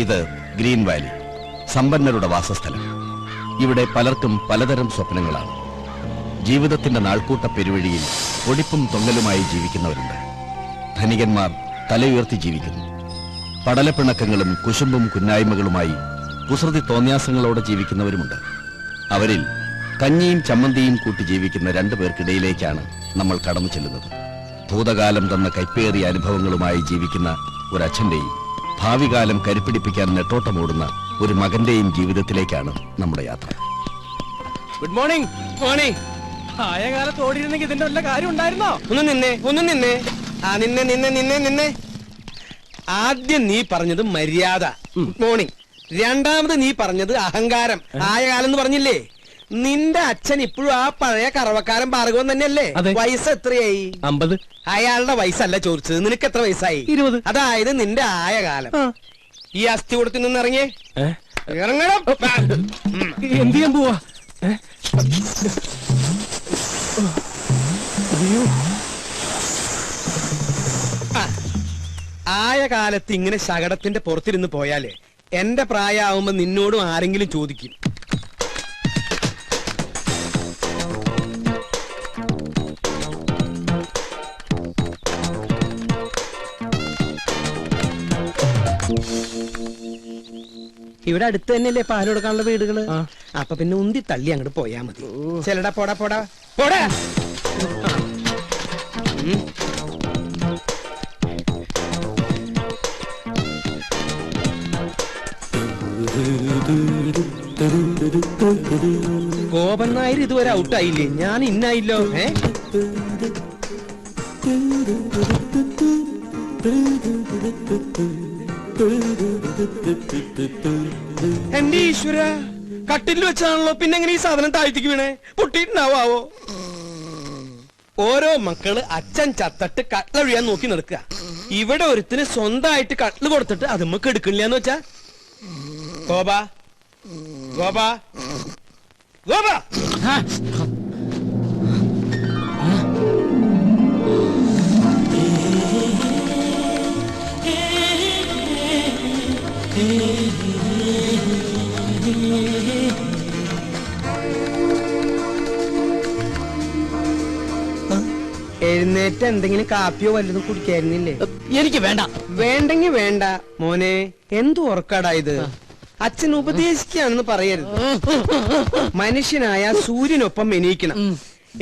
ഇത് green Valley, സമ്പന്നരുടെ വാസസ്ഥലം. ഇവിടെ പലർക്കും പലതരം സ്വപ്നങ്ങളാണ്. ജീവിതത്തിന്റെ നാൾക്കൂട്ട പെരുവഴിയിൽ പൊടിപ്പും തൊങ്ങലുമായി ജീവിക്കുന്നവരുണ്ട്. ധനികന്മാർ തലയുയർത്തി ജീവിക്കുന്നു. പടലപ്പിണക്കങ്ങളും കുശുമ്പും കുന്നായ്മകളുമായി കുസൃതി തോന്യാസങ്ങളോടെ ജീവിക്കുന്നവരുമുണ്ട്. അവരിൽ കഞ്ഞിയും ചമ്മന്തിയും കൂട്ടി ജീവിക്കുന്ന 2 പേർക്കിടയിലേക്കാണ് നമ്മൾ കടന്നു ചെല്ലുന്നത്. ഭൂതകാലം തന്ന കൈപ്പേറിയ അനുഭവങ്ങളുമായി ജീവിക്കുന്ന ഒരച്ഛന്റെയും ഭാവി കാലം കരുപ്പിടിപ്പിക്കാൻ നെട്ടോട്ടമോടുന്ന ഒരു മകന്റെയും ജീവിതത്തിലേക്കാണ് നമ്മുടെ യാത്ര. Good morning. മോർണിംഗ്. ആയ കാലത്ത് ഓടിയിരുന്നെങ്കിൽ ഇതിന്റെ വല്ല കാര്യം ഉണ്ടായിരുന്നോ? ഒന്ന് നിന്നെ. നിന്നെ. ആദ്യം നീ പറഞ്ഞത് മര്യാദ, ഗുഡ് മോർണിംഗ്. രണ്ടാമത് നീ പറഞ്ഞത് അഹങ്കാരം, ആയ കാലം എന്ന് പറഞ്ഞില്ലേ? നിന്റെ അച്ഛൻ ഇപ്പോഴും ആ പഴയ കറവക്കാരൻ ഭാർഗവൻ തന്നെയല്ലേ? വയസ്സ് എത്രയായി? 50. അയാളുടെ വയസ്സല്ല ചോദിച്ചത്, നിനക്ക് എത്ര വയസ്സായി? 20. അതായത് നിന്റെ ആയ കാലം. ഈ അസ്ഥി കൊടുത്ത് നിന്ന് ഇറങ്ങിയേ. ഇറങ്ങണം. എന്ത് ചെയ്യാൻ പോവാ? ആയ കാലത്ത് ഇങ്ങനെ ശകടത്തിന്റെ പുറത്തിരുന്ന് പോയാലേ എന്റെ പ്രായമാവുമ്പോ നിന്നോടും ആരെങ്കിലും ചോദിക്കും. ഇവിടെ അടുത്ത് തന്നെയല്ലേ പാല് കൊടുക്കാനുള്ള വീടുകള്? അപ്പൊ പിന്നെ ഉന്തി തള്ളി അങ്ങോട്ട് പോയാ മതി. ചെലടാ പോടാ പോടാ പോടാ. ഗോപൻ നായർ ഇതുവരെ ഔട്ടായില്ലേ? ഞാൻ ഇന്നായില്ലോ. എന്റെ ഈശ്വര, കട്ടിൽ വെച്ചാണല്ലോ. പിന്നെ എങ്ങനെ ഈ സാധനം താഴ്ത്തിക്ക് വീണേ? പൊട്ടിയിട്ടുണ്ടാവോ? ഓരോ മക്കള് അച്ഛൻ ചത്തട്ട് കട്ടിലൊഴിയാൻ നോക്കി നടക്കുക. ഇവിടെ ഒരുത്തിന് സ്വന്തമായിട്ട് കട്ടില് കൊടുത്തിട്ട് അത് നമുക്ക് എടുക്കണില്ലാന്ന് വെച്ചാ. ഗോപാ ഗോപാ ഗോപാ. എഴുന്നേറ്റ് എന്തെങ്കിലും കാപ്പിയോ വല്ലതും കുടിക്കായിരുന്നില്ലേ? എനിക്ക് വേണ്ട. വേണ്ടെങ്കി വേണ്ട മോനെ. എന്തു ഉറക്കാടാ ഇത്? അച്ഛൻ ഉപദേശിക്കുകയാണെന്ന് പറയരുത്. മനുഷ്യനായ സൂര്യനൊപ്പം എണീക്കണം.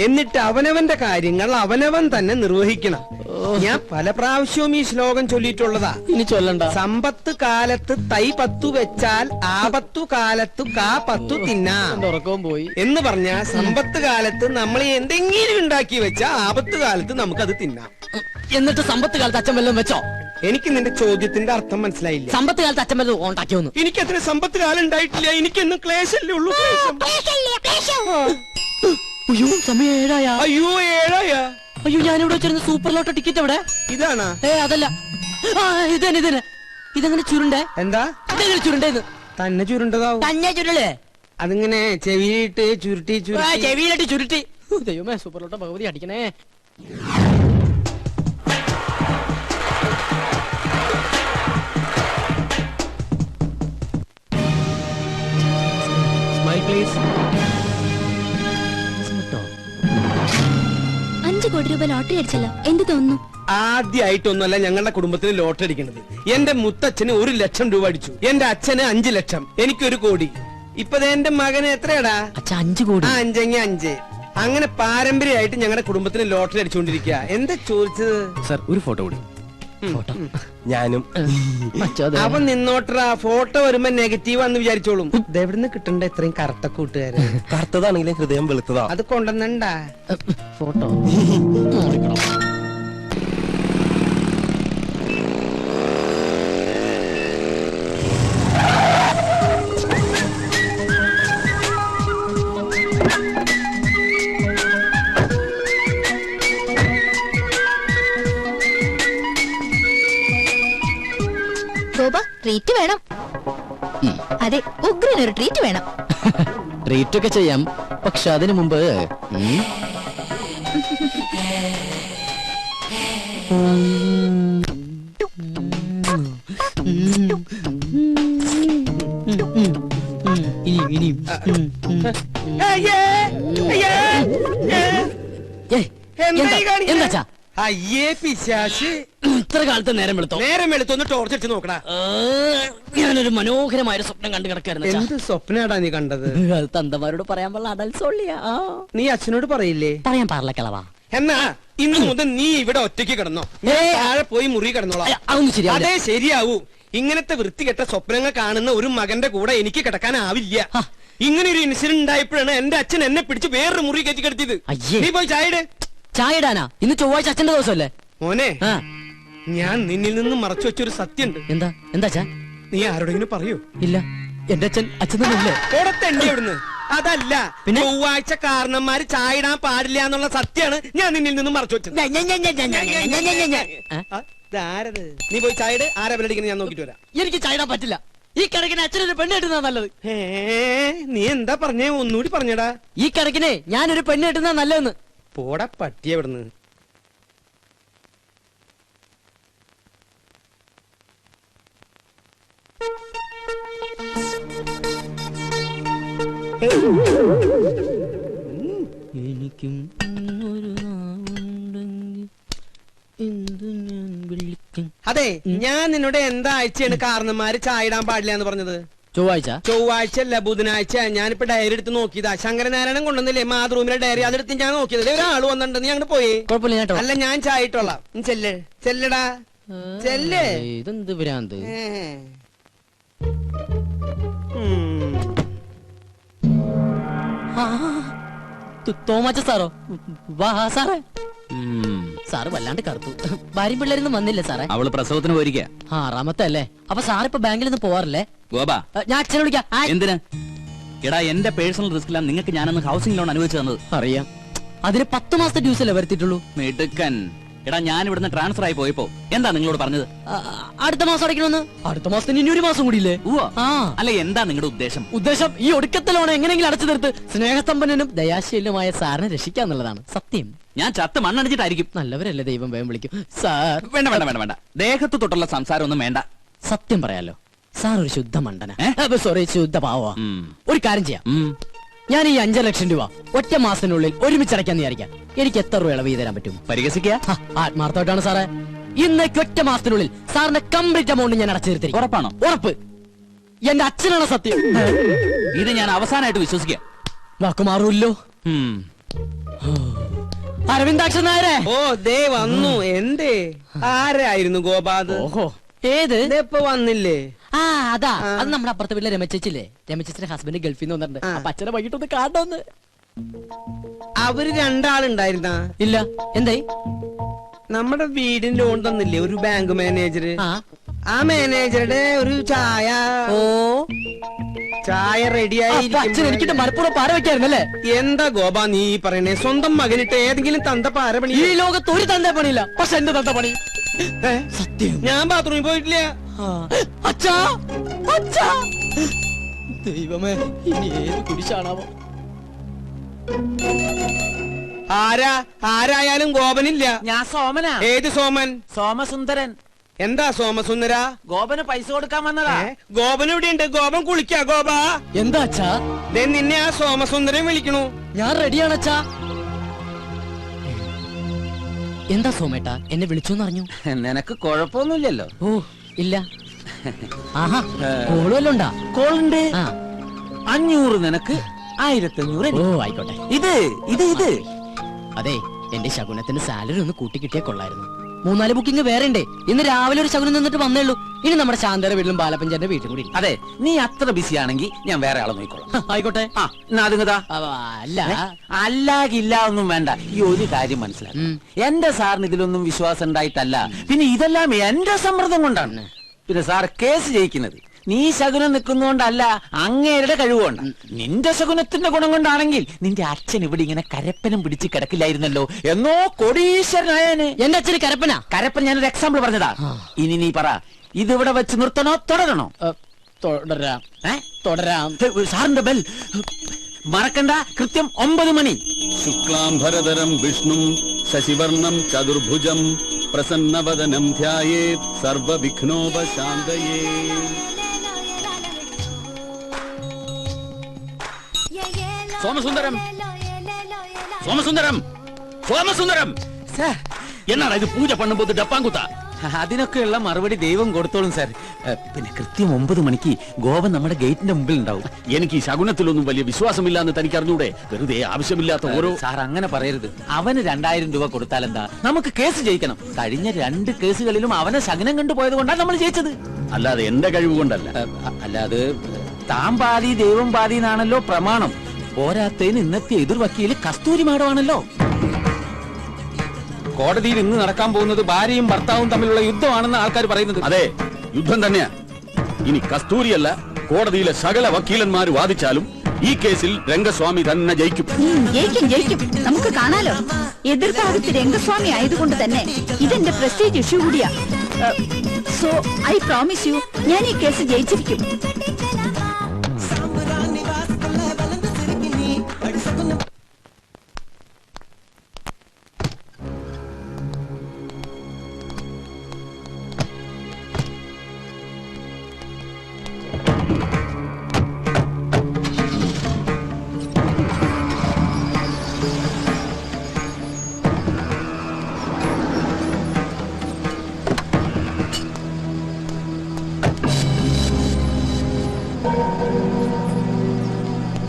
എന്നിട്ട് അവനവന്റെ കാര്യങ്ങൾ അവനവൻ തന്നെ നിർവഹിക്കണം. ഞാൻ പല പ്രാവശ്യവും ഈ ശ്ലോകം ചൊല്ലിയിട്ടുള്ളതാ. ഇനി ചൊല്ലണ്ട. സമ്പത്ത് കാലത്ത് തൈ 10 വെച്ചാൽ ആപത്തു കാലത്തു കാ 10 തിന്നാം ഉറക്കവും പോയി എന്ന് പറഞ്ഞ സമ്പത്ത് കാലത്ത് നമ്മൾ എന്തെങ്കിലും ഉണ്ടാക്കി വെച്ചാൽ ആപത്ത് കാലത്ത് നമുക്കത് തിന്നാം. എന്നിട്ട് സമ്പത്ത് കാലത്ത് അച്ഛൻ വല്ലതും വെച്ചോ? എനിക്ക് നിന്റെ ചോദ്യത്തിന്റെ അർത്ഥം മനസ്സിലായില്ല. സമ്പത്ത് കാലത്ത് അച്ഛൻ വല്ലതും ഉണ്ടാക്കിയോന്ന്? എനിക്ക് അത്ര സമ്പത്ത് കാലം ഉണ്ടായിട്ടില്ല. എനിക്കൊന്നും ക്ലേശല്ലേ ഉള്ളൂ. അയ്യോ, സമയം 7 അയ്യോ 7. അയ്യോ, ഞാനിവിടെ വെച്ചിരുന്ന സൂപ്പർ ലോട്ടോ ടിക്കറ്റ് എവിടെ? ഇതാണാ? അതല്ല, ഇതന്നെ. ഇതെങ്ങനെ ചുരുണ്ടേ? എന്താ ഇതെങ്ങനെ ചുരുണ്ടേന്ന്? തന്നെ ചുരുണ്ടതാവും. തന്നെ ചുരുളേ? അതിങ്ങനെ ചെവിയിട്ട് ചുരുട്ടി ചെവിയിലിട്ട് ചുരുട്ടി. ദൈവമേ, സൂപ്പർ ലോട്ടോ ഭഗവതി അടിക്കണേ. Smile please. 5 കോടി രൂപ ലോട്ടറി അടിച്ചല്ലോ, എന്ത് തോന്നുന്നു? ആദ്യമായിട്ടൊന്നുമല്ല ഞങ്ങളുടെ കുടുംബത്തിന് ലോട്ടറി അടിക്കുന്നത്. എന്റെ മുത്തച്ഛന് 1 ലക്ഷം രൂപ അടിച്ചു. എന്റെ അച്ഛന് 5 ലക്ഷം, എനിക്ക് 1 കോടി. ഇപ്പൊ എന്റെ മകന് എത്രയാടാ? 5 കോടി. 5 അങ്ങനെ പാരമ്പര്യമായിട്ട് ഞങ്ങളുടെ കുടുംബത്തിന് ലോട്ടറി അടിച്ചുകൊണ്ടിരിക്കുക. എന്താ ചോദിച്ചത്? സർ, ഒരു ഫോട്ടോ കൂടി. ഫോട്ടോ ഞാനും. അപ്പൊ നിന്നോട്ടറാ. ഫോട്ടോ വരുമ്പോ നെഗറ്റീവാന്ന് വിചാരിച്ചോളും. ഇതെവിടുന്ന് കിട്ടണ്ട ഇത്രയും കറുത്ത കൂട്ടുകാര്? കറുത്തതാണെങ്കിലും ഹൃദയം വെളുത്തതാ. അത് കൊണ്ടുവന്നണ്ടാ ഫോട്ടോ. ട്രീറ്റ് വേണം. അതെ, ഉഗ്രനൊരു ട്രീറ്റ് വേണം. ട്രീറ്റ് ഒക്കെ ചെയ്യാം, പക്ഷെ അതിനു മുമ്പ് ഇനിയും അയ്യേ, അയ്യേ, ഏ. എന്തായി കാണിക്കണേ? എന്താ അയ്യേ പിശാശ്, ഇത്ര കാലത്ത് നേരം വെളുത്തോ? നേരം എടുത്തൊന്ന് ടോർച്ച് അടിച്ച് നോക്കടാ. ഞാനൊരു മനോഹരമായ ഒരു സ്വപ്നം കണ്ടു കിടക്കായിരുന്നു എന്ത് സ്വപ്നാടാ നീ കണ്ടത്? അത് തന്തമാരോട് പറയാൻ പാടില്ല, അടൽസോളിയാ. നീ അച്ഛനോട് പറയില്ലേ? പറയാൻ പാടില്ല കളവാ. എന്നാ ഇന്ന് മുതൽ നീ ഇവിടെ ഒറ്റയ്ക്ക് കിടന്നോ, ഞാൻ താഴെ പോയി മുറി കിടന്നോളാം. അതൊന്നും ശരിയാവില്ല. അതേ ശരിയാവൂ. ഇങ്ങനത്തെ വൃത്തികെട്ട സ്വപ്നങ്ങൾ കാണുന്ന ഒരു മകന്റെ കൂടെ എനിക്ക് കിടക്കാനാവില്ല. ഇങ്ങനെ ഒരു ഇൻസിഡന്റ് ഉണ്ടായപ്പോഴാണ് എന്റെ അച്ഛൻ എന്നെ പിടിച്ച് വേറൊരു മുറി കയറ്റി കിടത്തിയത്. അയ്യേ. നീ പോയി ചായയുടെ. ചായ ഇടാനാ? ഇന്ന് ചൊവ്വാഴ്ച അച്ഛന്റെ ദിവസമല്ലേ? മോനെ, ആ. ഞാൻ നിന്നിൽ നിന്ന് മറച്ചു വെച്ചൊരു സത്യമുണ്ട്. എന്താ അച്ഛാ? നീ ആരോടെങ്കിലും പറയൂ? ഇല്ല, എന്റെ അച്ഛൻ തന്നെയല്ലേ? ഓടത്തെണ്ടി അവിടുന്ന്. അതല്ല, പിന്നെ? ചൊവ്വാഴ്ച കാരണന്മാര് ചായ ഇടാൻ പാടില്ല എന്നുള്ള സത്യമാണ് ഞാൻ നിന്നിൽ നിന്നും മറച്ചു വെച്ചത്. ഇതാരത്? നീ പോയി ചായയുടെ. ആരാ ബലടിക്കുന്നത് ഞാൻ നോക്കിട്ട് വരാം. എനിക്ക് ചായ ഇടാൻ പറ്റില്ല. ഈ കിടക്കിന് അച്ഛനൊരു പെണ്ണ് കിട്ടുന്നതാ നല്ലത്. നീ എന്താ പറഞ്ഞേ? ഒന്നുകൂടി പറഞ്ഞടാ. ഈ കിടക്കിനെ ഞാനൊരു പെണ്ണ് കിട്ടുന്നതാ നല്ലതെന്ന്. പോടാ പട്ടിയ ഇവിടുന്ന്. എനിക്കും ഒരു നാവുണ്ടെങ്കിൽ എന്തു ഞാൻ വിളിക്കും. അതെ, ഞാൻ നിന്നോട് എന്താ ആഴ്ചയാണ് കാരണന്മാര് ചായ ഇടാൻ പാടില്ല എന്ന് പറഞ്ഞത്? ചൊവ്വാഴ്ച. ചൊവ്വാഴ്ച അല്ല, ബുധനാഴ്ച. ഞാനിപ്പോ ഡയറി എടുത്ത് നോക്കിയതാ. ശങ്കരനാരായണൻ കൊണ്ടുവന്നില്ലേ മാതൃഭൂമിയിലെ ഡയറി, അതെടുത്ത് ഞാൻ നോക്കിയത്. ഒരാൾ വന്നിട്ടുണ്ട്, നീ അങ്ങോട്ട് പോയി. കുഴപ്പമില്ല കേട്ടോ. അല്ല, ഞാൻ ചായ ഇട്ടോളാം. നീ ചെല്ലടാ, ചെല്ല്. ഇതെന്ത് ഭ്രാന്ത്? തോമാച്ച സാറോ? വാ സാറേ. സാറ് വല്ലാണ്ട് കറുത്തു. ഭാര്യയും പിള്ളേരൊന്നും വന്നില്ലേ സാറേ? അവള് പ്രസവത്തിന് പോയിരിക്കുക. 6ാമത്തെ അല്ലേ? അപ്പൊ സാറിപ്പോ ബാങ്കിലൊന്നും പോവാറില്ലേ? ഗോപ, ഞാൻ അച്ഛനെ വിളിക്കാം. എന്തിനാ? എടാ, എന്റെ പേഴ്സണൽ റിസ്കിലാണ് നിങ്ങൾക്ക് ഞാനന്ന് ഹൗസിംഗ് ലോൺ അനുവദിച്ചു തന്നത്. അറിയാം. അതിന് 10 മാസത്തെ ഡ്യൂസ് അല്ലേ വരുത്തിയിട്ടുള്ളൂ? മിടുക്കൻ. എടാ, ഞാൻ ഇവിടുന്ന് ട്രാൻസ്ഫർ ആയി പോയപ്പോ എന്താ നിങ്ങളോട് പറഞ്ഞത്? അടുത്ത മാസം അടയ്ക്കണമെന്ന്. അടുത്ത മാസത്തിന് ഇനി ഒരു മാസം കൂടിയില്ലേ? അല്ല, എന്താ നിങ്ങളുടെ ഉദ്ദേശം? ഉദ്ദേശം ഈ ഒടുക്കത്തെ ലോൺ എങ്ങനെയെങ്കിലും അടച്ചു തീർത്ത് സ്നേഹസമ്പന്നനും ദയാശീലനുമായ സാറിനെ രക്ഷിക്കാന്നുള്ളതാണ്. സത്യം. ഞാൻ ചത്ത് മണ്ണടിച്ചിട്ടായിരിക്കും. നല്ലവരല്ലേ, ദൈവം വേഗം വിളിക്കും. സാർ വേണ്ട വേണ്ട വേണ്ട വേണ്ട, ദേഹത്ത് തൊട്ടുള്ള സംസാരം ഒന്നും വേണ്ട. സത്യം പറയാലോ, സാർ ഒരു ശുദ്ധ മണ്ടന. സോറി, ശുദ്ധ പാവാ. ഒരു കാര്യം ചെയ്യാം. ഞാൻ ഈ 5 ലക്ഷം രൂപ ഒറ്റ മാസത്തിനുള്ളിൽ ഒരുമിച്ച് അടയ്ക്കാന്ന് വിചാരിക്കാം. എനിക്ക് എത്ര രൂപ ഇളവ് തരാൻ പറ്റും? പരിഹസിക്കുക? ആത്മാർത്ഥമായിട്ടാണ് സാറേ. ഇന്നേക്ക് ഒറ്റ മാസത്തിനുള്ളിൽ സാറിന്റെ കംപ്ലീറ്റ് എമൗണ്ട് ഞാൻ അടച്ചു തീർത്തിരിക്കും. ഉറപ്പാണോ? ഉറപ്പ്. എന്റെ അച്ഛനാണ് സത്യം. ഇത് ഞാൻ അവസാനമായിട്ട് വിശ്വസിക്കാം. വാക്ക് മാറൂല്ലോ. അരവിന്ദാക്ഷൻ നായരെ. ഓ, ദേ വന്നു. എന്തേ? ആരായിരുന്നു ഗോപാത്? ഓഹോ, ഏത്? ഇപ്പൊ വന്നില്ലേ? അതാ, അത് നമ്മുടെ അപ്പുറത്തെ വീട്ടിലെ രമച്ചേച്ചില്ലേ? രമച്ചേച്ചിന്റെ ഹസ്ബൻഡ് ഗൾഫിൽ നിന്ന് വന്നിട്ടുണ്ട്. അപ്പൊ അച്ഛനെ വൈകിട്ടൊന്ന് കാണണമെന്ന്. അവര് രണ്ടാളുണ്ടായിരുന്ന? ഇല്ല. എന്തായി? നമ്മുടെ വീടിന് ലോൺ തന്നില്ലേ ഒരു ബാങ്ക് മാനേജർ? ആ മാനേജറുടെ ഒരു ചായ റെഡിയായി. അച്ഛൻ എനിക്കിട്ട് മലപ്പുറം പാര വെക്കായിരുന്നല്ലേ? എന്താ ഗോപാ നീ പറയണേ? സ്വന്തം മകനിട്ട് ഏതെങ്കിലും തന്ത പാര പണി? ഈ ലോകത്ത് ഒരു തന്ത പണിയില്ല, പക്ഷെ എന്റെ തന്ത പണി. സത്യം. ഞാൻ ബാത്റൂമിൽ പോയിട്ടില്ല. അച്ഛാ, അച്ഛാ, ദൈവമേ, ഇനി ഏത് കുരിശാണാവോ? ആരായാലും ഗോപനില്ല. ഞാൻ സോമനാ. ഏത് സോമൻ? സോമസുന്ദരൻ. എന്താ സോമസുന്ദര? ഗോപന് പൈസ കൊടുക്കാൻ വന്നതാ. ഗോപൻ ഇവിടെയുണ്ട്. ഗോപൻ കുളിക്കാ. ഗോപാ, എന്താ അച്ഛാ? നിന്നെ ആ സോമസുന്ദരൻ വിളിക്കണു. ഞാൻ റെഡിയാണ് അച്ഛാ. എന്താ സോമേട്ടാ, എന്നെ വിളിച്ചോന്ന് അറിഞ്ഞു? നിനക്ക് കുഴപ്പമൊന്നുമില്ലല്ലോ? ഓ ഇല്ല. ആഹാ, കോള് വല്ലതും ഉണ്ടാ? കോളുണ്ട്. 500 നിനക്ക്, 1500. ഓ ആയിക്കോട്ടെ. ഇത് അതെ, എന്റെ ശകുനത്തിന് സാലറി ഒന്ന് കൂട്ടി കിട്ടിയാ കൊള്ളായിരുന്നു. 3-4 ബുക്കിംഗ് വേറെ ഉണ്ട്. ഇന്ന് രാവിലെ ഒരു ശകുനം നിന്നിട്ട് വന്നേള്ളൂ. ഇനി നമ്മുടെ ശാന്തര വീട്ടിലും ബാലപ്പഞ്ചന്റെ വീട്ടിലും കൂടി. അതെ, നീ അത്ര ബിസി ആണെങ്കിൽ ഞാൻ വേറെ ആളെ നോക്കിക്കോളാം. ആയിക്കോട്ടെ. അല്ല, അല്ലാകില്ല ഒന്നും വേണ്ട. ഈ ഒരു കാര്യം മനസ്സിലാക്കും, എന്റെ സാറിന് ഇതിലൊന്നും വിശ്വാസം ഉണ്ടായിട്ടല്ല, പിന്നെ ഇതെല്ലാം എന്റെ സമ്മർദ്ദം കൊണ്ടാണ്. പിന്നെ സാർ കേസ് ജയിക്കുന്നത് നീ ശകുനം നിൽക്കുന്നോണ്ടല്ല, അങ്ങേരുടെ കഴിവുകൊണ്ട്. നിന്റെ ശകുനത്തിന്റെ ഗുണം കൊണ്ടാണെങ്കിൽ നിന്റെ അച്ഛൻ ഇവിടെ ഇങ്ങനെ കരപ്പനം പിടിച്ച് കിടക്കില്ലായിരുന്നല്ലോ, എന്നോ കോടീശ്വരനായനെ. എന്റെ അച്ഛന് കരപ്പനാ? കരപ്പൻ ഞാനൊരു എക്സാമ്പിൾ പറഞ്ഞതാ. ഇനി നീ പറ, ഇതിവിടെ വെച്ച് നിർത്തണോ തുടരണോ? തുടരാം. തുടരാം. സാറിന്റെ ബെൽ മറക്കണ്ട, കൃത്യം 9 മണി. ശുക്ലാംബരധരം വിഷ്ണും ശശിവർണം ചതുർഭുജം പ്രസന്നവദനം ധ്യായേത് സർവവിഘ്നോപശാന്തയേ. സോമസുന്ദരം സോമസുന്ദരം സോമസുന്ദരം എന്നാണ് ഇത് പൂജ പണ്ണുമ്പോൾ ഡപ്പാങ്കുത്ത? അതിനൊക്കെയുള്ള മറുപടി ദൈവം കൊടുത്തോളും സാർ. പിന്നെ കൃത്യം 9 മണിക്ക് ഗോപൻ നമ്മുടെ ഗേറ്റിന്റെ മുമ്പിൽ ഉണ്ടാവും. എനിക്ക് ഈ ശകുനത്തിലൊന്നും വലിയ വിശ്വാസമില്ലാന്ന് തനിക്ക് അറിഞ്ഞൂടെ? വെറുതെ ആവശ്യമില്ലാത്ത ഓരോ... സാർ അങ്ങനെ പറയരുത്. അവന് 2000 രൂപ കൊടുത്താലെന്താ? നമുക്ക് കേസ് ജയിക്കണം. കഴിഞ്ഞ 2 കേസുകളിലും അവനെ ശകുനം കണ്ടുപോയത് കൊണ്ടാണ് നമ്മൾ ജയിച്ചത്. അല്ലാതെ എന്റെ കഴിവ് കൊണ്ടല്ല. അല്ലാതെ താൻ പാതി ദൈവം പാതി എന്നാണല്ലോ പ്രമാണം. പോരാത്തതിന് ഇന്നത്തെ എതിർ വക്കീല് കസ്തൂരി മാഡമാണല്ലോ. കോടതിയിൽ ഇന്ന് നടക്കാൻ പോകുന്നത് ഭാര്യയും ഭർത്താവും തമ്മിലുള്ള യുദ്ധമാണെന്ന് ആൾക്കാർ പറയുന്നത്. അതെ, യുദ്ധം തന്നെയാ. ഇനി കസ്തൂരിയല്ല, കോടതിയിലെ സകല വക്കീലന്മാര് വാദിച്ചാലും ഈ കേസിൽ രംഗസ്വാമി തന്നെ ജയിക്കും. ജയിക്കും. നമുക്ക് കാണാലോ. എതിർഭാഗത്ത് രംഗസ്വാമി ആയതുകൊണ്ട് തന്നെ ഇതെന്റെ പ്രസ്റ്റീജ് ഇഷ്യൂ കൂടിയാ. സോ ഐ പ്രോമിസ് യു, ഞാൻ ഈ കേസ് ജയിച്ചിരിക്കും.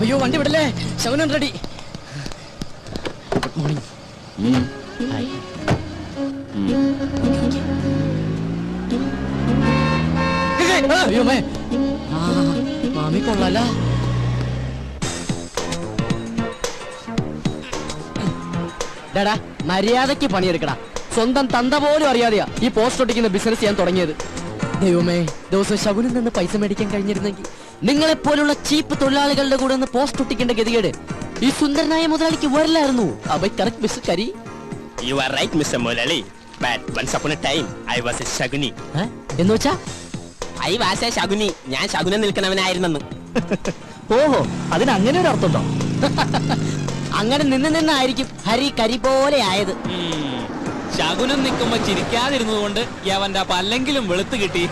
അയ്യോ, വണ്ടി വിടല്ലേ, ശകുനം റെഡി. Good morning. അയ്യോ മാമി കൊള്ളാല. ഡാടാ, മര്യാദക്ക് പണിയെടുക്കടാ. സ്വന്തം തന്ത പോലും അറിയാതെയാ ഈ പോസ്റ്റ് ഒട്ടിക്കുന്ന ബിസിനസ് ഞാൻ തുടങ്ങിയത്. ദൈവമേ, ദിവസം ശകുനിൽ നിന്ന് പൈസ മേടിക്കാൻ കഴിഞ്ഞിരുന്നെങ്കിൽ നിങ്ങളെപ്പോലുള്ള ചീപ്പ് തൊഴിലാളികളുടെ കൂടെ ഒന്ന് പോസ്റ്റ് ഒട്ടിക്കേണ്ട ഗതികേട് ഈ സുന്ദരനായ മുതലാളിക്ക് വരില്ലായിരുന്നു. You are right, Mr. Molali. But once upon a time, I was a Shaguni. എന്ന് വെച്ചാ I was a Shaguni. ഞാൻ ശകുനം നിൽക്കണവനായിരുന്നെന്ന്. ഓഹോ, അതിന് അങ്ങനെ ഒരു അർത്ഥമുണ്ടോ? അങ്ങനെ നിന്നായിരിക്കും ഹരി കരി പോലെ ആയത്. ശകുനം നിൽക്കുമ്പോ ചിരിക്കാതിരുന്നത് കൊണ്ട് യവന്റെ പല്ലെങ്കിലും വെളുത്ത് കിട്ടി.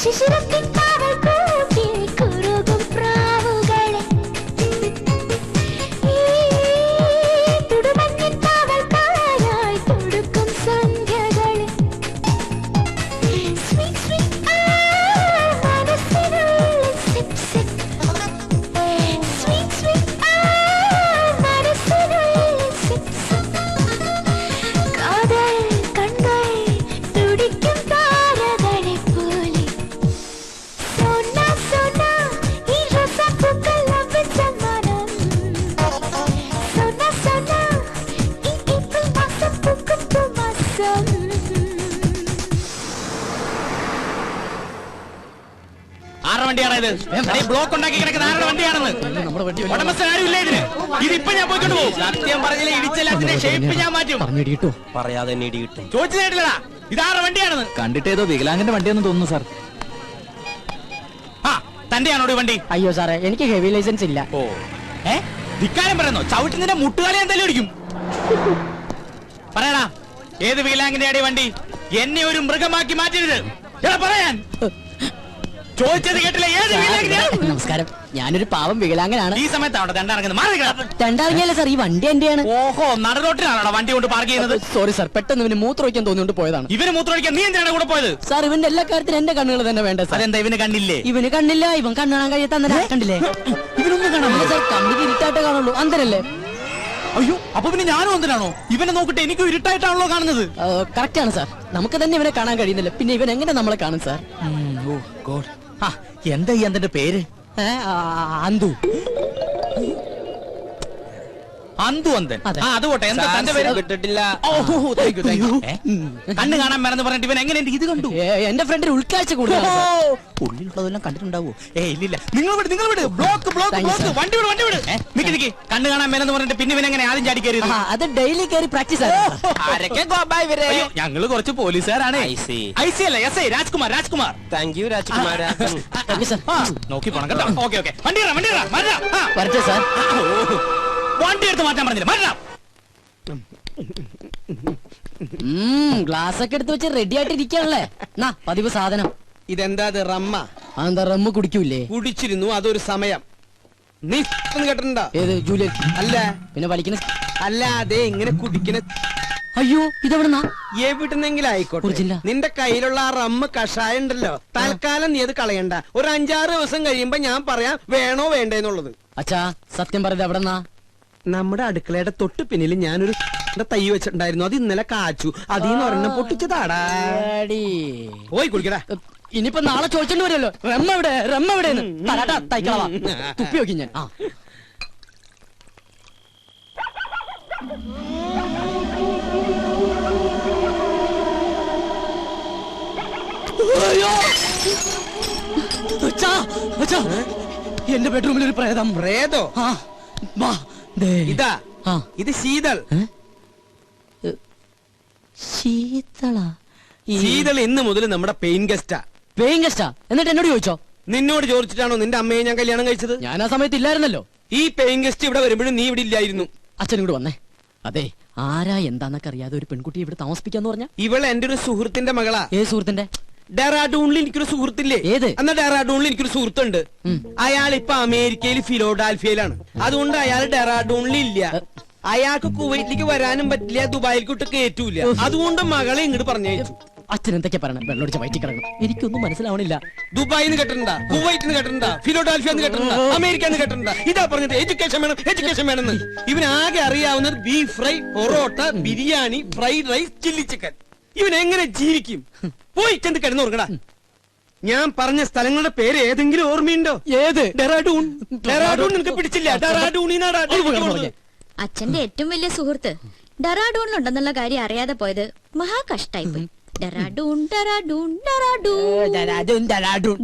ശിശിരത്തിൻ കാവൽ കൂട്ടിൽ കുറുകും പ്രാവുകളെ ഈ തുടുമഞ്ഞിൻ കാവൽക്കാരായി തുടുക്കും സന്ധ്യകളെ സ്വീറ്റ് സ്വീറ്റ് മനസ്സിനുള്ളിൽ സിപ് സിപ് സ്വീറ്റ് സ്വീറ്റ് മനസ്സിനുള്ളിൽ സിപ് സിപ് കാതൽ കണ്ണൽ തുടിക്കും താരകളെ പോലെ സോന സോന ഈ റോസാപ്പൂക്കൾ ലഭിച്ച മനം സോന സോന ഈ ഏപ്രിൽ മാസം പൂക്കും പൂമാസം ആരുടെ വണ്ടിയാണ് ഇത്? ഈ ബ്ലോക്ക് ഉണ്ടാക്കി കിടക്കുന്ന ആരുടെ വണ്ടിയാണെന്ന് നമ്മുടെ വണ്ടി ഉടമസ്ഥൻ ആരും ഇല്ല ഇതിന്. ഇതിപ്പോ ഞാൻ പോയിക്കൊണ്ട് പോകും. സത്യം പറഞ്ഞില്ല ഇടിച്ചല്ല അതിന്റെ ഷേപ്പ് ഞാൻ മാറ്റും. പറഞ്ഞിട്ടോ പറയാതെ തന്നെ ഇടി കിട്ടും. ചോദിച്ചു കേട്ടില്ലടാ ഇത് ആരുടെ വണ്ടിയാണെന്ന്. കണ്ടിട്ട് ഏതോ വികലാംഗന്റെ വണ്ടിയെന്ന് തോന്നുന്നു സാർ. ആ തന്റെയാണോ ഈ വണ്ടി? അയ്യോ സാറേ എനിക്ക് ഹെവി ലൈസൻസ് ഇല്ല. ഓ ധിക്കാരം പറയുന്നോ? ചവിട്ടുന്നതിന്റെ മുട്ടുകാലി എന്തായാലും ഇടിക്കും. പറയടാ ഏത് വികലാംഗന്റെ ആടി വണ്ടി? എന്നെ ഒരു മൃഗമാക്കി മാറ്റരുത്. എടാ പറയാൻ ചോദിച്ചത് കേട്ടില്ല. ഏത് വികലാംഗനെയാണ്? നമസ്കാരം, ഞാനൊരു പാവം വികലാംഗനാണ്. ഈ സമയത്താണ് രണ്ടിറങ്ങുന്നത്. മാറി നിൽക്കണം. രണ്ടാറിയല്ലേ സാർ, ഈ വണ്ടി എന്റെയാണ്. ഓഹോ നടുറോട്ടിലാണോ വണ്ടി കൊണ്ട് പാർക്ക് ചെയ്യുന്നത്? സോറി സാർ, പെട്ടെന്ന് ഇവന് മൂത്രമൊഴിക്കാൻ തോന്നിയോണ്ട് പോയതാണ്. ഇവന് മൂത്രമൊഴിക്കാൻ നീ എന്തിനാണ് കൂടെ പോയത്? സാർ ഇവന്റെ എല്ലാ കാര്യത്തിനും എന്റെ കണ്ണുകൾ തന്നെ വേണ്ട സാർ. അതെന്താ ഇവന് കണ്ടില്ലേ? ഇവന് കണ്ണില്ല, ഇവൻ കണ്ണു കാണാൻ കഴിയാത്ത അന്നേരം കണ്ടില്ലേ? ഇവനൊന്നും കാണാൻ സാർ കമ്പിക്ക് ഇരുട്ടായിട്ട് കാണുള്ളൂ, അന്തരല്ലേ? അയ്യോ അപ്പൊ പിന്നെ ഞാനും എന്തിനാണോ? ഇവനെ നോക്കിട്ട് എനിക്കും ഇരുട്ടായിട്ടാണല്ലോ കാണുന്നത്. കറക്റ്റ് ആണ് സാർ, നമുക്ക് തന്നെ ഇവനെ കാണാൻ കഴിയുന്നില്ല, പിന്നെ ഇവൻ എങ്ങനെ നമ്മളെ കാണും സാർ? എന്താ ഈ എന്റെ പേര്? അന്തു. അന്തു അന്തൻ. അതെ. അത് പോട്ടെ. എന്താ തന്റെ പേര്? വിട്ടിട്ടില്ല. കണ്ണ് കാണാൻ മറന്ന് പറഞ്ഞിട്ട് ഇവൻ എങ്ങനെ ഇത് കണ്ടു? എന്റെ ഫ്രണ്ടിന് ഉൾക്കാഴ്ച കൂടുതലാണ് സാർ. ഉള്ളിലുള്ളതെല്ലാം കണ്ടിട്ടുണ്ടാവോ? ഇല്ലില്ല. നിങ്ങൾ വിട് ബ്ലോക്ക് Thank you, sir. വണ്ടി വിട്. നിക്ക് കണ്ണ് കാണാൻ മേലെന്ന് പറഞ്ഞിട്ട് പിന്നെ ഇവൻ എങ്ങനെ ആദ്യം ചാടി കയറിയത്? അത് ഡെയിലി കയറി പ്രാക്ടീസ് ആണ്. ആരൊക്കെ ഗോപായ് വരെ? അയ്യോ, ഞങ്ങള് കുറച്ച് പോലീസുകാരാണ്. I see. ഐ സി അല്ല S I Rajkumar. Thank you രാജ്കുമാര. നോക്കി പോണം കേട്ടോ. ഓക്കെ വണ്ടി മാറ്റാ. വരട്ടെ സാർ. വണ്ടി എടുത്ത് മാറ്റാൻ പറഞ്ഞില്ല. മാറ്റാ. ഗ്ലാസ് ഒക്കെ എടുത്ത് വെച്ച് റെഡി ആയിട്ട് ഇരിക്കാണല്ലേ? നാ പതിവ് സാധനം. ഇതെന്താ ഇത് റമ്മ? അതെന്താ റമ്മ് കുടിക്കൂലേ? കുടിച്ചിരുന്നു, അതൊരു സമയം. നീ കേട്ടിട്ടുണ്ടോ? ഏത് ജൂലിയൻ? അല്ല പിന്നെ വലിക്കുന്ന അല്ല, അതെ ഇങ്ങനെ കുടിക്കണ. അയ്യോ ഇതെവിടുന്നാ? എവിടുന്നെങ്കിലും ആയിക്കോട്ടെ, കുടിച്ചില്ല. നിന്റെ കയ്യിലുള്ള ആ റമ്മ് കഷായം ഉണ്ടല്ലോ, തൽക്കാലം നീ അത് കളയണ്ട. ഒരു 5-6 ദിവസം കഴിയുമ്പോ ഞാൻ പറയാം വേണോ വേണ്ടേന്നുള്ളത്. അച്ഛാ സത്യം പറയുന്നത് എവിടെന്നാ? നമ്മുടെ അടുക്കളയുടെ തൊട്ട് പിന്നിൽ ഞാനൊരു തൈ വെച്ചിട്ടുണ്ടായിരുന്നു, അത് ഇന്നലെ കാച്ചു. അതിന്ന് ഒരെണ്ണം പൊട്ടിച്ചതാടാ. പോയി കുടിക്കടാ. ഇനിയിപ്പോ നാളെ ചോദിച്ചോണ്ട് വരുമല്ലോ, റമ്മ എവിടെ തൈക്കളവാ തുപ്പി നോക്കി ഞാൻ. എന്റെ ബെഡ്റൂമിൽ ഒരു പ്രേതം. പ്രേതോ? ഇതാ ഇത് ശീതൾ. ശീതൾ ഇന്ന് മുതൽ നമ്മുടെ പെയിൻ ഗസ്റ്റാ. പേയിങ് ഗസ്റ്റാ? എന്നിട്ട് എന്നോട് ചോദിച്ചോ? നിന്നോട് ചോദിച്ചിട്ടാണോ നിന്റെ അമ്മയെ ഞാൻ കല്യാണം കഴിച്ചത്? ഞാൻ ആ സമയത്ത് ഇല്ലായിരുന്നല്ലോ. ഈ പെയിൻ ഗസ്റ്റ് ഇവിടെ വരുമ്പോഴും നീ ഇവിടെ ഇല്ലായിരുന്നു. അച്ഛനും കൂടെ വന്നേ. അതെ, ആരാ എന്താന്നൊക്കെ അറിയാതെ ഒരു പെൺകുട്ടി ഇവിടെ താമസിപ്പിക്കാന്ന് പറഞ്ഞ? ഇവൾ എന്റെ ഒരു സുഹൃത്തിന്റെ മകളാ. ഏത് സുഹൃത്തിന്റെ? ഡെറാഡൂണിൽ എനിക്കൊരു സുഹൃത്തില്ലേ? ഏത്? എന്നാ ഡെറാഡൂണിൽ എനിക്കൊരു സുഹൃത്തുണ്ട്. അയാൾ ഇപ്പൊ അമേരിക്കയിൽ ഫിലോഡാൽഫിയയിലാണ്. അതുകൊണ്ട് അയാൾ ഡെറാഡൂണിൽ ഇല്ല. അയാൾക്ക് കുവൈറ്റിലേക്ക് വരാനും പറ്റില്ല, ദുബായിലേക്ക് കയറ്റൂല. അതുകൊണ്ട് മകളെ ഇങ്ങോട്ട് പറഞ്ഞയച്ചു. അച്ഛൻ എന്തൊക്കെ പറയണം? വെള്ളമടിച്ച വയറ്റി കിടക്കണം. എനിക്കൊന്നും മനസ്സിലാവണില്ല. ദുബായിന്ന് കേട്ടിട്ടുണ്ടാ, കുവൈറ്റിന്ന് കേട്ടിട്ടുണ്ടാ, ഫിലോഡാൽഫിയെന്ന് കേട്ടിട്ടുണ്ടാ, അമേരിക്കന്ന് കേട്ടിട്ടുണ്ടാ. ഇതാ പറഞ്ഞത് എഡ്യൂക്കേഷൻ വേണമെന്ന്. ഇവനാകെ അറിയാവുന്നത് beef fry, parotta, biryani, fried rice, chilli chicken. ഇവൻ എങ്ങനെ ജീവിക്കും? പോയി ചെന്ന് കിടന്നുറങ്ങടാ. ഞാൻ പറഞ്ഞ സ്ഥലങ്ങളുടെ പേര് ഏതെങ്കിലും ഓർമ്മയുണ്ടോ? ഏത്? ഡെറാഡൂൺ. നിനക്ക് പിടിച്ചില്ല? ഡെറാഡൂണിനാടാ. അച്ഛന്റെ ഏറ്റവും വലിയ സുഹൃത്ത് ഡെറാഡൂണിലുണ്ടെന്നുള്ള കാര്യം അറിയാതെ പോയത് മഹാ കഷ്ടായിപ്പോയി. ഡെറാഡൂൺ.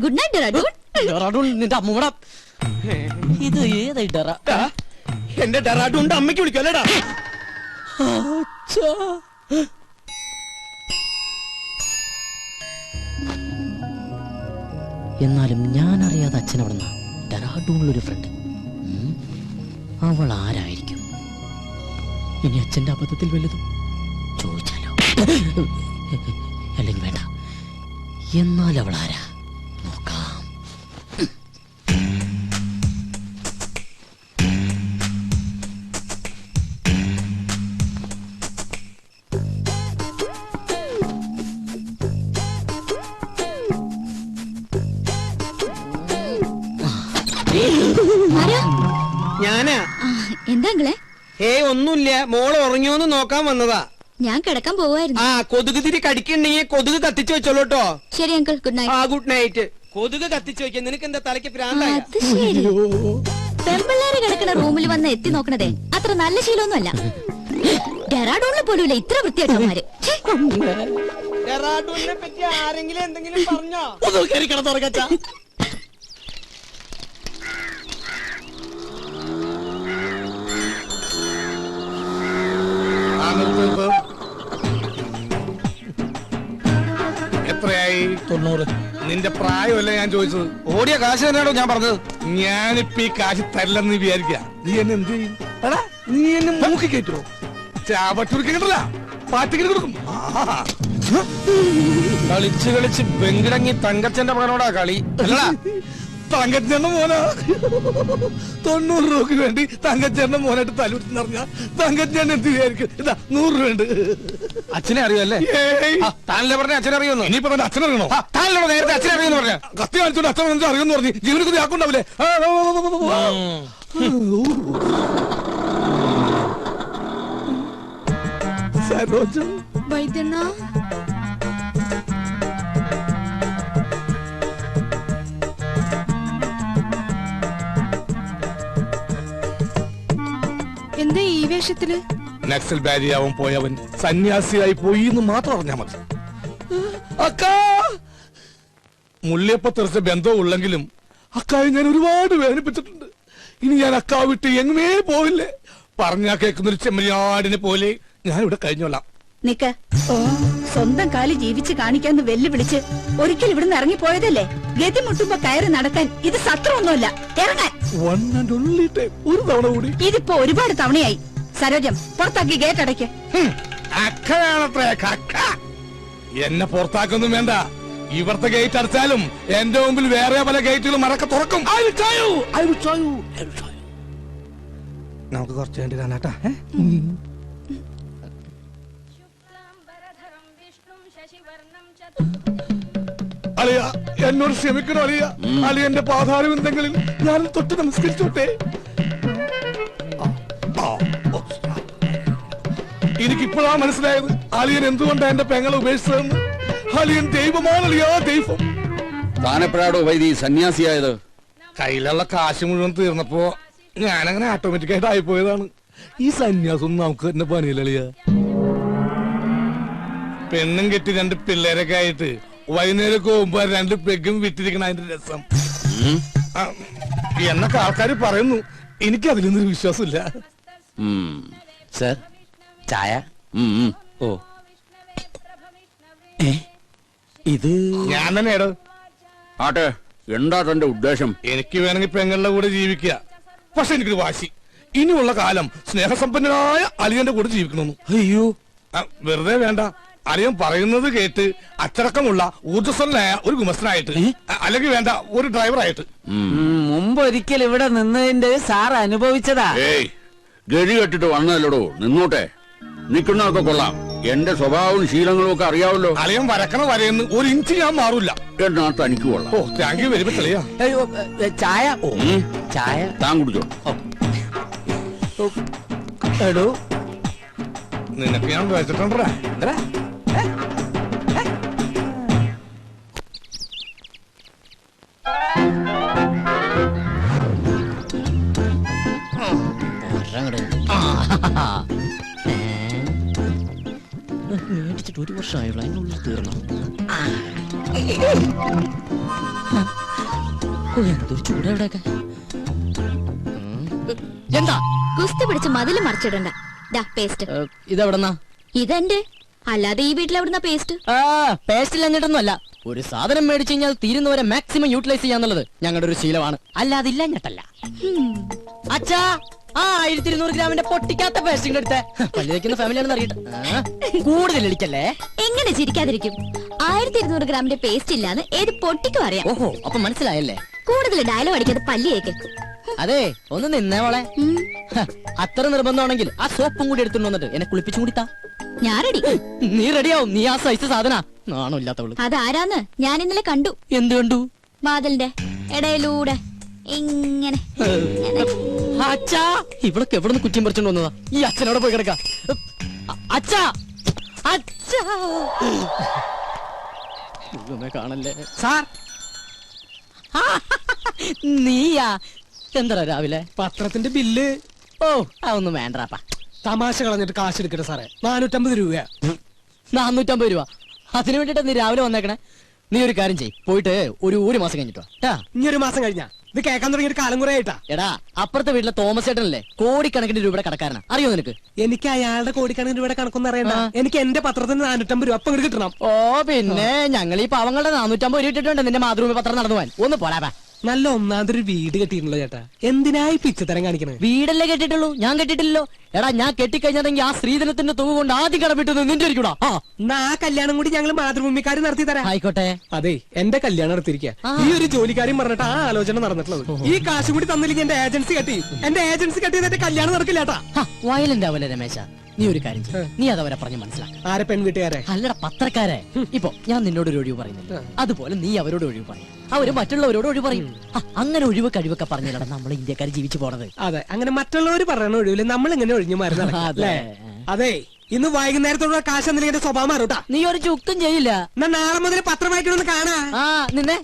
Good night Dehradun. നിന്റെ അമ്മൂട ഇത് ഏതായി ഡെറ? എന്റെ ഡെറാഡൂണിന്റെ അമ്മയ്ക്ക് വിളിക്കല്ലേടാ. എന്നാലും ഞാൻ അറിയാതെ അച്ഛൻ അവിടുന്ന് ഡെറാഡൂണിലൊരു ഫ്രണ്ട്. അവൾ ആരായിരിക്കും? ഇനി അച്ഛന്റെ അബദ്ധത്തിൽ വലുതും ചോദിച്ചാലോ? അല്ലെങ്കിൽ വേണ്ട. എന്നാൽ അവൾ ആരാ? ഞാനാ. എന്താ അങ്കിളെ? ഒന്നുമില്ല, മോള് ഉറങ്ങിയോന്ന് നോക്കാൻ വന്നതാ. ഞാൻ കിടക്കാൻ പോവായിരുന്നു. കൊതുക് തിരി കടിക്കണ്ടെങ്കിൽ കൊതുക് കത്തിച്ചു വെച്ചോളൂട്ടോ. ശരി uncle, good night. Good night. കൊതുക് കത്തിച്ചു വെക്കാൻ നിനക്ക് എന്താ തലയ്ക്ക് പ്രാന്തായ? അത് ശരി. പെമ്പിള്ളേര് കിടക്കുന്ന റൂമിൽ വന്ന് എത്തി നോക്കണതേ അത്ര നല്ല ശീലമൊന്നുമല്ല. ഡെറാഡൂണിൽ പോലുമില്ല ഇത്ര വൃത്തിയായിട്ടവന്മാര്. ഡെറാഡൂണിനെ പറ്റി ആരെങ്കിലും എന്തെങ്കിലും പറഞ്ഞോ? എത്രയായി? 90. നിന്റെ പ്രായമല്ല ഞാൻ ചോദിച്ചത്. ഓടിയ കാശ് തന്നെയാണോ ഞാൻ പറഞ്ഞത്? ഞാനിപ്പോ ഈ കാശ് തരില്ലെന്ന് വിചാരിക്കുക. നീ എന്നെ എന്ത് ചെയ്യും? എടാ, നീ എന്നെ മൂക്കി കയറ്റുമോ? ചാവട്ടുരുക്കില്ല, പാറ്റിക്കിട്ട് കൊടുക്കും. കളിച്ച് കളിച്ച് വെങ്കിടങ്ങി തങ്കച്ചന്റെ മകനോടാ കളി. തങ്കച്ചേന്റെ മോനാ. 90 രൂപക്ക് വേണ്ടി തങ്കച്ചേന്റെ മോനായിട്ട് തലവിട്ട് നിറഞ്ഞ തങ്കച്ചേന്റെ എന്ത് വിചാരിക്കും? ഇതാ 100 രൂപ ഉണ്ട്. അച്ഛനെ അറിയുമല്ലേ? താനല്ലേ പറഞ്ഞ അച്ഛനെ അറിയുന്നു. ഇനിയിപ്പോ തന്നെ അച്ഛനറിയണോ? താനല്ലോ നേരത്തെ അച്ഛനെ അറിയുന്നു പറഞ്ഞ. കത്തി കാണിച്ചോണ്ട് അച്ഛൻ അറിയുമെന്ന് പറഞ്ഞു. ജീവനക്ക് ആക്കുണ്ടാവില്ലേ? സരോജ വൈദ്യണ്ണ, എന്താ ഈ വേഷത്തില്? നക്സൽ ബാരിയാവൻ പോയവൻ സന്യാസിയായി പോയി എന്ന് മാത്രം അറിഞ്ഞാ മതി. അക്കാ മുള്ളിയപ്പ തെറിച്ച ബന്ധവും ഉള്ളെങ്കിലും അക്കായെ ഞാൻ ഒരുപാട് വേദനിപ്പിച്ചിട്ടുണ്ട്. ഇനി ഞാൻ അക്കാ വിട്ട് എങ്ങുമേ പോവില്ലേ. പറഞ്ഞാ കേൾക്കുന്നൊരു ചെമ്മരിയാടിനെ പോലെ ഞാൻ ഇവിടെ കഴിഞ്ഞോളാം. നിക്ക്, സ്വന്തം കാലി ജീവിച്ച് കാണിക്കാന്ന് വെല്ലുവിളിച്ച് ഒരിക്കൽ ഇവിടുന്ന് ഇറങ്ങിപ്പോയതല്ലേ? ഗതി മുട്ടുമ്പോ കയറി നടക്കാൻ ഇത് സത്രമൊന്നുമല്ല. ഇറങ്ങാൻ. One and only time. ഒരു തവണ കൂടി. ഇതിപ്പോ ഒരുപാട് തവണയായി. സരോജം, പുറത്താക്കി ഗേറ്റ് അടയ്ക്ക്. അക്കയാണത്രേ കക്ക. എന്നെ പുറത്താക്കൊന്നും വേണ്ട. ഇവിടുത്തെ ഗേറ്റ് അടച്ചാലും എന്റെ മുമ്പിൽ വേറെ പല ഗേറ്റുകളും മറക്ക തുറക്കും. നമുക്ക് കുറച്ച് വേണ്ടി കാണാട്ടാ. അളിയ, എന്നോട് ക്ഷമിക്കണോ അളിയ? അളിയന്റെ പാതാരവിന്ദങ്ങളിൽ ഞാൻ തൊട്ട് നമസ്കരിച്ചോട്ടെ. എനിക്കിപ്പോഴാ മനസ്സിലായത് അളിയൻ എന്തുകൊണ്ടാ എന്റെ പെങ്ങളെ ഉപേക്ഷിച്ചതെന്ന്. അളിയൻ ദൈവമാണ് അളിയാ, ദൈവം. താനെപ്പോഴാടോ വൈദി സന്യാസിയായത്? കയ്യിലുള്ള കാശ് മുഴുവൻ തീർന്നപ്പോ ഞാനങ്ങനെ ഓട്ടോമാറ്റിക്കായിട്ട് ആയിപ്പോയതാണ്. ഈ സന്യാസം നമുക്ക് തന്നെ പണിയില്ല അളിയ. പെണ്ണും കെട്ടി 2 പിള്ളേരൊക്കെ ആയിട്ട് വൈകുന്നേരം പോകുമ്പോ 2 പെഗും വിറ്റിരിക്കണ അതിന്റെ രസം എന്നൊക്കെ ആൾക്കാർ പറയുന്നു. എനിക്ക് അതിലൊന്നും വിശ്വാസമില്ല. സർ, ചായ. ഓ, ഇത് ഞാൻ തന്നെയാടോ. ആട്ടെ, എന്താ തന്റെ ഉദ്ദേശം? എനിക്ക് വേണമെങ്കിൽ പെങ്ങളുടെ കൂടെ ജീവിക്കുക. പക്ഷെ എനിക്കൊരു വാശി, ഇനിയുള്ള കാലം സ്നേഹസമ്പന്നനായ അലിയന്റെ കൂടെ ജീവിക്കണമെന്ന്. അയ്യോ, വെറുതെ വേണ്ട. അലിയൻ പറയുന്നത് കേട്ട് അച്ചടക്കമുള്ള ഊർജ്ജസ്വലനായ ഒരു ഗുമസ്തനായിട്ട്, അല്ലെങ്കിൽ വേണ്ട ഒരു ഡ്രൈവറായിട്ട്. മുമ്പ് ഒരിക്കൽ ഇവിടെ നിന്നതിന്റെ സാർ അനുഭവിച്ചതാ. ഏയ്, ഗതി കെട്ടിട്ട് വന്നതല്ലടോ, നിന്നോട്ടെ. നിൽക്കുന്നതൊക്കെ കൊള്ളാം. എന്റെ സ്വഭാവവും ശീലങ്ങളും ഒക്കെ അറിയാവല്ലോ. അലിയൻ വരക്കണ വരയെന്ന് 1 ഇഞ്ച് ഞാൻ മാറൂല. എന്നാ തനിക്ക് കൊള്ളാം. ഓ, താങ്ക് യു വെരി മച്ച് അളിയാ. അയ്യോ, ചായ. ഓ, ചായ താൻ കുടിച്ചോ. എടോ, നിനക്ക് ഞാൻ വെച്ചിട്ടുണ്ടാ. എന്താ? മേടിച്ചിട്ട് 1 വർഷമായുള്ളൂ, അതിനുള്ളിൽ തീർന്നു. എന്തൊരു ചൂട് എവിടെയൊക്കെ. എന്താ കുസ്തി പിടിച്ച് മതില് മറിച്ചിടണ്ട. ദാ പേസ്റ്റ്. ഇതെവിടെന്നാ? ഇതെന്റെ, അല്ലാതെ ഈ വീട്ടിലെവിടുന്ന പേസ്റ്റ്? പേസ്റ്റിൽ എന്നിട്ടൊന്നും അല്ല. ഒരു സാധനം മേടിച്ചു കഴിഞ്ഞാൽ തീരുന്നവരെ മാക്സിമം യൂട്ടിലൈസ് ചെയ്യാന്നുള്ളത് ഞങ്ങളുടെ ഒരു ശീലമാണ്. അല്ലാതെ ഇല്ല ഞെട്ടല്ല. അച്ഛാ, 1200 ഗ്രാമിന്റെ പൊട്ടിക്കാത്ത പേസ്റ്റിംഗ് എടുത്തേ. പള്ളി വെക്കുന്ന ഫാമിലിയാണെന്ന് അറിയട്ടെ. കൂടുതൽ ഇടിക്കല്ലേ. എങ്ങനെ ചിരിക്കാതിരിക്കും? 1200 ഗ്രാമിന്റെ പേസ്റ്റ് ഇല്ലാന്ന് ഏത് പൊട്ടിക്കും അറിയാം. ഓഹോ, അപ്പൊ മനസ്സിലായല്ലേ. കൂടുതൽ ഡയലോഗ് അടിക്കാതെ പല്ലിയേക്ക്. അതെ, ഒന്ന് നിന്നേ മോളെ. അത്ര നിർബന്ധമാണെങ്കിൽ ആ സോപ്പും കൂടി എടുത്തുകൊണ്ട് വന്നിട്ട് എന്നെ കുളിപ്പിച്ചും കൂടി താ. ഞാൻ റെഡി. നീ റെഡിയാവും. നീ ആ സൈസ് സാധന. നാണോ ഇല്ലാത്തവള്. അതാരാന്ന് ഞാൻ ഇന്നലെ കണ്ടു. എന്ത് കണ്ടു? വാതിലിന്റെ ഇടയിലൂടെ ഇങ്ങനെ ഇങ്ങനെ. അച്ഛാ ഇവളൊക്കെ എവിടെ നിന്ന് കുറ്റിയും പറിച്ചോണ്ട് വന്നതാ? ഈ അച്ഛനോട് പോയി കിടക്ക. അച്ഛാ അച്ഛാ ദൈവമേ, കാണല്ലേ സാർ നീയാ? എന്താ രാവിലെ പത്രത്തിന്റെ ബില്ല്. ഓ അതൊന്നും വേണ്ടപ്പാ. തമാശ കളഞ്ഞിട്ട് കാശ് എടുക്കട്ടെ സാറേ. 450 രൂപയാ. 450 രൂപ. അതിനു വേണ്ടിട്ട് നീ രാവിലെ വന്നേക്കണേ. നീ ഒരു കാര്യം ചെയ്യ്, പോയിട്ട് ഒരു മാസം കഴിഞ്ഞിട്ടോ. ഇനി ഒരു മാസം കഴിഞ്ഞാ ഇത് കേൾക്കാൻ തുടങ്ങിയ കാലം കുറെ ആയിട്ടാ. എടാ അപ്പുറത്തെ വീട്ടിലെ തോമസ് ചേട്ടനല്ലേ കോടിക്കണക്കിന് രൂപയുടെ കടക്കാരനാ, അറിയോ നിനക്ക്? എനിക്ക് അയാളുടെ കോടിക്കണക്കിന് രൂപയുടെ കണക്കൊന്നും അറിയണ്ട. എനിക്ക് എന്റെ പത്രത്തിന് 450 രൂപ അപ്പം ഇങ്ങോട്ട് കിട്ടണം. ഓ പിന്നെ ഞങ്ങൾ ഈ പാവങ്ങളുടെ 450 രൂപ ഇട്ടിട്ടുണ്ട് നിന്റെ മാതൃഭൂമി പത്രം നടന്നു പോവാൻ. ഒന്ന് പോരാ. നല്ല ഒന്നാമതൊരു വീട് കെട്ടിയിട്ടുള്ളൂ ചേട്ടാ. എന്തിനായി പിച്ചത്തരം കാണിക്കണേ? വീടല്ലേ കെട്ടിട്ടുള്ളൂ, ഞാൻ കെട്ടിട്ടില്ലല്ലോ. എടാ ഞാൻ കെട്ടിക്കഴിഞ്ഞാണെങ്കിൽ ആ സ്ത്രീധനത്തിന്റെ തുക കൊണ്ട് ആദ്യം കടമിട്ടത് നിന്റെ ഇരിക്കൂടാ. എന്നാ ആ കല്യാണം കൂടി ഞങ്ങൾ മാതൃഭൂമിക്കാർ നടത്തി തരാം. ആയിക്കോട്ടെ. അതെ, എന്റെ കല്യാണം നടത്തിയിരിക്കുക. ഈ ഒരു ജോലിക്കാരും പറഞ്ഞിട്ട് ആ ആലോചന നടന്നിട്ടുള്ളത്. ഈ കാശ് കൂടി തന്നില്ലെങ്കിൽ എന്റെ ഏജൻസി കെട്ടി എന്റെ കല്യാണം നടക്കില്ലാട്ടാ. വയലന്റ് ആവല്ലേ രമേശ? നീ ഒരു കാര്യം ചെയ്യ്, നീ അതവരെ പറഞ്ഞ് മനസ്സിലാക്ക. ആരെ പെൺവീട്ടുകാരെ? അല്ലട പത്രക്കാരെ. ഇപ്പൊ ഞാൻ നിന്നോട് ഒരു ഒഴിവ് പറയുന്നില്ല, അതുപോലെ നീ അവരോട് ഒഴിവ് പറയും, അവര് മറ്റുള്ളവരോട് ഒഴിവ് പറയും. അങ്ങനെ ഒഴിവ് കഴിവൊക്കെ പറഞ്ഞില്ലടാ നമ്മൾ ഇന്ത്യക്കാർ ജീവിച്ചു പോണത്. അതെ, അങ്ങനെ മറ്റുള്ളവർ പറയണ ഒഴിവില്ല നമ്മൾ ഇങ്ങനെ ഒഴിഞ്ഞു മാറി നടക്കാം. അതെ, ഇന്ന് വൈകുന്നേരത്തോടെ കാശ് എന്തെങ്കിലും സ്വഭാവം മാറൂട്ടാ. നീ ഒരു ചുക്കും ചെയ്യില്ല. എന്നാ നാളെ മുതൽ പത്രം വായിക്കണമെന്ന് കാണാ. നിന്നെ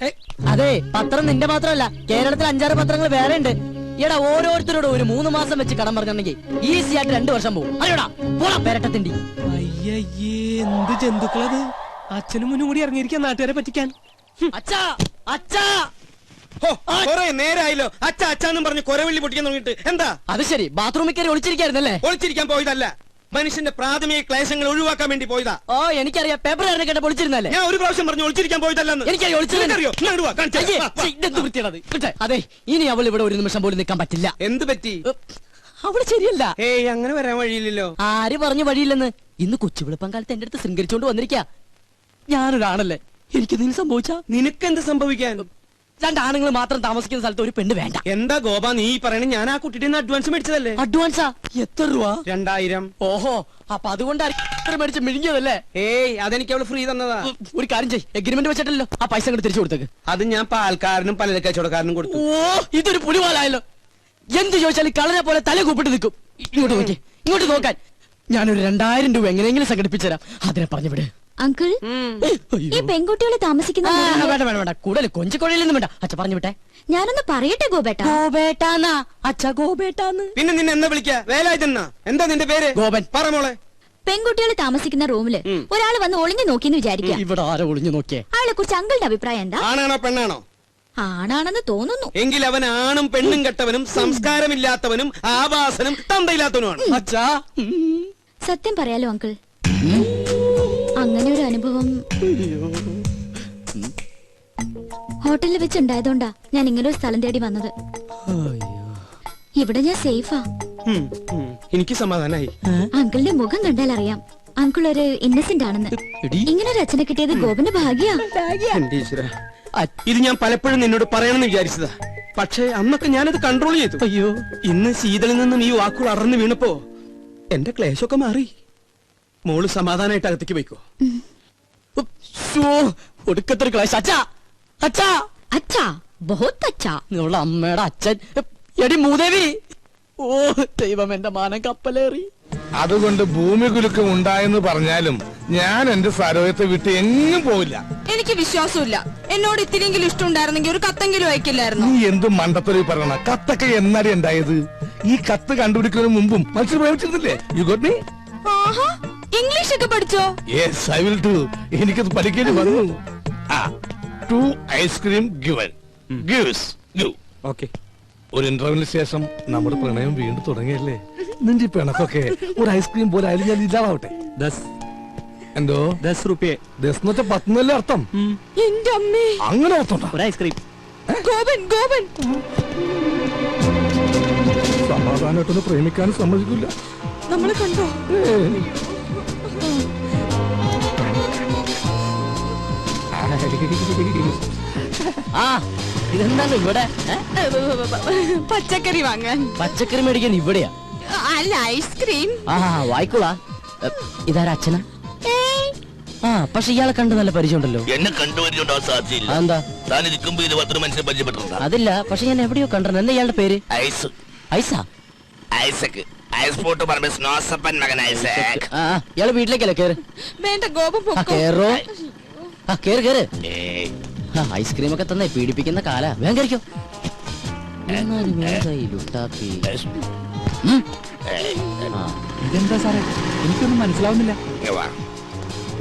അതെ, പത്രം നിന്റെ മാത്രമല്ല, കേരളത്തിൽ 5-6 പത്രങ്ങൾ വേറെ ഉണ്ട്. ഈടാ ഓരോരുത്തരോട് ഒരു 3 മാസം വെച്ച് കടം പറഞ്ഞിട്ടുണ്ടെങ്കിൽ ഈസി ആയിട്ട് 2 വർഷം പോകും. അറിയോടാ, പോടാ പേരട്ടത്തിണ്ടി. അയ്യേ, എന്ത് ജന്തുക്കളത്! അച്ഛനും മുന്നും കൂടി ഇറങ്ങിയിരിക്കാൻ നാട്ടുകാരെ പറ്റിക്കാൻ. അച്ഛാ അച്ഛാ, നേരായല്ലോ അച്ഛാ അച്ഛാന്നും പറഞ്ഞ് കൊരവള്ളി പൊട്ടിക്കാൻ തുടങ്ങിട്ട്. എന്താ അത് ശരി, ബാത്റൂമിൽ കയറി ഒളിച്ചിരിക്കായിരുന്നല്ലേ? ഒളിച്ചിരിക്കാൻ പോയതല്ല, മനുഷ്യന്റെ പ്രാഥമിക ക്ലേശങ്ങൾ ഒഴിവാക്കാൻ വേണ്ടി പോയതാ. ഓ എനിക്കറിയാം, പേപ്പർ കേട്ട പൊളിച്ചിരുന്നല്ലേ? ഞാൻ ഒരു പ്രാവശ്യം പറഞ്ഞു ഒളിച്ചിരിക്കാൻ പോയതല്ലെന്ന്. എനിക്കറിയോ അതെ, ഇനി അവൾ ഇവിടെ ഒരു നിമിഷം പോലും നിൽക്കാൻ പറ്റില്ല. എന്ത് പറ്റി? അവള് ശരിയല്ല. ഏയ്, അങ്ങനെ വരാൻ വഴിയില്ലല്ലോ. ആര് പറഞ്ഞു വഴിയില്ലെന്ന്? ഇന്ന് കൊച്ചുവിളപ്പം കാലത്ത് എന്റെ അടുത്ത് ശൃംഗരിച്ചോണ്ട് വന്നിരിക്കാ. ഞാനൊരാണല്ലേ, എനിക്കെന്തെങ്കിലും സംഭവിച്ചാ? നിനക്കെന്ത് സംഭവിക്കാൻ? 2 ആണുങ്ങൾ മാത്രം താമസിക്കുന്ന സ്ഥലത്ത് ഒരു പെണ്ണ് വേണ്ട. എന്താ ഗോപ നീ പറയണേ? ഞാൻ ആ കുട്ടിയുടെ അഡ്വാൻസ് മേടിച്ചതല്ലേ. അഡ്വാൻസാ? എത്ര രൂപ? 2000. ഓഹോ, അപ്പൊ അതുകൊണ്ടാണ് മേടിച്ച് മിഴുങ്ങിയതല്ലേ? ഏയ്, അതെനിക്ക് അവള് ഫ്രീ തന്നതാ. ഒരു കാര്യം ചെയ്യ്, എഗ്രിമെന്റ് വെച്ചിട്ടല്ലോ ആ പൈസ അങ്ങോട്ട് തിരിച്ചു കൊടുത്തേക്ക്. അത് ഞാൻ പാൽക്കാരനും പല കച്ചവടക്കാരനും കൊടുത്തു. ഓ, ഇതൊരു പുലിവാലായല്ലോ. എന്ത് ചോദിച്ചാലും കളനെ പോലെ തല കൂപ്പിട്ട് നിൽക്കും. ഇങ്ങോട്ട് നോക്കി, ഇങ്ങോട്ട് നോക്കാൻ. ഞാനൊരു 2000 രൂപ എങ്ങനെയെങ്കിലും സംഘടിപ്പിച്ചുതരാം. അതിനെ പറഞ്ഞു വിട്. അങ്കിൾ, ഈ പെൺകുട്ടികളെ താമസിക്കുന്ന വേണ്ട വേണ്ട വേണ്ട, കൂടുതൽ കൊഞ്ചിക്കൊഴയിലൊന്നും വേണ്ട. അച്ഛ പറഞ്ഞു വിട്ടെ. ഞാനൊന്ന് പറയട്ടെ ഗോപേട്ട. ഗോപേട്ടാന്നാ അച്ഛ, ഗോപേട്ടാന്ന്. പിന്നെ നിന്നെ എന്താ വിളിക്കാ? വേലായുധനാ? എന്താ നിന്റെ പേര്? ഗോപൻ. പറ മോളെ. പെൺകുട്ടികളെ താമസിക്കുന്ന റൂമില് ഒരാൾ വന്ന് ഒളിഞ്ഞു നോക്കിന്ന് വിചാരിക്കാം. ഇവിടെ ആരോ ഒളിഞ്ഞു നോക്കിയേ? അയാളെ കുറിച്ച് അങ്കിളുടെ അഭിപ്രായം എന്താ? ആണാണോ പെണ്ണാണോ? ആണാണെന്ന് തോന്നുന്നു. എങ്കിൽ അവൻ ആണും പെണ്ണും കെട്ടവനും സംസ്കാരമില്ലാത്തവനും ആവാസനും തന്തയില്ലാത്തവനുമാണ്. അച്ഛാ, സത്യം പറയാലോ അങ്കിൾ, അങ്ങനെ ഒരു അനുഭവം ഹോട്ടലിൽ വെച്ചുണ്ടായതുകൊണ്ടാ ഞാൻ ഇങ്ങനെ ഒരു സ്ഥലം തേടി വന്നത്. ഇവിടെ ഞാൻ സേഫാ. എനിക്ക് സമാധാനായി. അങ്കിളിന്റെ മുഖം കണ്ടാൽ അറിയാം അങ്കിൾ ഒരു ഇന്നസെന്റ് ആണെന്ന്. ഇങ്ങനെ ഒരു അച്ഛനെ കിട്ടിയത് ഗോപന്റെ ഭാഗ്യാ. ഇത് ഞാൻ പലപ്പോഴും നിന്നോട് പറയണമെന്ന് വിചാരിച്ചതാ. പക്ഷേ അന്നൊക്കെ ഞാനത് കൺട്രോൾ ചെയ്തു. അയ്യോ, ഇന്ന് ശീതളിൽ നിന്നും ഈ വാക്കുകൾ അറന്നു വീണപ്പോ എന്റെ ക്ലേശമൊക്കെ മാറി. മോള് സമാധാനമായിട്ട് അകത്തേക്ക് പോയിക്കോ. ഒടുക്കത്തൊരു ക്ലാസ്. അച്ഛാ അച്ഛാ അച്ഛാ, ബഹുത്ത് അച്ഛാ. നിങ്ങളുടെ അമ്മയുടെ അച്ഛൻ. എടി മൂദേവി. ഓ ദൈവം, എന്റെ മാനം കപ്പലേറി. അതുകൊണ്ട് ഭൂമി കുലുക്കം ഉണ്ടായെന്ന് പറഞ്ഞാലും ഞാൻ എന്റെ സരോയത്തെ വിട്ട് എങ്ങും പോവില്ല. എനിക്ക് വിശ്വാസമില്ല. എന്നോട് ഇത്തിരിയെങ്കിലും ഇഷ്ടം ഉണ്ടായിരുന്നെങ്കിൽ ഒരു കത്തെങ്കിലും അയക്കില്ലായിരുന്നു. നീ എന്ത് മണ്ടത്തൊരു പറയണ? കത്തൊക്കെ എന്നാടി ഉണ്ടായത്? ഈ കത്ത് കണ്ടുപിടിക്കുന്നതിന് മുമ്പും മനുഷ്യർ പ്രേമിച്ചിരുന്നില്ലേ? You got me? ആഹാ, ഇംഗ്ലീഷ് ഒക്കെ പഠിച്ചോ? Yes, I will do. എനിക്കത് പഠിക്കേണ്ടി വന്നു. 2 ice cream given. Gives give. Okay. ഒരു ഇന്റർവ്യൂവിന് ശേഷം നമ്മുടെ പ്രണയം വീണ്ടും തുടങ്ങിയല്ലേ? നിന്റെ പിണക്കൊക്കെ ഒരു ഐസ്ക്രീം പോലെ ആയാലും ഞാൻ ഇല്ലാതാവട്ടെ. എന്തോ 10 രൂപ. 10 അർത്ഥം. എന്റെ അമ്മേ, അങ്ങനെ അർത്ഥം. ഒരു ഐസ്ക്രീം. ഗോപൻ ഗോപൻ. സമാധാനമായിട്ടൊന്ന് പ്രേമിക്കാനും സമ്മതിക്കില്ല. നമ്മളെ കണ്ടോ? ആ ഇതെന്താണ് ഇവിടെ? പച്ചക്കറി വാങ്ങാൻ. പച്ചക്കറി മേടിക്കാൻ ഇവിടെയാ? അല്ല, ഐസ്ക്രീം. ആ വായിക്കോളാ. ഇതാരാ അച്ഛനാ? ആ പക്ഷെ ഇയാളെ കണ്ട് നല്ല പരിചയമുണ്ടല്ലോ. എന്നെ കണ്ടുപരിചയുണ്ടോ? സാധ്യയില്ല. എന്താ? താൻ ഇരിക്കുമ്പോ ഇത് 10 മനുഷ്യനെ പരിചയപ്പെട്ടിട്ടുണ്ടോ? അതില്ല, പക്ഷെ ഞാൻ എവിടെയോ കണ്ടിരുന്നു. എന്താ ഇയാളുടെ പേര്? ഐസ്. ഐസാ? ഐസക്. ഐസ് പോട്ട് പറഞ്ഞ സ്നോസപ്പൻ മകൻ ഐസക്. ഇയാള് വീട്ടിലേക്കല്ലേ? കേറ്. വേണ്ട ഗോപം പൊക്കോ. കേറോ. കേറ് കേറ്. ഏയ്. ഐസ്ക്രീം ഒക്കെ തന്നെ പീഡിപ്പിക്കുന്ന കാല. വേഗം കഴിക്കോ. ഇതെന്താ സാറേ, എനിക്കൊന്നും മനസ്സിലാവുന്നില്ല. ഇങ്ങ് വാ.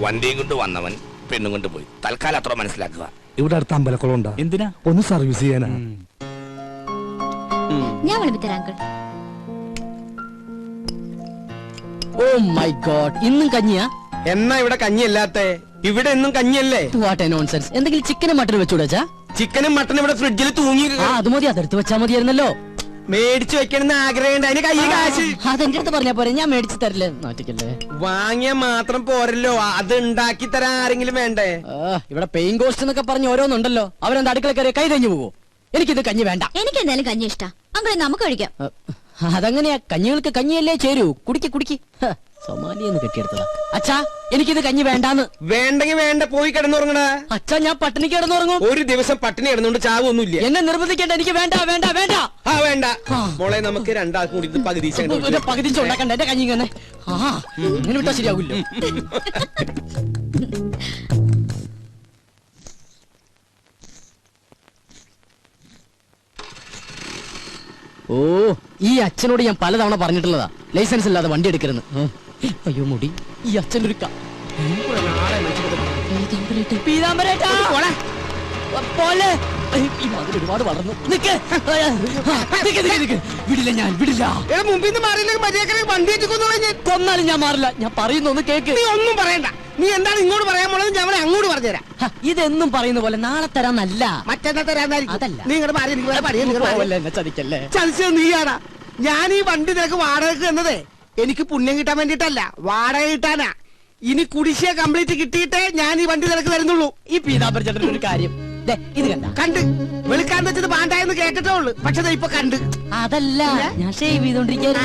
വണ്ടിയും കൊണ്ട് വന്നവൻ പെണ്ണും കൊണ്ട് പോയി. തൽക്കാലം അത്ര മനസ്സിലാക്കുക. ഇവിടെ അടുത്ത് അമ്പലക്കുളം ഉണ്ടോ? എന്തിനാ? ഒന്ന് സർവീസ് ചെയ്യാനാ. ഞാൻ വിളിപ്പിത്തരാം അങ്കിൾ. ഓ മൈ ഗോഡ്, ഇന്നും കഞ്ഞിയാ? എന്നാ ഇവിടെ കഞ്ഞിയല്ലാത്ത? ഇവിടെ എന്നും കഞ്ഞിയല്ലേ? What A nonsense. എന്തെങ്കിലും ചിക്കനും മട്ടനും വെച്ചുകൂടാ? ചിക്കനും മട്ടനും ഇവിടെ ഫ്രിഡ്ജിൽ തൂങ്ങി. അത് മതി, അതെടുത്ത് വെച്ചാ മതിയായിരുന്നല്ലോ. മേടിച്ചു വെക്കണമെന്ന് ആഗ്രഹമുണ്ട്. അതിന് കയ്യിൽ കാശ്. അതെന്റെ അടുത്ത് പറഞ്ഞാ പോരെ, ഞാൻ മേടിച്ചു തരില്ലേ. നാട്ടിക്കല്ലേ. വാങ്ങിയ മാത്രം പോരല്ലോ, അത് ഉണ്ടാക്കി തരാൻ ആരെങ്കിലും വേണ്ടേ? ഇവിടെ പെയിൻ കോസ്റ്റ് എന്നൊക്കെ പറഞ്ഞ് ഓരോന്നുണ്ടല്ലോ. അവരെന്താ അടുക്കള കയറി കൈ തഞ്ഞു പോവോ? എനിക്കിത് കഞ്ഞി വേണ്ട. എനിക്ക് എന്തായാലും കഞ്ഞി ഇഷ്ടാ. അങ്കിളെ നമുക്ക് കഴിക്കാം. അതങ്ങനെയാ, കഞ്ഞികൾക്ക് കഞ്ഞിയല്ലേ ചേരൂ. കുടിക്ക് കുടിക്ക്. സൊമാലിയെന്ന് കെട്ടിയെടുത്തതാ. അച്ഛാ, എനിക്കിത് കഞ്ഞി വേണ്ടാന്ന്. വേണ്ടെങ്കിൽ വേണ്ട, പോയി കിടന്നുറങ്ങണ. അച്ഛാ, ഞാൻ പട്ടിണി കിടന്നുറങ്ങും. ഒരു ദിവസം പട്ടിണി കിടന്നുകൊണ്ട് ചാവൊന്നുമില്ല. എന്നെ നിർബന്ധിക്കേണ്ട. എനിക്ക് വേണ്ട വേണ്ട വേണ്ട. വേണ്ട മോളെ, നമുക്ക് രണ്ടാൾക്കും കൂടി ഇത് പകുതി പകുതി ഉണ്ടാക്കണ്ട. എന്റെ കഞ്ഞി ഇങ്ങനെ ഇങ്ങനെ വിട്ടാ ശരിയാവില്ലോ. ഓ, ഈ അച്ഛനോട് ഞാൻ പലതവണ പറഞ്ഞിട്ടുള്ളതാ, ലൈസൻസ് ഇല്ലാതെ വണ്ടി എടുക്കരുന്ന്. അയ്യോ മുടി, ഈ അച്ഛനൊരു ഒരുപാട് വളർന്നു. വിടില്ല, ഞാൻ വിടില്ല. മുമ്പിൽ വണ്ടി കൊന്നാലും ഞാൻ മാറില്ല. ഞാൻ പറയുന്ന ഒന്ന് കേക്ക്. നീ ഒന്നും പറയണ്ട. നീ എന്താണ് ഇങ്ങോട്ട് പറയാൻ പോണത്? ഞാൻ അങ്ങോട്ട് പറഞ്ഞുതരാം. ഇതെന്നും പറയുന്ന പോലെ നാളെ തരാന്നല്ല, മറ്റന്നാ തരാന്നായിരിക്കും. അതല്ല. നീ ഇങ്ങോട്ട് മാറി, എനിക്ക് ചതിക്കല്ലേ. ചതിച്ചത് നീയാടാ. ഞാൻ ഈ വണ്ടി നിനക്ക് വാടകയ്ക്ക് എന്നതേ എനിക്ക് പുണ്യം കിട്ടാൻ വേണ്ടിട്ടല്ല, വാടക കിട്ടാനാ. ഇനി കുടിശ്ശിക കംപ്ലീറ്റ് കിട്ടിയിട്ടേ ഞാൻ ഈ വണ്ടി നിനക്ക് തരുന്നുള്ളൂ. ഈ പീതാംബര ചേട്ടൻ ഒരു കാര്യം ഇത് കണ്ട് വെളുക്കാൻ വെച്ചത് പാണ്ടായെന്ന് കേട്ടിട്ടേ ഉള്ളു. പക്ഷെ ഇപ്പൊ കണ്ട്. അതല്ല, ഞാൻ ഷേവ് ചെയ്തോണ്ടിരിക്കുന്നു.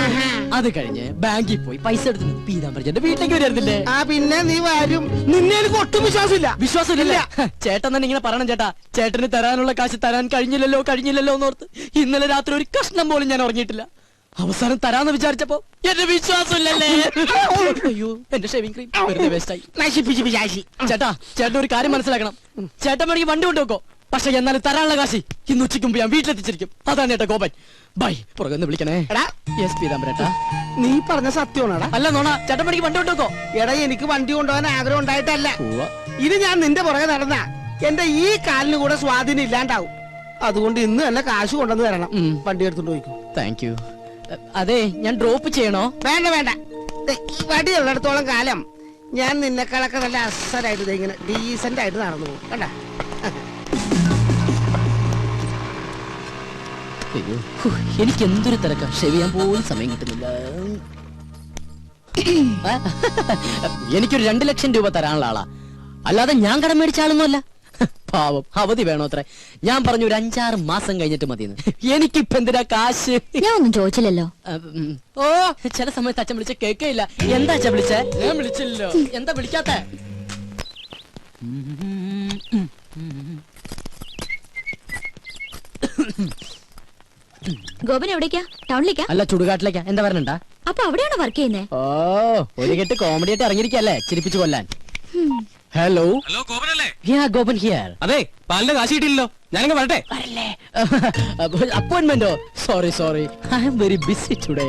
അത് കഴിഞ്ഞ് ബാങ്കിൽ പോയി പൈസ എടുത്തു പീതാംബര ചേട്ടൻ വീട്ടിലേക്ക് വരുന്നില്ലേ? പിന്നെ നീ വരും. നിന്നെ എനിക്ക് ഒട്ടും വിശ്വാസമില്ല. വിശ്വാസമില്ല. ചേട്ടൻ തന്നെ ഇങ്ങനെ പറയണം ചേട്ടാ. ചേട്ടന് തരാനുള്ള കാശ് തരാൻ കഴിഞ്ഞില്ലല്ലോ എന്നോർത്ത് ഇന്നലെ രാത്രി ഒരു കഷ്ണം പോലും ഞാൻ ഉറങ്ങിയിട്ടില്ല. അവസാനം തരാന്ന് വിചാരിച്ചപ്പോ എന്റെ വിശ്വാസമില്ലല്ലേ. അയ്യോ, എന്റെ ഷേവിംഗ് ക്രീം വെറുതെ വേസ്റ്റായി. ചേട്ടാ, ചേട്ടൻ ഒരു കാര്യം മനസ്സിലാക്കണം. ചേട്ടൻ വേണമെങ്കിൽ വണ്ടി കൊണ്ടുവെക്കോ, പക്ഷെ എന്നാലും തരാനുള്ള കാശി ഇന്ന് ഉച്ചയ്ക്ക് മുമ്പ് ഞാൻ വീട്ടിലെത്തിച്ചിരിക്കും. അതാണ് ചേട്ടാ ഗോപൻ. ബൈ. പുറകെ വിളിക്കണേ. പീതാംബരേട്ടാ, നീ പറഞ്ഞ സത്യമാണോടാ? അല്ല നോണ. ചേട്ടൻ വേണമെങ്കിൽ വണ്ടി കൊണ്ടുവെക്കോ. എടാ, എനിക്ക് വണ്ടി കൊണ്ടുപോകാൻ ആഗ്രഹം ഉണ്ടായിട്ടല്ല. ഇത് ഞാൻ നിന്റെ പുറകെ നടന്ന എന്റെ ഈ കാലിന് കൂടെ സ്വാധീനം ഇല്ലാണ്ടാവും. അതുകൊണ്ട് ഇന്ന് തന്നെ കാശ് കൊണ്ടുവന്ന് തരണം. വണ്ടി എടുത്തോണ്ട് പോയിക്കോ. Thank you. അതെ, ഞാൻ ഡ്രോപ്പ് ചെയ്യണോ? വേണ്ട വേണ്ട. ഈ വടി ഉള്ളിടത്തോളം കാലം ഞാൻ നിന്നെക്കാളൊക്കെ നല്ല അസലായിട്ട് ഇങ്ങനെ ഡീസന്റ് ആയിട്ട് നടന്നു പോകും. കണ്ട. എനിക്ക് എന്തൊരു തിരക്കാ. ഷേവ് ചെയ്യാൻ പോലും സമയം കിട്ടുന്നില്ല. എനിക്കൊരു 2 ലക്ഷം രൂപ തരാനുള്ള ആളാ, അല്ലാതെ ഞാൻ കടം മേടിച്ച ആളൊന്നുമല്ല. പാവം, അവധി വേണോ അത്ര? ഞാൻ പറഞ്ഞു ഒരു 5-6 മാസം കഴിഞ്ഞിട്ട് മതിയെന്ന്. എനിക്കിപ്പ എന്തിനാ കാശ്? ഞാൻ ഒന്നും ചോദിച്ചില്ലല്ലോ. ഓ, ചില സമയത്ത് അച്ഛൻ വിളിച്ച കേൾക്കയില്ല. എന്താ അച്ഛൻ വിളിച്ചേ? ഞാൻ വിളിച്ചില്ലല്ലോ. എന്താ വിളിക്കാത്ത? ഗോപൻ എവിടേക്കാ? ടൗണിലേക്കാ? അല്ല, ചുടുകാട്ടിലേക്കാ. എന്താ പറഞ്ഞണ്ടാ? അപ്പൊ അവിടെയാണോ വർക്ക് ചെയ്യുന്നേ? ഓ, ഒരു കെട്ട് കോമഡി ആയിട്ട് ഇറങ്ങിയിരിക്കല്ലേ ചിരിപ്പിച്ചു കൊല്ലാൻ. ഹലോ ഗോപനല്ലേ? ഗോപൻ ഹിയർ. അതെ, പാലിന്റെ കാശ് കിട്ടിയില്ലല്ലോ. ഞാനങ്ങ് വരട്ടെ. അപ്പോയിന്റ്മെന്റോ? Sorry, I am very busy today.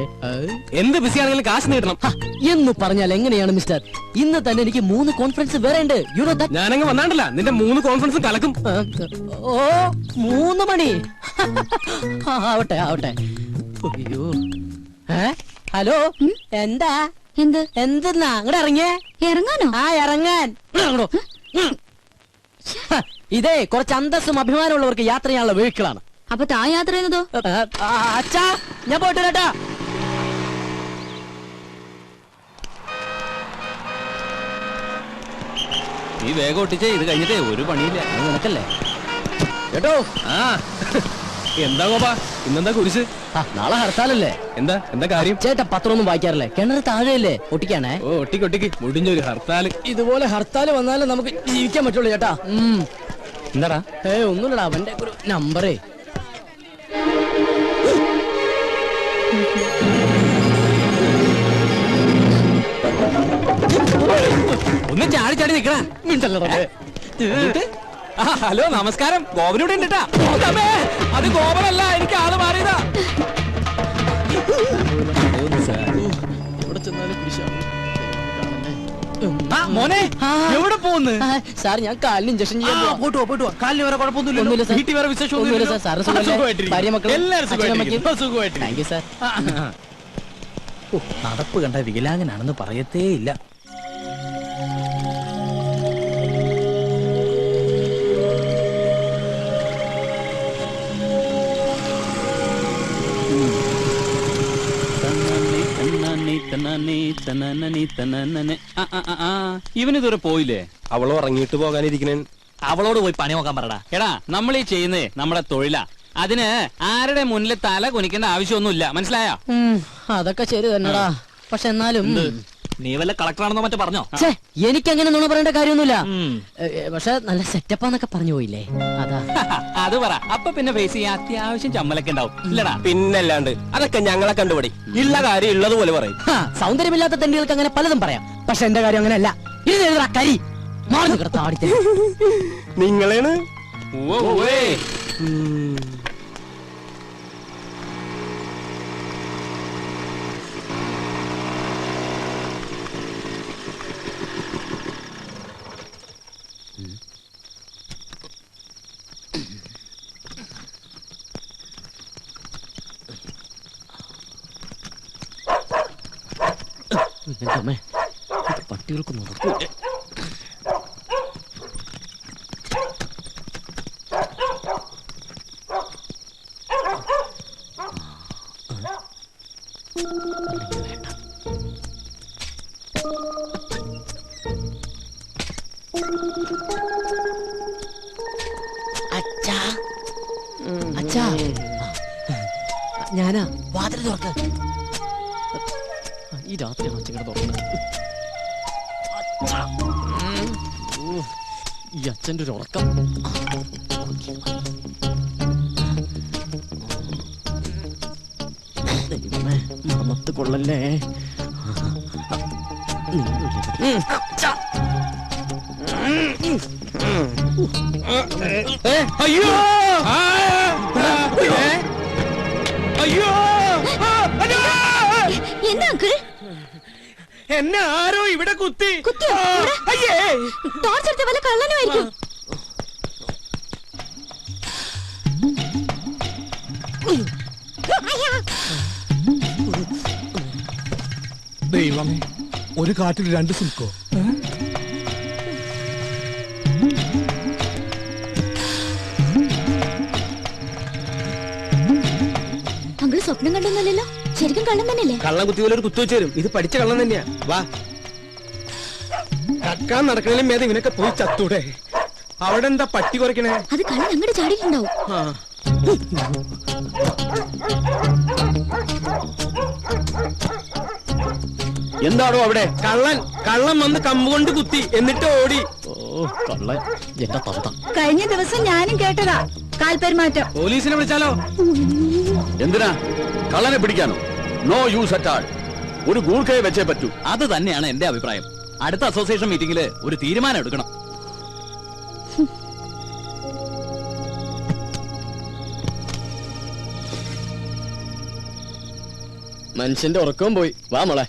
എന്ത് ബിസി ആണെങ്കിലും കാശ് നേടണം എന്ന് പറഞ്ഞാൽ എങ്ങനെയാണ് മിസ്റ്റർ? ഇന്ന് തന്നെ എനിക്ക് 3 കോൺഫറൻസ് വേറെ ഉണ്ട്. You know that. ഞാനങ്ങ് വന്നാണ്ടല്ല, നിന്റെ 3 കോൺഫറൻസും കലക്കും. ഓ, 3 മണി. ആവട്ടെ. അയ്യോ, ഹലോ, എന്താ? എന്തെന്നാ അങ്ങോട്ട് ഇറങ്ങിയേ? ഇറങ്ങാനോ? ഇറങ്ങാൻ. ഇതേ കുറച്ച് അന്തസ്സും അഭിമാനമുള്ളവർക്ക് യാത്ര ചെയ്യാനുള്ള വെഹിക്കിളാണ്. അപ്പൊ താ യാത്ര ചെയ്യുന്നതോ? അച്ഛാ, ഞാൻ പോയിട്ട് വരാട്ടാ. നീ വേഗം ഒട്ടിച്ചേ, ഇത് കഴിഞ്ഞിട്ടേ ഒരു പണിയില്ല. നിനക്കല്ലേ കേട്ടോ? എന്താ ഗോപാ ഇന്നെന്താ കുരിശ്? നാളെ ഹർത്താലല്ലേ? എന്താ കാര്യം? ചേട്ടാ പത്രമൊന്നും വായിക്കാറില്ലേ? കിണറ് താഴെയല്ലേ? ഒട്ടിക്കാണേ. ഓ ഒട്ടിക്ക് മുടിഞ്ഞൊരു ഹർത്താല്. ഇതുപോലെ ഹർത്താൽ വന്നാലേ നമുക്ക് ജീവിക്കാൻ പറ്റുള്ളൂ ചേട്ടാ. എന്താടാ? ഒന്നുമില്ലടാ, അവന്റെ ഒരു നമ്പറേ. ഒന്ന് ചാടി ചാടി നിക്കണ. ഹലോ നമസ്കാരം, ഗോപനൂടെ ഉണ്ടിട്ടാ. അത് ഗോപനല്ല, എനിക്ക് ആള് മാറിയതാ. എവിടെ ചെന്നാലും മോനെ എവിടെ പോകുന്നു? സാർ ഞാൻ കാലിന് ഇഞ്ചക്ഷൻ ചെയ്യാൻ പോവാ. പോയിട്ട് വാ. കാലിന് വേറെ കുഴപ്പമൊന്നുമില്ല. ഒന്നുമില്ല സാർ. വീട്ടിൽ വേറെ വിശേഷം ഒന്നുമില്ല സാർ. സാറ് സുഖമല്ലേ? ഭാര്യ മക്കൾ എല്ലാവരും സുഖമായിട്ട്. Thank you sir. നടപ്പ് കണ്ട വികലാംഗനാണെന്ന് പറയത്തേ ഇല്ല. ഇവനിതുവരെ പോയില്ലേ? അവള് ഉറങ്ങിയിട്ട് പോകാനിരിക്കണേ. അവളോട് പോയി പണി നോക്കാൻ പറടാ. എടാ, നമ്മൾ ഈ ചെയ്യുന്നേ നമ്മുടെ തൊഴിലാ. അതിന് ആരുടെ മുന്നിൽ തല കുനിക്കേണ്ട ആവശ്യമൊന്നുമില്ല, മനസ്സിലായോ? അതൊക്കെ ശരി തന്നെടാ. പക്ഷെ എന്നാലും നീ വല്ല കളക്ടറാണെന്നോ മറ്റോ പറഞ്ഞോ? എനിക്ക് അങ്ങനെ നുണ പറയേണ്ട കാര്യമൊന്നുമില്ല. പക്ഷെ നല്ല സെറ്റപ്പാന്നൊക്കെ പറഞ്ഞു പോയില്ലേ, അതാ. അത് പറ. അപ്പൊ പിന്നെ ഫേസ് ചെയ്യാൻ അത്യാവശ്യം ചമ്മലൊക്കെ ഉണ്ടാവും, ഇല്ലടാ? പിന്നല്ലാണ്ട് അതൊക്കെ ഞങ്ങളെ കണ്ടുപിടി. ഉള്ള കാര്യം ഉള്ളതുപോലെ പറയും. സൗന്ദര്യമില്ലാത്ത തെണ്ടികൾക്ക് അങ്ങനെ പലതും പറയാം. പക്ഷെ എന്റെ കാര്യം അങ്ങനെയല്ല. ഇത് എഴുതാ കരി മാറി താടിത്തെ നിങ്ങളാണ്. പട്ടികൾക്ക് നടക്കൂ. അച്ഛാ, ഞാനാ. വാതിൽ തുറക്ക്. ഈ രാത്രിയാണ് അച്ഛൻ തുറക്കുന്നത്. ഈ അച്ഛൻ്റെ ഒരു ഉറക്കം. മണത്ത് കൊള്ളല്ലേ. അയ്യോ അയ്യോ എന്താ അങ്കിൾ? എന്നെ ആരോ ഇവിടെ കുത്തി. അയ്യേ, ടോർച്ചെടുത്ത വല്ല കള്ളനുമായിരിക്കും. ദൈവമേ, ഒരു കാട്ടിൽ രണ്ട് സിൽക്കോ? അങ്കിൾ സ്വപ്നം കണ്ടൊന്നുമല്ലല്ലോ, ശരിക്കും കള്ളം തന്നെയല്ലേ? കള്ളം കുത്തി പോലെ ഒരു കുത്തു വെച്ച് തരും. ഇത് പഠിച്ച കള്ളം തന്നെയാ. വാ, കക്കാൻ നടക്കണേലും മേധം ഇവനൊക്കെ പോയി ചത്തൂടെ. അവിടെ എന്താ പട്ടി കുറയ്ക്കണേ? അത് കള്ളൻ അങ്ങോട്ട് ചാടിയിട്ടുണ്ടാവും. എന്താണോ അവിടെ? കള്ളൻ വന്ന് കമ്പുകൊണ്ട് കുത്തി, എന്നിട്ട് ഓടി. കള്ളൻ എന്റെ തന്ത. കഴിഞ്ഞ ദിവസം ഞാനും കേട്ടതാ കാൽപെരുമാറ്റം. പോലീസിനെ വിളിച്ചാലോ? എന്തിനാ? കള്ളനെ പിടിക്കാനോ? No use at all. ഒരു ഗൂർഖയെ വെച്ചേ പറ്റൂ. അത് തന്നെയാണ് എന്റെ അഭിപ്രായം. അടുത്ത അസോസിയേഷൻ മീറ്റിംഗില് ഒരു തീരുമാനം എടുക്കണം. മനുഷ്യന്റെ ഉറക്കവും പോയി. വാ മോളെ.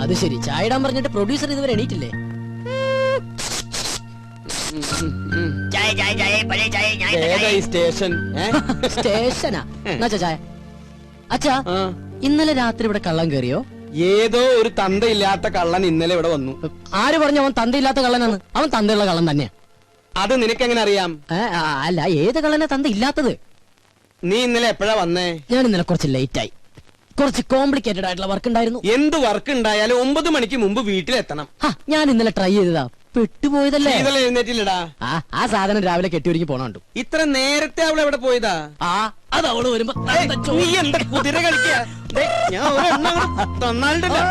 അത് ശരി, ചായ ഇടാൻ പറഞ്ഞിട്ട് പ്രൊഡ്യൂസർ ഇതുവരെ എണീറ്റില്ലേ? സ്റ്റേഷനാ? എന്നാ ചായ. അച്ഛാ, ഇന്നലെ രാത്രി ഇവിടെ കള്ളം കയറിയോ? ഏതോ ഒരു തന്തയില്ലാത്ത കള്ളൻ ഇന്നലെ ഇവിടെ വന്നു. ആര് പറഞ്ഞു അവൻ തന്തയില്ലാത്ത കള്ളനാണ്? അവൻ തന്തയുള്ള കള്ളൻ തന്നെയാ. അത് നിനക്കെങ്ങനെ അറിയാം? അല്ല, ഏത് കള്ളനെ തന്ത ഇല്ലാത്തത്? നീ ഇന്നലെ എപ്പോഴാ വന്നേ? ഞാൻ ഇന്നലെ കുറച്ച് ലേറ്റ് ആയി. കുറച്ച് കോംപ്ലിക്കേറ്റഡ് ആയിട്ടുള്ള വർക്ക് ഉണ്ടായിരുന്നു. എന്ത് വർക്ക് ഉണ്ടായാലും 9 മണിക്ക് മുമ്പ് വീട്ടിലെത്തണം. ഞാൻ ഇന്നലെ ട്രൈ ചെയ്തതാ, പെട്ടുപോയതല്ലേ. ഇന്നലെ എഴുന്നേറ്റില്ലടാ. ആ സാധനം രാവിലെ കെട്ടിയൊരുക്കി പോണുണ്ട്. ഇത്ര നേരത്തെ അവൾ എവിടെ പോയതാ? അത് അവള് വരുമ്പോ നീ എന്താ കുതിര കളിക്കുക? ഞാൻ ഒരെണ്ണം അങ്ങോട്ട് തന്നാലുണ്ടല്ലോ.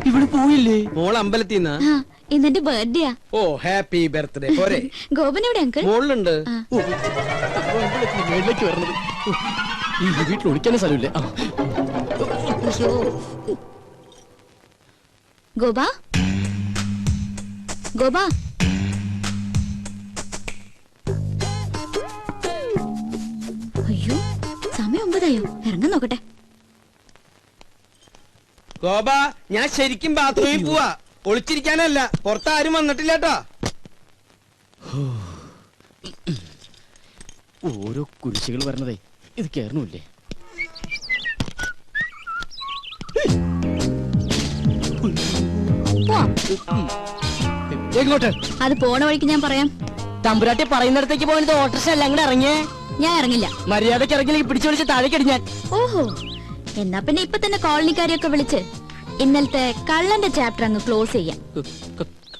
ഇവിടെ പോയില്ലേ? മോൾ അമ്പലത്തിന്നാ? ഇന്നെന്റെ ബർത്ത്ഡേയാ. ഓ, ഹാപ്പി ബർത്ത്ഡേ. പോരെ? ഗോപൻ എവിടെ അങ്കിൾ? മോളിലുണ്ട്. മേളിലേക്ക് വരണത്. ഈ വീട്ടിൽ ഒളിക്കാനും സ്ഥലമില്ലേ? ഗോപ, ഗോപ, അയ്യോ സമയം 9 ഇറങ്ങാൻ നോക്കട്ടെ. ഗോപ, ഞാൻ ശരിക്കും ബാത്റൂമിൽ പോവാ. ഒളിച്ചിരിക്കാനല്ല. പുറത്താരും വന്നിട്ടില്ല കേട്ടോ. ഓരോ കുരിശുകൾ വരണതേ ഇത് കേറണില്ലേ? എങ്ങോട്ട്? അത് പോണ വഴിക്ക് ഞാൻ പറയാം. തമ്പുരാട്ടി പറയുന്നിടത്തേക്ക് പോയത് ഓട്ടർഷ അല്ല, അങ്ങോട്ട് ഇറങ്ങിയേ. ഞാൻ ഇറങ്ങില്ല. മര്യാദക്ക് ഇറങ്ങിയില്ലെങ്കിൽ പിടിച്ചു വിളിച്ച് താഴേക്ക് അടിഞ്ഞാൻ. ഓഹോ, എന്നാ പിന്നെ ഇപ്പൊ തന്നെ കോളനിക്കാരെയൊക്കെ വിളിച്ച് ഇന്നലത്തെ കള്ളന്റെ ചാപ്റ്റർ അങ്ങ് ക്ലോസ് ചെയ്യാം.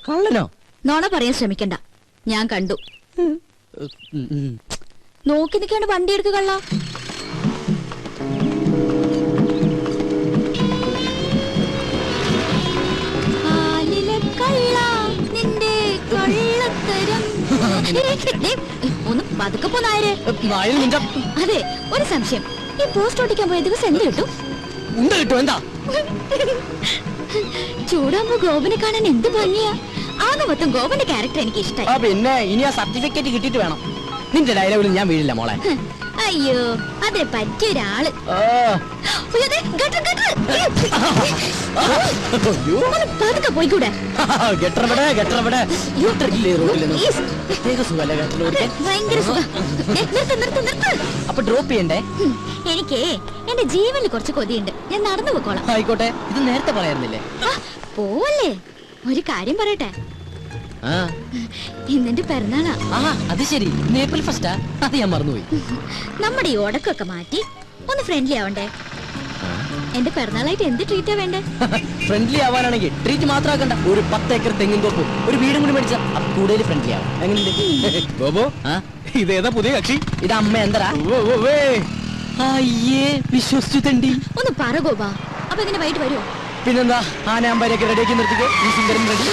കള്ളനോ? നോണ പറയാൻ ശ്രമിക്കണ്ട, ഞാൻ കണ്ടു. നോക്കി നിൽക്കാണ്ട് വണ്ടി എടുക്കുക കള്ള. നിന്റെ കള്ളത്തരം. ഒന്ന് പതുക്കെ പോന്നായര്. അതെ, ഒരു സംശയം. ഈ പോസ്റ്റ് ഓടിക്കാൻ പോയ ദിവസം എന്ത് കിട്ടും? എന്താ ചൂടാകുമ്പോ ഗോപനെ കാണാൻ എന്ത് ഭംഗിയാ. ആകെ മൊത്തം ഗോപന്റെ ക്യാരക്ടർ എനിക്ക് ഇഷ്ടമായി. പിന്നെ ഇനി ആ സർട്ടിഫിക്കറ്റ് കിട്ടിയിട്ട് വേണം. നിന്റെ ഡയലോഗിൽ ഞാൻ വീഴില്ല മോളെ. അയ്യോ, അതെ പറ്റിയ ഒരാള്. പോയിക്കൂടെ? ഭയങ്കര സുഖം. അപ്പൊ ഡ്രോപ്പ് ചെയ്യണ്ടേ? എനിക്ക് എന്റെ ജീവനിൽ കുറച്ച് കൊതിയുണ്ട്. ഞാൻ നടന്നു പോക്കോളാം. ആയിക്കോട്ടെ, ഇത് നേരത്തെ പറയാറുന്നില്ലേ? പോവല്ലേ, ഒരു കാര്യം പറയട്ടെ. ഇന്നെന്റെ പിറന്നാളാ. അത് ശരി, ഏപ്രിൽ ഫസ്റ്റാ? അത് ഞാൻ മറന്നുപോയി. നമ്മുടെ ഈ ഉടക്കൊക്കെ മാറ്റി ഒന്ന് ഫ്രണ്ട്ലി ആവണ്ടേ? എന്റെ പിറന്നാളായിട്ട് എന്ത് ട്രീറ്റാ വേണ്ടേ? ഫ്രണ്ട്ലി ആവാനാണെങ്കിൽ ട്രീറ്റ് മാത്രം ആക്കണ്ട, ഒരു 10 ഏക്കർ തെങ്ങിൻ തോപ്പ്, ഒരു വീടും കൂടി മേടിച്ചാൽ കൂടുതൽ ഫ്രണ്ട്ലി ആവും. എങ്ങനെയുണ്ട്? ഇതേതാ പുതിയ കക്ഷി? ഇത് അമ്മ എന്തരാ? അയ്യേ, വിശ്വസിച്ചു തണ്ടി. ഒന്ന് പറ ഗോപ, അപ്പൊ എങ്ങനെ വൈകിട്ട് വരുമോ? പിന്നെന്താ, ആനയാമ്പാരൊക്കെ റെഡിയാക്കി നിർത്തിക്കോ. ഈ സുന്ദരൻ റെഡി.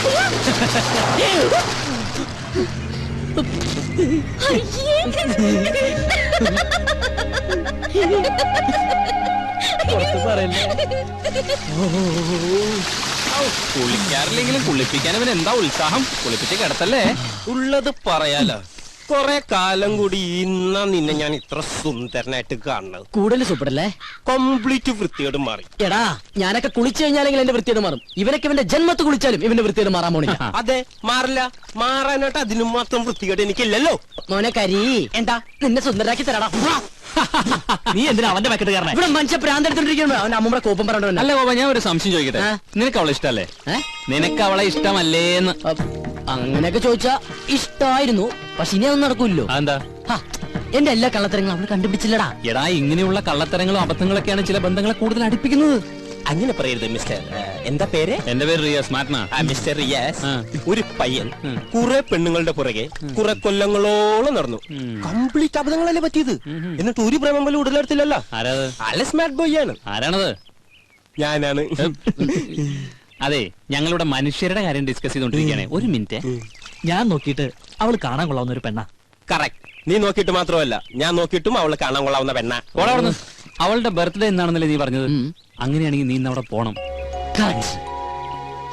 കുളിക്കാറില്ലെങ്കിലും കുളിപ്പിക്കാൻ അവൻ എന്താ ഉത്സാഹം. കുളിപ്പിച്ച് കിടത്തല്ലേ? ഉള്ളത് പറയാലോ, കൊറേ കാലം കൂടി ഇന്നാ നിന്നെ ഞാൻ ഇത്ര സുന്ദരനായിട്ട് കാണുന്നത്. കൂടുതൽ സൂപ്പറല്ലേ? കംപ്ലീറ്റ് വൃത്തിയോട് മാറി. എടാ, ഞാനൊക്കെ കുളിച്ചു കഴിഞ്ഞാലെങ്കിൽ എന്റെ വൃത്തിയത് മാറും. ഇവനൊക്കെ ഇവന്റെ ജന്മത്ത് കുളിച്ചാലും ഇവന്റെ വൃത്തിയത് മാറാൻ പോണില്ല. അതെ, മാറില്ല. മാറാനായിട്ട് അതിനും മാത്രം വൃത്തികേട് എനിക്കില്ലല്ലോ. മോനെ കരി, എന്താ നിന്നെ സുന്ദരാക്കി തരാടാ. നീ എന്തിനാ അവന്റെ പാക്കറ്റ് കാരണം? ഇവിടെ മനുഷ്യ പ്രാന്തെടുത്തോണ്ടിരിക്കുന്നു. അവൻ അമ്മൂടെ കോപ്പം പറഞ്ഞോ. അല്ല ഗോപ, ഞാൻ ഒരു സംശയം ചോദിക്കട്ടെ. നിനക്ക് അവളെ ഇഷ്ടല്ലേ? നിനക്ക് അവളെ ഇഷ്ടമല്ലേന്ന്? അങ്ങനെയൊക്കെ ചോദിച്ചാ ഇഷ്ടായിരുന്നു, പക്ഷെ ഇനി അതൊന്നും നടക്കൂല്ലോ. എന്താ? എന്റെ എല്ലാ കള്ളത്തരങ്ങളും അവള് കണ്ടുപിടിച്ചില്ലടാ. എടാ, ഇങ്ങനെയുള്ള കള്ളത്തരങ്ങളും അബദ്ധങ്ങളൊക്കെയാണ് ചില ബന്ധങ്ങളെ കൂടുതൽ അടുപ്പിക്കുന്നത്. അങ്ങനെ പറയരുത് മിസ്റ്റർ. എന്താ പേര്? എന്റെ പേര് റിയാസ്. മാറ്റണ മിസ്റ്റർ റിയാസ്. ഒരു പയ്യൻ കുറെ പെണ്ണുങ്ങളുടെ പുറകെ കുറെ കൊല്ലങ്ങളോളം നടന്നു. കംപ്ലീറ്റ് അബദ്ധങ്ങളല്ലേ പറ്റിയത്. എന്നിട്ട് ഒരു പ്രേമം പോലും ഉടലെടുത്തില്ലല്ലോ. ആരാത്? അല്ല, സ്മാർട്ട് ബോയ് ആണ്. ആരാണത്? ഞാനാണ്. അതെ, ഞങ്ങളുടെ മനുഷ്യരുടെ കാര്യം ഡിസ്കസ് ചെയ്തോണ്ടിരിക്കുകയാണ്. ഒരു മിനിറ്റ്. ഞാൻ നോക്കിയിട്ട് അവള് കാണാൻ കൊള്ളാവുന്ന ഒരു പെണ്ണ. കറക്റ്റ്. നീ നോക്കിയിട്ട് മാത്രമല്ല, ഞാൻ നോക്കിയിട്ടും അവള് കാണാൻ കൊള്ളാവുന്ന പെണ്ണ. അവളുടെ ബർത്ത്ഡേ എന്നാണെന്നല്ലേ നീ പറഞ്ഞത്? അങ്ങനെയാണെങ്കിൽ നീ ഇന്ന് അവിടെ പോണം.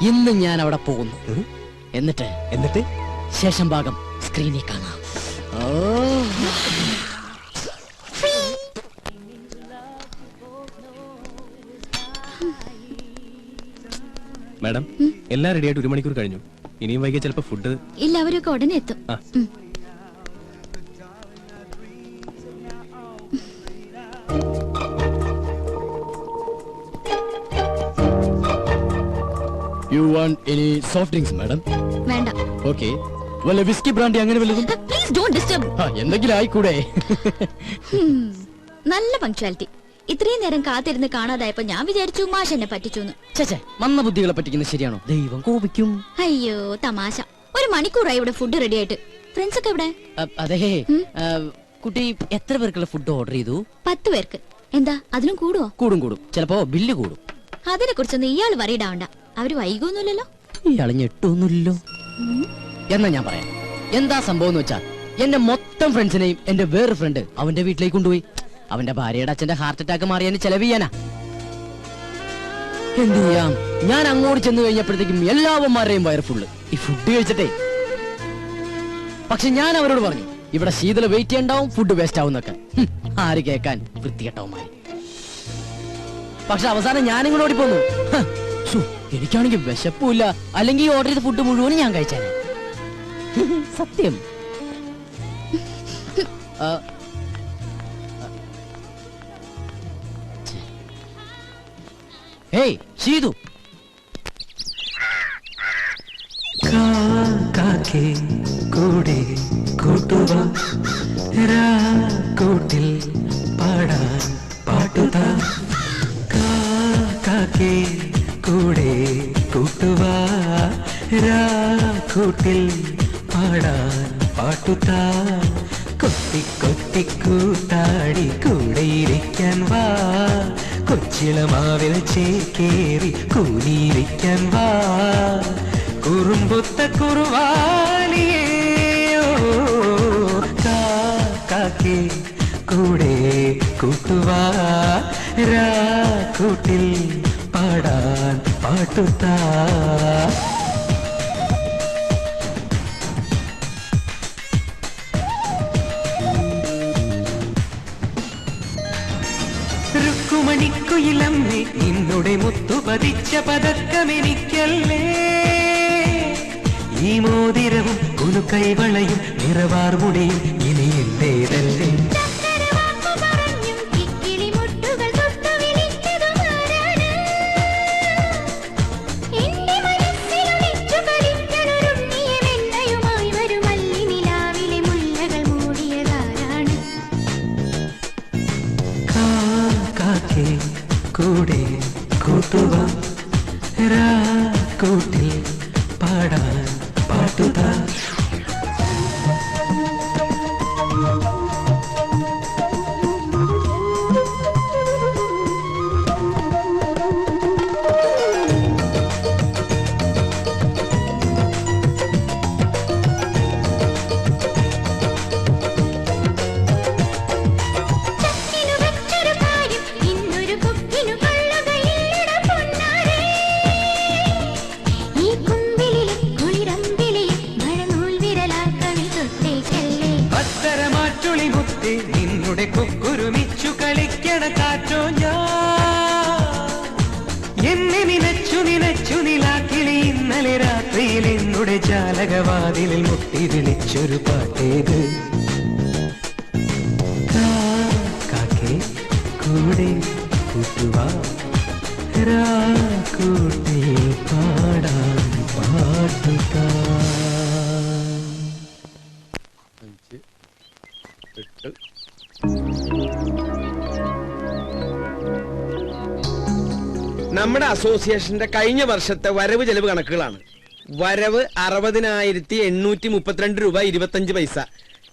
ഇന്ന് ഞാൻ അവിടെ പോകുന്നു. എന്നിട്ട് ശേഷം ഭാഗം സ്ക്രീനിൽ കാണാം. മാഡം, എല്ലാം റെഡിയായിട്ട് 1 മണിക്കൂർ കഴിഞ്ഞു. ഇനിയും വൈകിയ ചിലപ്പോ ഫുഡ് ഇല്ല, അവരൊക്കെ ഉടനെ എത്തും. You want any soft drinks madam? വേണ്ട. ഓക്കെ. വല്ല വിസ്കി ബ്രാൻഡി അങ്ങനെ വല്ലതും? Please don't disturb. എന്തെങ്കിലും ആയിക്കൂടെ? നല്ല പങ്ക്ച്വാലിറ്റി. ഇത്രയും നേരം കാത്തിരുന്ന് കാണാതായപ്പോ ഞാൻ വിചാരിച്ചു മാഷ് എന്നെ പറ്റിച്ചു. ചേച്ചേ, മന്ന ബുദ്ധികളെ പറ്റിക്കുന്നത് ശരിയാണോ? ദൈവം കോപിക്കും. അയ്യോ തമാശ. ഒരു മണിക്കൂറായി ഇവിടെ ഫുഡ് റെഡി ആയിട്ട്. ഫ്രണ്ട്സ് ഒക്കെ എവിടെ? അതെ, കുട്ടി എത്ര പേർക്കുള്ള ഫുഡ് ഓർഡർ ചെയ്തു? 10 പേർക്ക്. എന്താ അതിനും കൂടുവോ? കൂടും. ചിലപ്പോ ബില്ല് കൂടും. അതിനെ കുറിച്ചൊന്നും ഇയാൾ വറിയിടാവണ്ട. അവര് വൈകൊന്നുമില്ലല്ലോ. ഇയാള് ഞെട്ടൊന്നുമില്ലല്ലോ. എന്നാ ഞാൻ പറയാം എന്താ സംഭവം എന്ന് വെച്ചാൽ, എന്റെ മൊത്തം ഫ്രണ്ട്സിനെയും എന്റെ വേറൊരു ഫ്രണ്ട് അവന്റെ വീട്ടിലേക്ക് കൊണ്ടുപോയി. അവന്റെ ഭാര്യയുടെ അച്ഛന്റെ ഹാർട്ട് അറ്റാക്ക് മാറിയതിന് ചെലവ് ചെയ്യാനാ. എന്ത് ചെയ്യാം, ഞാൻ അങ്ങോട്ട് ചെന്ന് കഴിഞ്ഞപ്പോഴത്തേക്കും എല്ലാവന്മാരുടെയും വയറ് ഫുള്ള് ഈ ഫുഡ് കഴിച്ചിട്ടേ. പക്ഷെ ഞാൻ അവരോട് പറഞ്ഞു, ഇവിടെ ശീതള വെയിറ്റ് ചെയ്യണ്ടാവും, ഫുഡ് വേസ്റ്റ് ആവുന്നൊക്കെ. ആര് കേൾക്കാൻ, വൃത്തികെട്ടവന്മാര്. പക്ഷെ അവസാനം ഞാനിങ്ങോട്ട് ഓടിപ്പോന്നു. എനിക്കാണെങ്കിൽ വിശപ്പില്ല, അല്ലെങ്കിൽ ഓർഡർ ചെയ്ത ഫുഡ് മുഴുവനും ഞാൻ കഴിച്ചേനെ. സത്യം. ഹേയ് ശീതു, കാക്കേ കൂടെ കൂട്ടുവാ കൂട്ടിൽ പാടാൻ പാട്ടുതാ. കാക്കേ കൂടെ കൂട്ടുവാ കൂട്ടിൽ പാടാൻ പാട്ടുതാ. കൊത്തി കൊത്തി കൂത്താടി കൂടെയിരിക്കാൻ വാ. കൊച്ചിളമാവിൽ ചേക്കേറി കൂലിയിരിക്കാൻ വാ. കുറുമ്പൊത്ത കുറുവാലിയോ കാക്കേ കൂടെ കൂട്ടുവാ കൂട്ടിൽ പാടാൻ പാട്ടുതാ. രുക്കുമണിക്കുയിലമ്മേ നിന്നുടെ മുത്തു പതിച്ച പതക്കമെനിക്കല്ലേ. ഈ മോതിരവും കുലുക്കൈവളയും നിറവാർമുടിയും ഇനി എന്റേതല്ലേ. കൂടെ കൂട്ടുവാ കൂട്ടിൽ പാടാൻ പാട്ടുതാ. നിന്നുടെ കുക്കുരുമിച്ചു കളിക്കണ കാറ്റോ ഞാൻ. എന്നെ നിനച്ചു നിനച്ചു നിലാക്കിളി ഇന്നലെ രാത്രിയിൽ എന്നുടെ ജാലകവാതിലിൽ മുട്ടി വിളിച്ചൊരു പാട്ടേത്. കാക്കേ കൂടെ കൂട്ടുവാ കൂട്ടിൽ പാടാൻ പാട്ടുതാ. നമ്മുടെ അസോസിയേഷന്റെ കഴിഞ്ഞ വർഷത്തെ വരവ് ചെലവ് കണക്കുകളാണ്. വരവ് 60,832 രൂപ 25 പൈസ.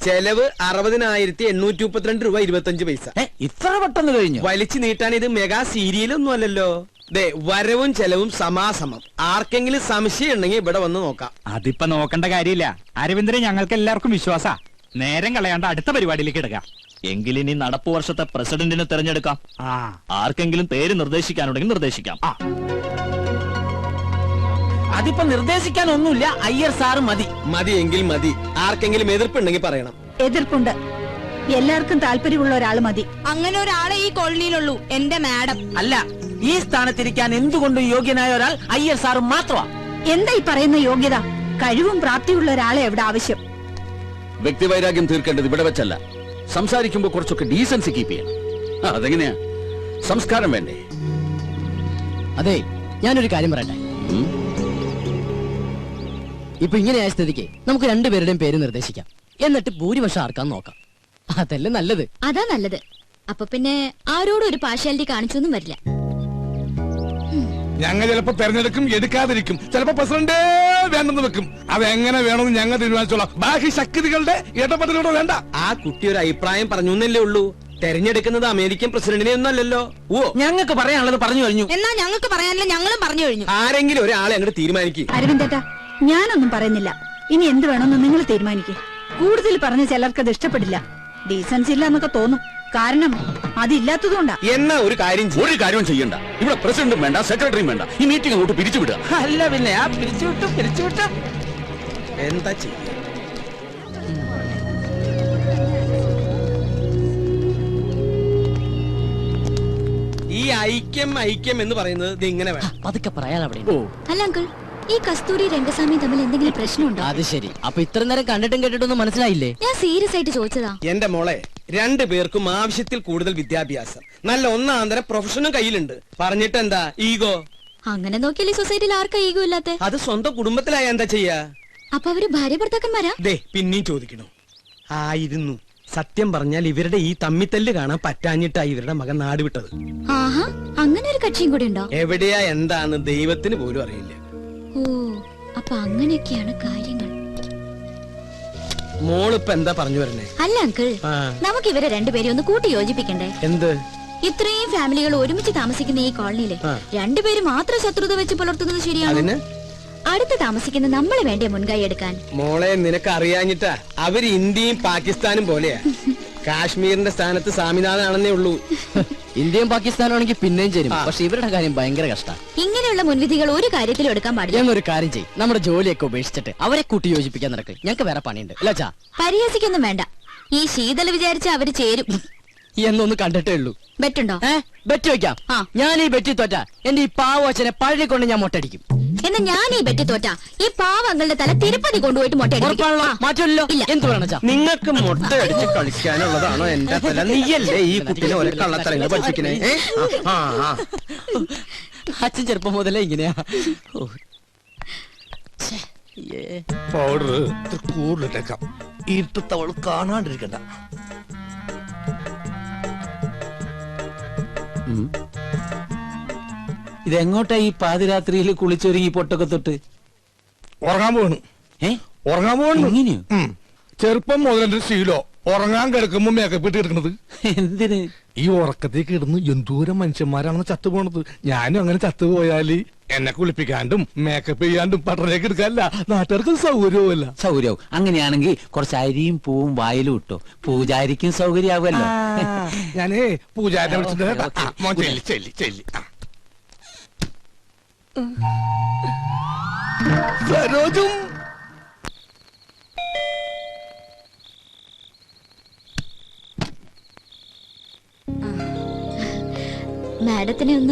ചെലവ് 60,832 രൂപ 25 പൈസ. ഇത്ര പെട്ടെന്ന് കഴിഞ്ഞു? വലിച്ചു നീട്ടാൻ ഇത് മെഗാ സീരിയലൊന്നും അല്ലല്ലോ. ദേ വരവും ചെലവും സമാസമം. ആർക്കെങ്കിലും സംശയം ഉണ്ടെങ്കിൽ ഇവിടെ വന്ന് നോക്കാം. അതിപ്പോ നോക്കേണ്ട കാര്യമില്ല. അരവിന്ദനെ ഞങ്ങൾക്ക് എല്ലാവർക്കും വിശ്വാസ. നേരം കളയാണ്ട് അടുത്ത പരിപാടിയിലേക്ക് എടുക്കാം. എങ്കിലിനി നടപ്പു വർഷത്തെ പ്രസിഡന്റിനെ തെരഞ്ഞെടുക്കാം. ആർക്കെങ്കിലും പേര് നിർദ്ദേശിക്കാനുണ്ടെങ്കിൽ നിർദ്ദേശിക്കാം. അതിപ്പോ നിർദ്ദേശിക്കാനൊന്നുമില്ല, അയ്യർ സാറ് മതി. മതി എങ്കിൽ മതി. ആർക്കെങ്കിലും എതിർപ്പുണ്ടെങ്കിൽ പറയണം. എതിർപ്പുണ്ട്. എല്ലാവർക്കും താല്പര്യമുള്ള ഒരാള് മതി. അങ്ങനെ ഒരാളെ ഈ കോളനിയിലുള്ളൂ, എന്റെ മാഡം. അല്ല, ഈ സ്ഥാനത്തിരിക്കാൻ എന്തുകൊണ്ടും യോഗ്യനായ ഒരാൾ അയ്യർ സാറ് മാത്രമാ. എന്താ ഈ പറയുന്ന യോഗ്യത? കഴിവും പ്രാപ്തിയുള്ള ഒരാളെ എവിടെ ആവശ്യം. വ്യക്തിവൈരാഗ്യം തീർക്കേണ്ടത് ഇവിടെ വെച്ചല്ല. സംസാരിക്കുമ്പോ കുറച്ചൊക്കെ ഡീസൻസി കീപ്പ് ചെയ്യണം. അതെങ്ങനെയാ? സംസ്കാരം വേണ്ടേ? അതെ, ഞാനൊരു കാര്യം പറയട്ടെ. ഇപ്പൊ ഇങ്ങനെയായ സ്ഥിതിക്ക് നമുക്ക് രണ്ടുപേരുടെയും പേര് നിർദ്ദേശിക്കാം, എന്നിട്ട് ഭൂരിപക്ഷം ആർക്കാന്ന് നോക്കാം. അതല്ലേ നല്ലത്. അതാ നല്ലത്. അപ്പൊ പിന്നെ ആരോടും ഒരു പാർഷ്യാലിറ്റി കാണിച്ചൊന്നും വരില്ല. ഞങ്ങൾ ചിലപ്പോ തെരഞ്ഞെടുക്കും, എടുക്കാതിരിക്കും. ചിലപ്പോ പ്രസിഡന്റ് വേണ്ടെന്ന് വെക്കും. അതെങ്ങനെ വേണമെന്ന് ഞങ്ങൾ തീരുമാനിച്ചോളാം. ബാക്കി ശക്തികളുടെ ഇടപെടലോടെ വേണ്ട. ആ കുട്ടി ഒരു അഭിപ്രായം പറഞ്ഞു എന്നല്ലേ ഉള്ളൂ. തെരഞ്ഞെടുക്കുന്നത് അമേരിക്കൻ പ്രസിഡന്റിനെ ഒന്നല്ലല്ലോ. ഓ, ഞങ്ങൾക്ക് പറയാനുള്ളത് പറഞ്ഞു കഴിഞ്ഞു. എന്നാ ഞങ്ങൾക്ക് പറയാനില്ല, ഞങ്ങളും പറഞ്ഞു കഴിഞ്ഞു. ആരെങ്കിലും ഒരാളെ അങ്ങോട്ട് തീരുമാനിക്കും. അരവിന്ദേട്ടാ, ഞാനൊന്നും പറയുന്നില്ല. ഇനി എന്ത് വേണമെന്ന് നിങ്ങൾ തീരുമാനിക്കേ. കൂടുതൽ പറഞ്ഞ ചിലർക്ക് അത് ഇഷ്ടപ്പെടില്ല, ഡീസൻസി ഇല്ല എന്നൊക്കെ തോന്നും. കാരണം അതില്ലാത്തതുകൊണ്ടാ. എന്നാ ഒരു കാര്യം ചെയ്യണ്ട. ഇവിടെ പ്രസിഡന്റും വേണ്ട, സെക്രട്ടറിയും വേണ്ട. ഈ മീറ്റിംഗ് അങ്ങോട്ട് പിരിച്ചുവിടുക. അല്ല പിന്നെ ആ പിരിച്ചുവിട്ട എന്താ ചെയ്യ? ഈ ഐക്യം എന്ന് പറയുന്നത് ഇത് ഇങ്ങനെ വേണം. പതുക്കെ പറയാൻ അവിടെ. അല്ല അങ്കിൾ, ഈ കസ്തൂരി രംഗസ്വാമി തമ്മിൽ എന്തെങ്കിലും പ്രശ്നമുണ്ടോ? അത് ശരി. അപ്പൊ ഇത്ര നേരം കണ്ടിട്ടും കേട്ടിട്ടൊന്നും മനസ്സിലായില്ലേ? ഞാൻ സീരിയസ് ആയിട്ട് ചോദിച്ചതാ. എന്റെ മോളെ, രണ്ടുപേർക്കും ആവശ്യത്തിൽ കൂടുതൽ വിദ്യാഭ്യാസം, നല്ല ഒന്നാന്തരം പ്രൊഫഷനും കയ്യിലുണ്ട്. പറഞ്ഞിട്ട് എന്താ ഈഗോ? അങ്ങനെ നോക്കിയാൽ ഈ സൊസൈറ്റിയിൽ ആർക്കാ ഈഗോ ഇല്ലാത്തെ? അത് സ്വന്തം കുടുംബത്തിലായ എന്താ ചെയ്യാ? അപ്പൊ അവര് ഭാര്യ ഭർത്താക്കന്മാരാ? ദേ പിന്നെയും ചോദിക്കണോ? ആയിരുന്നു. സത്യം പറഞ്ഞാൽ ഇവരുടെ ഈ തമ്മിത്തല്ല് കാണാൻ പറ്റാഞ്ഞിട്ടാ ഇവരുടെ മകൻ നാട് വിട്ടത്. ആഹാ, അങ്ങനെ ഒരു കക്ഷിയും കൂടി ഉണ്ടോ? എവിടെയാ എന്താന്ന് ദൈവത്തിന് പോലും അറിയില്ല. ഓ, അപ്പൊ അങ്ങനെയൊക്കെയാണ് കാര്യങ്ങൾ. മോളിപ്പ എന്താ പറഞ്ഞു വരണേ? അല്ല അങ്കിൾ, നമുക്ക് ഇവരെ രണ്ടുപേരും ഒന്ന് കൂട്ടി യോജിപ്പിക്കണ്ടേ? എന്ത്? ഇത്രയും ഫാമിലികൾ ഒരുമിച്ച് താമസിക്കുന്ന ഈ കോളനിയില് രണ്ടുപേരും മാത്രം ശത്രുത വെച്ച് പുലർത്തുന്നത് ശരിയാണ്? അടുത്ത് താമസിക്കുന്ന നമ്മള് വേണ്ടേ മുൻകൈ എടുക്കാൻ? മോളെ, നിനക്ക് അറിയാഞ്ഞിട്ടാ. അവര് ഇന്ത്യയും പാകിസ്ഥാനും പോലെയാ. കാശ്മീരിന്റെ സ്ഥാനത്ത് സ്വാമിനാഥനാണെന്നേ ഉള്ളൂ. ഇന്ത്യയും പാകിസ്ഥാനും ആണെങ്കിൽ പിന്നെയും ചേരും. പക്ഷെ ഇവരുടെ കാര്യം ഭയങ്കര കഷ്ടമാണ്. ഇങ്ങനെയുള്ള മുൻവിധികൾ ഒരു കാര്യത്തിലും എടുക്കാൻ പാടില്ല. ഞങ്ങൾ ഒരു കാര്യം ചെയ്യും, നമ്മുടെ ജോലിയൊക്കെ ഉപേക്ഷിച്ചിട്ട് അവരെ കൂട്ടി യോജിപ്പിക്കാൻ നടക്കും. ഞങ്ങൾക്ക് വേറെ പണിയുണ്ട്. ലച്ചാ, പരിഹസിക്കൊന്നും വേണ്ട. ഈ ശീതൽ വിചാരിച്ച അവര് ചേരും എന്നൊന്ന് കണ്ടിട്ടേ ഉള്ളൂ. ബെറ്റുണ്ടോ? ബെറ്റ് വെക്കാം. ഞാൻ ഈ ബെറ്റി തോറ്റ എന്റെ ഈ പാവച്ചനെ പഴയ കൊണ്ട് ഞാൻ മൊട്ടടിക്കും. എന്നാ ഞാൻ ഈ ബെറ്റ് തോറ്റ ഈ പാവങ്ങളുടെ തല തിരുപ്പതി കൊണ്ടുപോയിട്ട് മൊട്ടയടിക്കും. മാറ്റമല്ലോ. എന്ത് വേണം? നിങ്ങൾക്ക് മുട്ട അടിച്ച് കളിക്കാനുള്ളതാണോ എന്റെ തല? നീയല്ലേ ഈ കുട്ടിനെ ഒരേ കള്ളത്തരങ്ങൾ പഠിപ്പിക്കണേ? അച്ഛൻ ചെറുപ്പം മുതലേ ഇങ്ങനെയാ. പൗഡർ കൂടുതലിട്ടേക്കാം. ഇരുട്ടത്തവൾ കാണാണ്ടിരിക്കണ്ട. ഇതെങ്ങോട്ടാ ഈ പാതിരാത്രിയിൽ കുളിച്ചൊരുങ്ങി പൊട്ടൊക്കെ തൊട്ട് ഉറങ്ങാൻ പോകണു? ഉറങ്ങാൻ പോകണു. എങ്ങനെയോ? ചെറുപ്പം മുതൽ എന്റെ ശീലോ ഉറങ്ങാൻ കിടക്കുമ്പോ മേക്കപ്പ് ഇട്ട് കിടക്കുന്നത്. എന്തിന്? ഈ ഉറക്കത്തേക്ക് ഇടുന്നു എന്തോരം മനുഷ്യന്മാരാണെന്ന് ചത്തുപോണത്. ഞാനും അങ്ങനെ ചത്തുപോയാല് എന്നെ കുളിപ്പിക്കാണ്ടും മേക്കപ്പ് ചെയ്യാണ്ടും പട്ടണേക്ക് എടുക്കാനല്ല, നാട്ടുകാർക്ക് സൗകര്യവുമല്ല. സൗകര്യവും. അങ്ങനെയാണെങ്കിൽ കുറച്ച് അരിയും പൂവും വായിലും ഇട്ടോ, പൂജാരിക്കും സൗകര്യാവുമല്ലോ. ഞാനേ പൂജാരിനെ വിളിച്ചിട്ട് സരോജും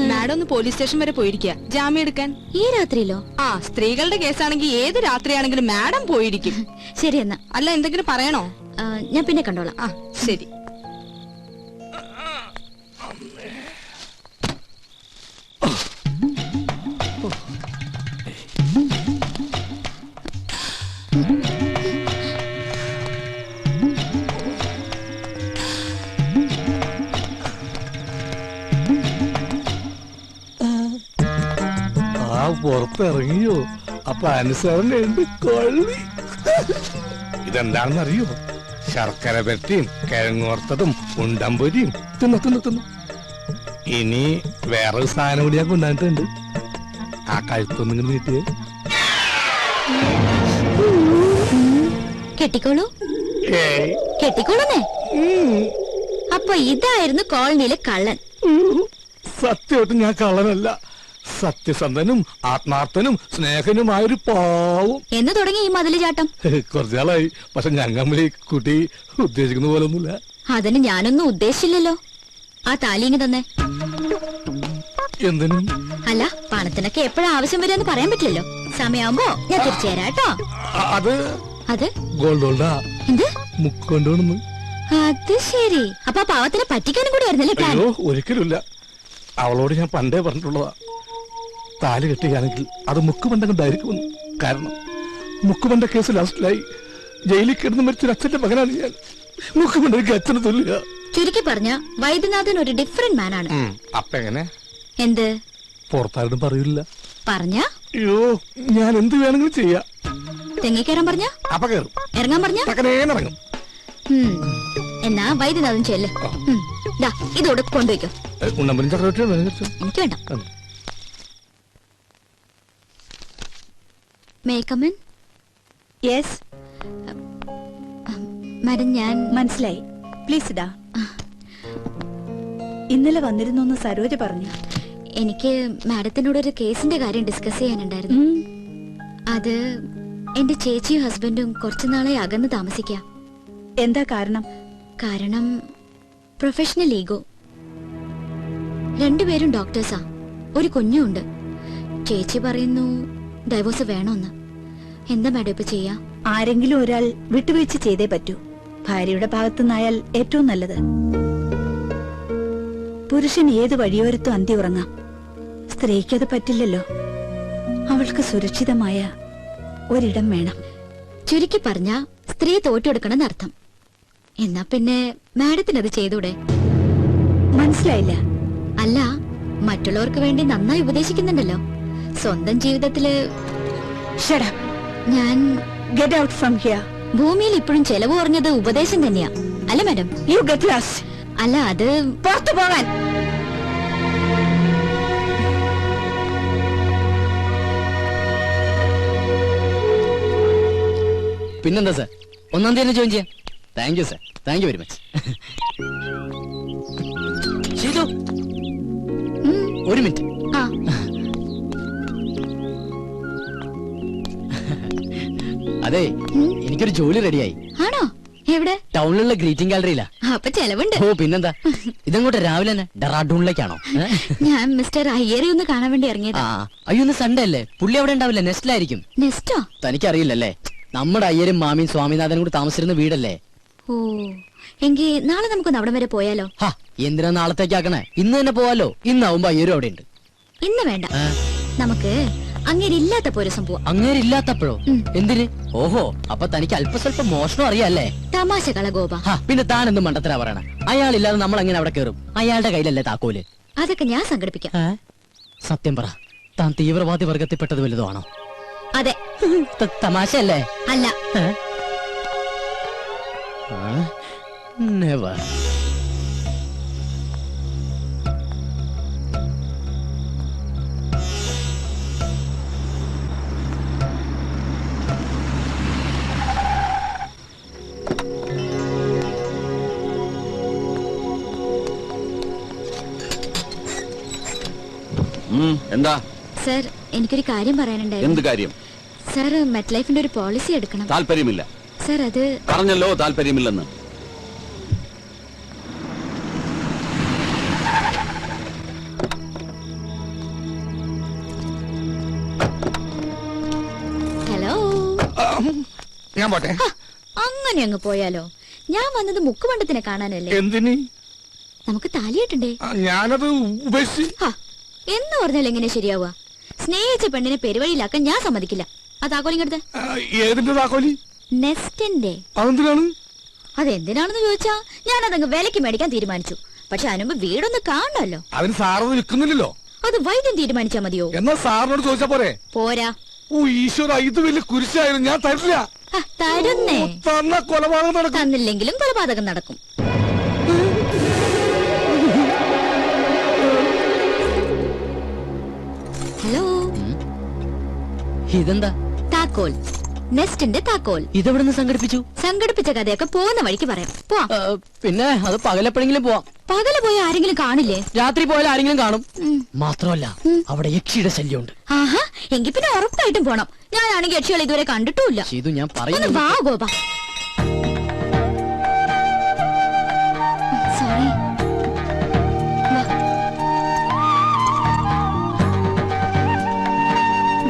മാഡം ഒന്ന് പോലീസ് സ്റ്റേഷൻ വരെ പോയിരിക്കുക ജാമ്യം എടുക്കാൻ. ഈ രാത്രിയിലോ? ആ, സ്ത്രീകളുടെ കേസാണെങ്കിൽ ഏത് രാത്രിയാണെങ്കിലും മാഡം പോയിരിക്കും. ശരി എന്നാ. അല്ല, എന്തെങ്കിലും പറയണോ? ഞാൻ പിന്നെ കണ്ടോളാം. ആ, ശരി. പുറത്തിറങ്ങിയോ? അപ്പൊ അനുസരണയുണ്ട് കൊള്ളി. ഇതെന്താണെന്ന് അറിയോ? ശർക്കര പെരട്ടിയും കിഴങ്ങോർത്തതും ഉണ്ടമ്പൊരിയും തിന്നു. ഇനി വേറൊരു സാധനം കൂടി ഞാൻ കൊണ്ടുവന്നിട്ടുണ്ട്. ആ കഴുത്തൊന്നും നീട്ടിയേ. കെട്ടിക്കോളൂ. കെട്ടിക്കോളൂന്നേ. അപ്പൊ ഇതായിരുന്നു കോളനിയിലെ കള്ളൻ. സത്യമായിട്ടും ഞാൻ കള്ളനല്ല. സത്യസന്ധനും ആത്മാർത്ഥനും സ്നേഹനുമായൊരു പാവം. എന്ന് തുടങ്ങി ഈ മതില് ചാട്ടം? കുറച്ചാളായി. പക്ഷെ ഞങ്ങൾ ഈ കുട്ടി ഉദ്ദേശിക്കുന്ന പോലെ ഒന്നുമില്ല. അതിന് ഞാനൊന്നും ഉദ്ദേശിച്ചില്ലല്ലോ. ആ താലിങ്ങി തന്നെ. എന്തിനും? അല്ല, പണത്തിനൊക്കെ എപ്പോഴും ആവശ്യം വരുമെന്ന് പറയാൻ പറ്റില്ലല്ലോ. സമയമാകുമ്പോ ഞാൻ തിരിച്ചു തരാം കേട്ടോ. അത് ഗോൾഡോൾഡാ. എന്ത്? മുക്കൊണ്ടോണെന്ന്. അത് ശരി. അപ്പൊ ആ പാവത്തിനെ പറ്റിക്കാനും കൂടി ആയിരുന്നല്ലേ പ്ലാൻ? അയ്യോ, ഒരിക്കലുമില്ല. അവളോട് ഞാൻ പണ്ടേ പറഞ്ഞിട്ടുള്ളതാ, താലി കെട്ടുകയാണെങ്കിൽ അത് മുക്കുമണ്ടം കൊണ്ടായിരിക്കുമെന്ന്. കാരണം മുക്കുമന്റെ കേസ് ലാസ്റ്റിലായി ജയിലിൽ കിടന്ന് മരിച്ചൊരു അച്ഛന്റെ മകനാണ് ഞാൻ. മുക്കുമന്റെ അച്ഛന് തുല്യ. ചുരുക്കി പറഞ്ഞ വൈദ്യനാഥൻ ഒരു ഡിഫറെന്റ് മാൻ ആണ്. അപ്പ എങ്ങനെ എന്ത് പുറത്താരും പറയില്ല പറഞ്ഞ? അയ്യോ ഞാൻ എന്ത് വേണമെങ്കിലും ചെയ്യാം. തെങ്ങിക്കേറാൻ പറഞ്ഞ അപ്പ കയറും, ഇറങ്ങാൻ പറഞ്ഞ ഇറങ്ങും. എന്നാ വൈദ്യനാഥൻ ചെല്ല്. ഇതോടെ കൊണ്ടുവയ്ക്കോ. ഉണ്ണമ്പലും ചക്രവർത്തിയാണ് എനിക്ക് വേണ്ട. മേക്കമ്മൻ. യെസ് മാഡം, ഞാൻ മനസ്സിലായി. പ്ലീസ് ഇടാ. ഇന്നലെ വന്നിരുന്നു സരോജ പറഞ്ഞു. എനിക്ക് മാഡത്തിനോട് ഒരു കേസിന്റെ കാര്യം ഡിസ്കസ് ചെയ്യാനുണ്ടായിരുന്നു. അത് എന്റെ ചേച്ചിയും ഹസ്ബൻഡും കുറച്ചുനാളെ അകന്ന് താമസിക്കാം. എന്താ കാരണം? കാരണം പ്രൊഫഷണൽ ഈഗോ. രണ്ടുപേരും ഡോക്ടേഴ്സാ, ഒരു കുഞ്ഞുണ്ട്. ചേച്ചി പറയുന്നു ഡൈവോഴ്സ് വേണമെന്ന്. എന്താ മാഡം ഇപ്പൊ ചെയ്യാ? ആരെങ്കിലും ഒരാൾ വിട്ടുവീഴ്ച ചെയ്തേ പറ്റൂ. ഭാര്യയുടെ ഭാഗത്തുനിന്നായാൽ ഏറ്റവും നല്ലത്. പുരുഷൻ ഏത് വഴിയോരത്തും അന്തി ഉറങ്ങാം. സ്ത്രീക്കത് പറ്റില്ലല്ലോ. അവൾക്ക് സുരക്ഷിതമായ ഒരിടം വേണം. ചുരുക്കി പറഞ്ഞ സ്ത്രീ തോറ്റെടുക്കണം എന്നർത്ഥം. എന്നാ പിന്നെ മാഡത്തിനത് ചെയ്തൂടെ? മനസ്സിലായില്ല. അല്ല, മറ്റുള്ളവർക്ക് വേണ്ടി നന്നായി ഉപദേശിക്കുന്നുണ്ടല്ലോ. സ്വന്തം ജീവിതത്തില് ഞാൻ ഗെറ്റ് ഔട്ട് ഫ്രം ഹിയർ. ഭൂമിയിൽ ഇപ്പോഴും ചെലവ് കുറഞ്ഞത് ഉപദേശം തന്നെയാ, അല്ല മാഡം? You get lost. അല്ല, അത് പുറത്തു പോകാൻ. പിന്നെന്താ സാർ, 1-ാം തീയതി ജോയിൻ ചെയ്യാം. Thank you sir, thank you very much. Sheethu, ഒരു മിനിറ്റ്. അതെ, എനിക്കൊരു ജോലി റെഡിയായി. ആണോ? എവിടെ? ടൗണിലുള്ള ഗ്രീറ്റിംഗ് ഗാലറിയിലാ. അപ്പൊ ചെലവുണ്ട്. ഓ പിന്നെന്താ. ഇതങ്ങോട്ട് രാവിലെ തന്നെ ഡെറാഡൂണിലേക്കാണോ? ഞാൻ മിസ്റ്റർ അയ്യരെ ഒന്ന് കാണാൻ വേണ്ടി ഇറങ്ങിയതാ. അയ്യോ, ഇന്ന് സൺഡേ അല്ലേ? പുള്ളി അവിടെ ഉണ്ടാവില്ല, നെസ്റ്റിലായിരിക്കും. നെസ്റ്റോ? തനിക്കറിയില്ലല്ലേ, നമ്മുടെ അയ്യരും മാമിയും സ്വാമിനാഥനും കൂടി താമസിച്ചിരുന്ന വീടല്ലേ. ഓ, എങ്കിൽ നാളെ നമുക്കൊന്ന് അവിടം വരെ പോയാലോ? എന്തിനാ നാളത്തേക്കാക്കണേ? ഇന്ന് തന്നെ പോവാലോ. ഇന്നാവുമ്പോ അയ്യരും അവിടെ ഉണ്ട്. ഇന്ന് വേണ്ട, നമുക്ക് അങ്ങേരില്ലാത്തപ്പോ ഒരു സംഭവം. അങ്ങേരില്ലാത്തപ്പോഴോ? എന്തിന്? ഓഹോ, അപ്പൊ തനിക്ക് അല്പസ്വല്പം മോഷണം അറിയാല്ലേ? തമാശ കളഗോപ. പിന്നെ താൻ എന്ത് മണ്ടത്തരാ പറയണ? അയാളില്ലാതെ നമ്മൾ എങ്ങനെ അവിടെ കയറും? അയാളുടെ കയ്യിലല്ലേ താക്കോല്? അതൊക്കെ ഞാൻ സംഘടിപ്പിക്കാം. സത്യം പറ, താൻ തീവ്രവാദി വർഗത്തിൽപ്പെട്ടത് വലുതോ ആണോ? അതെ. തമാശയല്ലേ? അല്ല. നെവർ. എന്താ സർ, എനിക്കൊരു കാര്യം പറയാനുണ്ടായിരുന്നു. എന്ത് കാര്യം? സർ, മെറ്റ് ലൈഫിന്റെ ഒരു പോളിസി എടുക്കണം. താല്പര്യമില്ല. സർ, അത് പറഞ്ഞല്ലോ താല്പര്യമില്ലെന്ന്. ഹലോ, ഞാൻ പോട്ടെ. അങ്ങനെ അങ്ങ് പോയാലോ? ഞാൻ വന്നത് മുക്കുമണ്ടത്തിനെ കാണാനല്ലേ. എന്തിന്? നമുക്ക് താലിയിട്ടണ്ടേ? ഞാനത് ഉപേക്ഷിച്ച്. എന്ന് പറഞ്ഞാൽ എങ്ങനെ ശരിയാവുക? സ്നേഹിച്ച പെണ്ണിനെ പെരുവഴിയിലാക്കാൻ ഞാൻ സമ്മതിക്കില്ല. ആ താക്കോലിങ്ങടുത്ത്. ഏതിന്റെ താക്കോലി? നെസ്റ്റിന്റെ. അതെന്തിനാണ്? അതെന്തിനാണെന്ന് ചോദിച്ചാ ഞാൻ അതങ്ങ് വിലക്ക് മേടിക്കാൻ തീരുമാനിച്ചു. പക്ഷെ അതിനുമ്പ് വീടൊന്ന് കാണണമല്ലോ. അതിന് സാറൊന്നും വിൽക്കുന്നില്ലല്ലോ. അത് വൈദ്യം തീരുമാനിച്ചാ മതിയോ? എന്നാ സാറിനോട് ചോദിച്ചാ പോരെ? പോരാ. ഓ ഈശ്വര, ഇത് വലിയ കുരിശായിരുന്നു. ഞാൻ തരില്ല. തരുന്നേ. കൊലപാതകം നടക്കും. തന്നില്ലെങ്കിലും കൊലപാതകം നടക്കും. ഹലോ, ഇതെന്താ? താക്കോൽ. നെസ്റ്റിന്റെ താക്കോൽ. ഇതെവിടുന്ന് സംഘടിപ്പിച്ചു? സംഘടിപ്പിച്ച കഥയൊക്കെ പോകുന്ന വഴിക്ക് പറയാം. പിന്നെ അത് പകലെപ്പോഴെങ്കിലും പോവാം. പകല് പോയി ആരെങ്കിലും കാണില്ലേ? രാത്രി പോയാൽ ആരെങ്കിലും കാണും. മാത്രമല്ല അവിടെ യക്ഷിയുടെ ശല്യമുണ്ട്. ആഹാ, എങ്കിൽ പിന്നെ ഉറപ്പായിട്ടും പോണം. ഞാനാണെങ്കിൽ യക്ഷികൾ ഇതുവരെ കണ്ടിട്ടുമില്ല. ഇത് ഞാൻ പറയുന്നു. വാ ഗോപ. സോറി.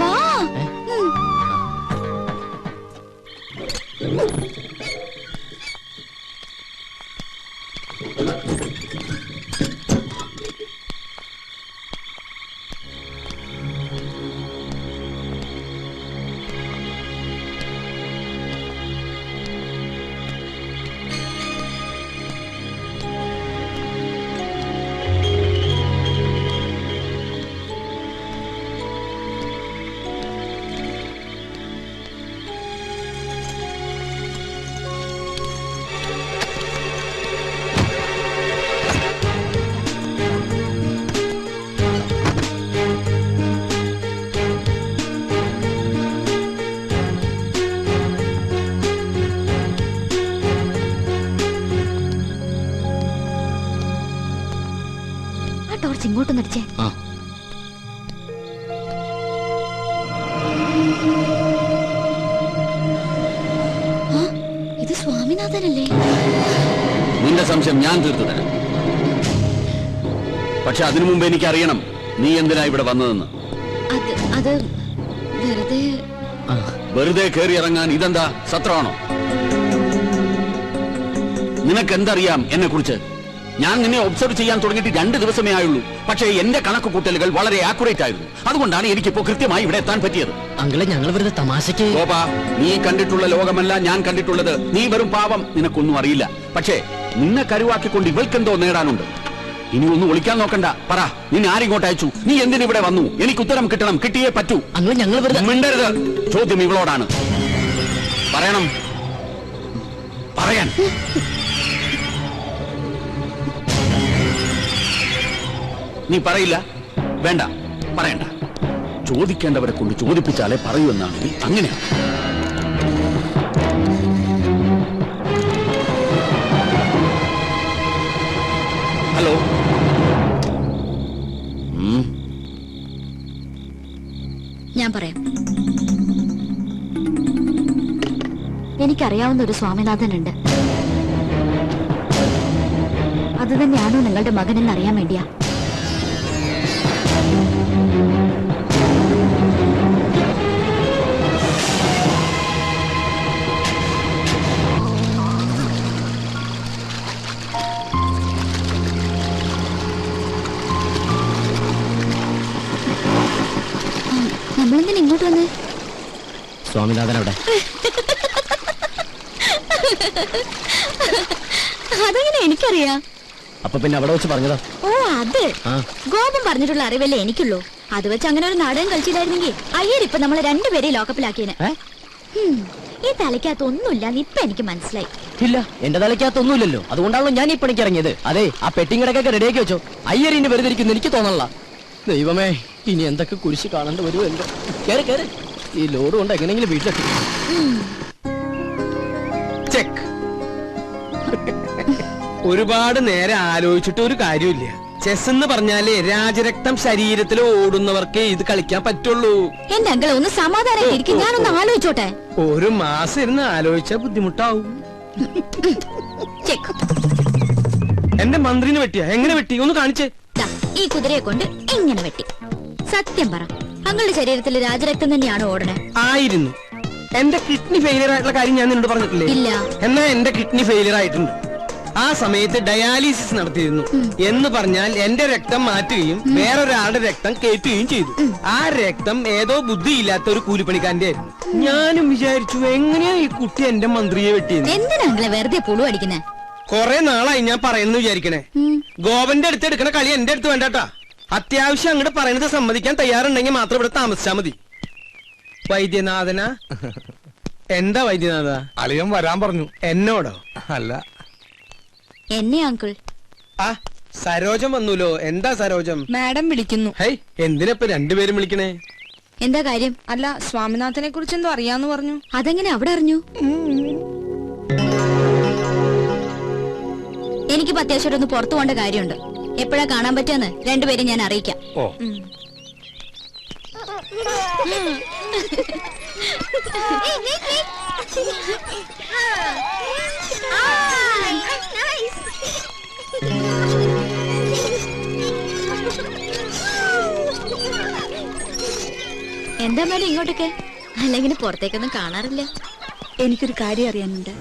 വാ. ടോർച്ച് ഇങ്ങോട്ടൊന്ന് അടിച്ചേ. ഇത് സ്വാമിനാഥനല്ലേ? നിന്റെ സംശയം ഞാൻ തീർത്തു തരാം. പക്ഷെ അതിനു മുമ്പ് എനിക്കറിയണം നീ എന്തിനാ ഇവിടെ വന്നതെന്ന്. അത് വെറുതെ വെറുതെ കയറി ഇറങ്ങാൻ ഇതെന്താ സത്രമാണോ? നിനക്കെന്തറിയാം എന്നെ കുറിച്ച്? ഞാൻ നിന്നെ ഒബ്സർവ് ചെയ്യാൻ തുടങ്ങിയിട്ട് 2 ദിവസമേ ആയുള്ളൂ. പക്ഷേ എന്റെ കണക്ക് കൂട്ടലുകൾ വളരെ ആക്യുറേറ്റ് ആയിരുന്നു. അതുകൊണ്ടാണ് എനിക്കിപ്പോ കൃത്യമായി ഇവിടെ എത്താൻ പറ്റിയത്. അങ്കിളെ, ഞങ്ങൾ വെറുതെ തമാശക്ക്. ഗോപാ, നീ കണ്ടിട്ടുള്ള ലോകമല്ല ഞാൻ കണ്ടിട്ടുള്ളത്. നീ വെറും പാവം, നിനക്കൊന്നും അറിയില്ല. പക്ഷേ നിന്നെ കരുവാക്കിക്കൊണ്ട് ഇവൾക്കെന്തോ നേടാനുണ്ട്. ഇനി ഒന്നും ഒളിക്കാൻ നോക്കണ്ട. പറ, നിന്നെ ആരിങ്ങോട്ട് അയച്ചു? നീ എന്തിനിവിടെ വന്നു? എനിക്ക് ഉത്തരം കിട്ടണം. കിട്ടിയേ പറ്റൂ. അങ്കിളെ, ഞങ്ങൾ വെറുതെ. മിണ്ടരുത്. ചോദ്യം ഇവളോടാണ്. പറയണം. പറയാൻ. നീ പറയില്ല? വേണ്ട, പറയണ്ട. ചോദിക്കേണ്ടവരെ കൊണ്ട് ചോദിപ്പിച്ചാലേ പറയൂ എന്നാണെങ്കിൽ അങ്ങനെയാണ്. ഹലോ. ഞാൻ പറയാം. എനിക്കറിയാവുന്ന ഒരു സ്വാമിനാഥനുണ്ട്. അത് തന്നെയാണോ നിങ്ങളുടെ മകനെന്ന് അറിയാൻ വേണ്ടിയാ. നമ്മളെന്തിനാ ഇങ്ങോട്ട് വന്നേ? സ്വാമിനാഥൻ അവിടെ. അതെങ്ങനെ എനിക്കറിയാം? അപ്പൊ പിന്നെ അവിടെ വെച്ച് പറഞ്ഞതാ. ഓ, അത് ഗോപം പറഞ്ഞിട്ടുള്ള അറിവല്ലേ എനിക്കുള്ളൂ. അത് വെച്ച് അങ്ങനെ ഒരു നാടകം കളിച്ചില്ലായിരുന്നെങ്കിൽ അയ്യരിപ്പൊ നമ്മളെ 2 പേരെയും ലോക്കപ്പിലാക്കിയേനെ. ഈ തലയ്ക്കകത്ത് ഒന്നുമില്ല ഇപ്പൊ എനിക്ക് മനസ്സിലായി. ഇല്ല, എന്റെ തലയ്ക്കകത്തൊന്നുമില്ലല്ലോ. അതുകൊണ്ടാണല്ലോ ഞാൻ ഈ പണിക്ക് ഇറങ്ങിയത്. അതെ, ആ പെട്ടിങ്ങടക്കൊക്കെ റെഡിയാക്കി വെച്ചോ. അയ്യറിന്റെ വെറുതെ ഇരിക്കുന്നു എനിക്ക് തോന്നല്ല. ദൈവമേ, ഇനി എന്തൊക്കെ കുരിശ് കാണേണ്ടി വരുമോ എന്തോ. കേറി കേറി, ഈ ലോഡ് കൊണ്ട് എങ്ങനെയെങ്കിലും വീട്ടിലെത്തി. ചെക്ക്. ഒരുപാട് നേരം ആലോചിച്ചിട്ട് ഒരു കാര്യമില്ല. ചെസ് എന്ന് പറഞ്ഞാലേ രാജരക്തം ശരീരത്തിൽ ഓടുന്നവർക്കേ ഇത് കളിക്കാൻ പറ്റുള്ളൂ. എന്റെ അങ്കിളെ ഒന്ന് സമാധാനം, ഞാനൊന്ന് ആലോചിച്ചോട്ടെ. ഒരു മാസം ഇരുന്ന് ആലോചിച്ചാ ബുദ്ധിമുട്ടാവും. എന്റെ മന്ത്രിനെ വെട്ടിയാ? എങ്ങനെ വെട്ടി? ഒന്ന് കാണിച്ചേ. ഈ കുതിരയെ കൊണ്ട് എങ്ങനെ വെട്ടി? സത്യം പറ, അങ്ങളുടെ ശരീരത്തിൽ രാജരക്തം തന്നെയാണോ ഓടണേ? ആയിരുന്നു. എന്റെ കിഡ്നി ഫെയിലിയർ ആയിട്ടുള്ള കാര്യം ഞാൻ നിന്നോട് പറഞ്ഞിട്ടില്ലേ? ഇല്ല. എന്നാ എന്റെ കിഡ്നി ഫെയിലിയർ ആയിട്ടുണ്ട്. ആ സമയത്ത് ഡയാലിസിസ് നടത്തിയിരുന്നു. എന്ന് പറഞ്ഞാൽ എന്റെ രക്തം മാറ്റുകയും വേറൊരാളുടെ രക്തം കയറ്റുകയും ചെയ്തു. ആ രക്തം ഏതോ ബുദ്ധിയില്ലാത്ത ഒരു കൂലിപ്പണിക്കാരന്റെ ആയിരുന്നു. ഞാനും വിചാരിച്ചു, എങ്ങനെയാ ഈ കുട്ടി എന്റെ മന്ത്രിയെ വെട്ടിയെന്ന്. എന്തിനാ വെറുതെ പുളു അടിക്കുന്നേ? കൊറേ നാളായി ഞാൻ പറയുന്നു വിചാരിക്കണേ. ഗോപന്റെ അടുത്ത് എടുക്കണ കളി എന്റെ അടുത്ത് വേണ്ടാട്ടാ. അത്യാവശ്യം അങ്ങോട്ട് പറയുന്നത് സമ്മതിക്കാൻ തയ്യാറുണ്ടെങ്കിൽ മാത്രം ഇവിടെ താമസിച്ചാ മതി. വൈദ്യനാഥന. എന്താ വൈദ്യനാഥ? അളിയൻ വരാൻ പറഞ്ഞു. എന്നോടോ? അല്ല, എന്നെ അങ്കിൾ. ആ, സരോജം വന്നൂലോ. എന്താ സരോജം? മാഡം വിളിക്കുന്നു. ഹൈ, എന്തിനപ്പൊ 2 പേരും വിളിക്കണേ? എന്താ കാര്യം? അല്ല, സ്വാമിനാഥനെ കുറിച്ച് എന്തോ അറിയാന്ന് പറഞ്ഞു. അതെങ്ങനെ അവിടെ അറിഞ്ഞു? എനിക്കിപ്പോ അത്യാവശ്യം ഒന്ന് പുറത്തു പോകേണ്ട കാര്യമുണ്ട്. എപ്പോഴാ കാണാൻ പറ്റുമെന്ന് 2 പേരും ഞാൻ അറിയിക്കാം. ഓ. എന്താ മേലെ ഇങ്ങോട്ടൊക്കെ? അല്ലെങ്കിൽ പുറത്തേക്കൊന്നും കാണാറില്ല. എനിക്കൊരു കാര്യം അറിയാനുണ്ട്.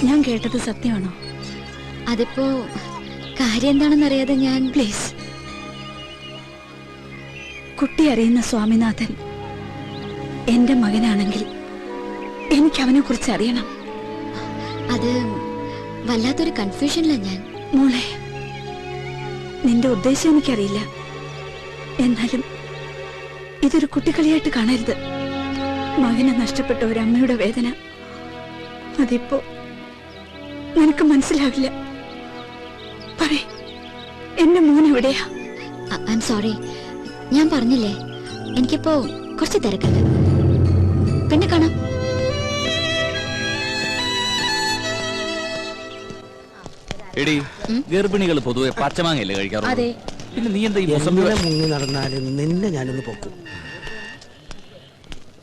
ഞാൻ കേട്ടത് സത്യമാണോ? അതിപ്പോ കാര്യം എന്താണെന്ന് അറിയാതെ ഞാൻ. പ്ലീസ്, കുട്ടി അറിയുന്ന സ്വാമിനാഥൻ എന്റെ മകനാണെങ്കിൽ എനിക്ക് അവനെ കുറിച്ച് അറിയണം. അത് വല്ലാത്തൊരു കൺഫ്യൂഷനിലാ ഞാൻ. മോളെ, നിന്റെ ഉദ്ദേശം എനിക്കറിയില്ല. എന്നാലും ഇതൊരു കുട്ടിക്കളിയായിട്ട് കാണരുത്. മകനെ നഷ്ടപ്പെട്ട ഒരു അമ്മയുടെ വേദന അതിപ്പോ നിനക്ക് മനസ്സിലാവില്ല. പറയ്, എന്റെ മോൻ എവിടെയാ? I am sorry. ഞാൻ പറഞ്ഞില്ലേ, എനിക്കിപ്പോ കുറച്ച് തിരക്കുണ്ട്. പിന്നെ കാണാം. എടി ഗർഭിണികൾ പൊതുവെ പച്ചമാങ്ങയല്ലേ കഴിക്കാറുള്ളൂ? അതെ. പിന്നെ നീ എന്താ ഈ മുസംബി എങ്ങനെ മുങ്ങി നടന്നാലും നിന്നെ ഞാനൊന്ന് പൊക്കും.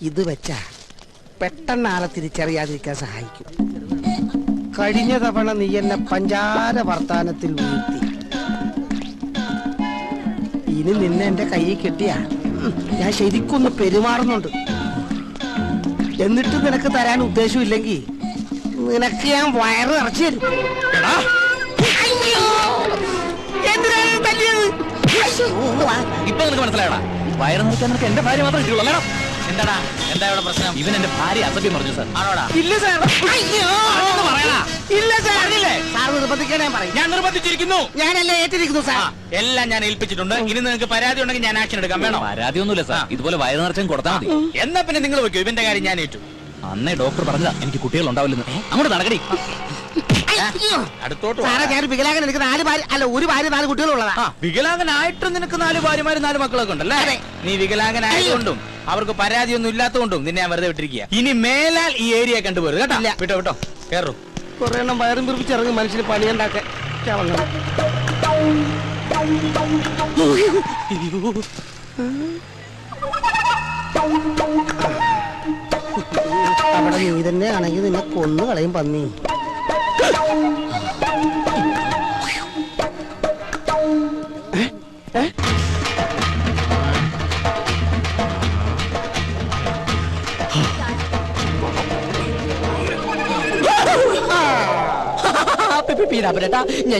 ഇത് വെച്ചാ പെട്ടെന്ന് ആളെ തിരിച്ചറിയാതിരിക്കാൻ സഹായിക്കും. കഴിഞ്ഞ തവണ നീ എന്നെ പഞ്ചാര വർത്താനത്തിൽ വീഴ്ത്തി. ഇനി നിന്നെ എന്റെ കയ്യിൽ കിട്ടിയാ ഞാൻ ശരിക്കൊന്ന് പെരുമാറുന്നുണ്ട്. എന്നിട്ട് നിനക്ക് തരാൻ ഉദ്ദേശമില്ലെങ്കിൽ നിനക്ക് ഞാൻ വയറ് നിറച്ചു തരും. ഇപ്പൊ നിനക്ക് മനസ്സിലായടാ, വയറ് നിറയ്ക്കാൻ നിനക്ക് എന്റെ ഭാര്യ മാത്രം കിട്ടുള്ളൂ അല്ലേടാ? എന്താടാ, എന്താ ഇവിടെ പ്രശ്നം? ഇവൻ എന്റെ ഭാര്യ അസഭ്യം പറഞ്ഞു സാർ. ആണോടാ? ഇല്ല സാർ. പറയടാ. ഇല്ല സാർ. സാർ നിർബന്ധിക്കാൻ ഞാൻ പറയും. ഞാൻ നിർബന്ധിച്ചിരിക്കുന്നു. ഞാനല്ലേ ഏറ്റിരിക്കുന്നു സാർ. എല്ലാം ഞാൻ ഏൽപ്പിച്ചിട്ടുണ്ട്. ഇനി നിങ്ങൾക്ക് പരാതി ഉണ്ടെങ്കിൽ ഞാൻ ആക്ഷൻ എടുക്കാം. വേണോ? പരാതിയൊന്നുമില്ല സാർ, ഇതുപോലെ വയറ് നിറച്ചും കൊടുത്താൽ മതി. എന്നാ പിന്നെ നിങ്ങൾ വെക്കൂ, ഇവന്റെ കാര്യം ഞാൻ ഏറ്റു. അന്നേ ഡോക്ടർ പറഞ്ഞതാ എനിക്ക് കുട്ടികൾ ഉണ്ടാവില്ലെന്ന്. അങ്ങോട്ട് നടക്കടി. അടുത്തോട്ട് സാറേ, ഞാൻ വികലാംഗൻ. എനിക്ക് 4 ഭാര്യ, അല്ല 1 ഭാര്യ 4 കുട്ടികളുള്ളതാ. വികലാംഗനായിട്ടും നിനക്ക് 4 ഭാര്യമാരും 4 മക്കളൊക്കെ ഉണ്ടല്ലേ? നീ വികലാംഗനായതുകൊണ്ടും അവർക്ക് പരാതിയൊന്നും ഇല്ലാത്തതുകൊണ്ടും നിന്നെ ഞാൻ വെറുതെ വിട്ടിരിക്കുക. ഇനി മേലാൽ ഈ ഏരിയ കണ്ടുപോരുത് കേട്ടോ. വിട്ടോ വിട്ടോ, കേറൂ. കുറെ എണ്ണം വയറും പിറപ്പിച്ചിറങ്ങി മനുഷ്യന് പണിയുണ്ടാക്കാൻ. അവിടെ നീ തന്നെ ആണെങ്കിൽ നിന്നെ കൊന്നു കളയും പന്നി.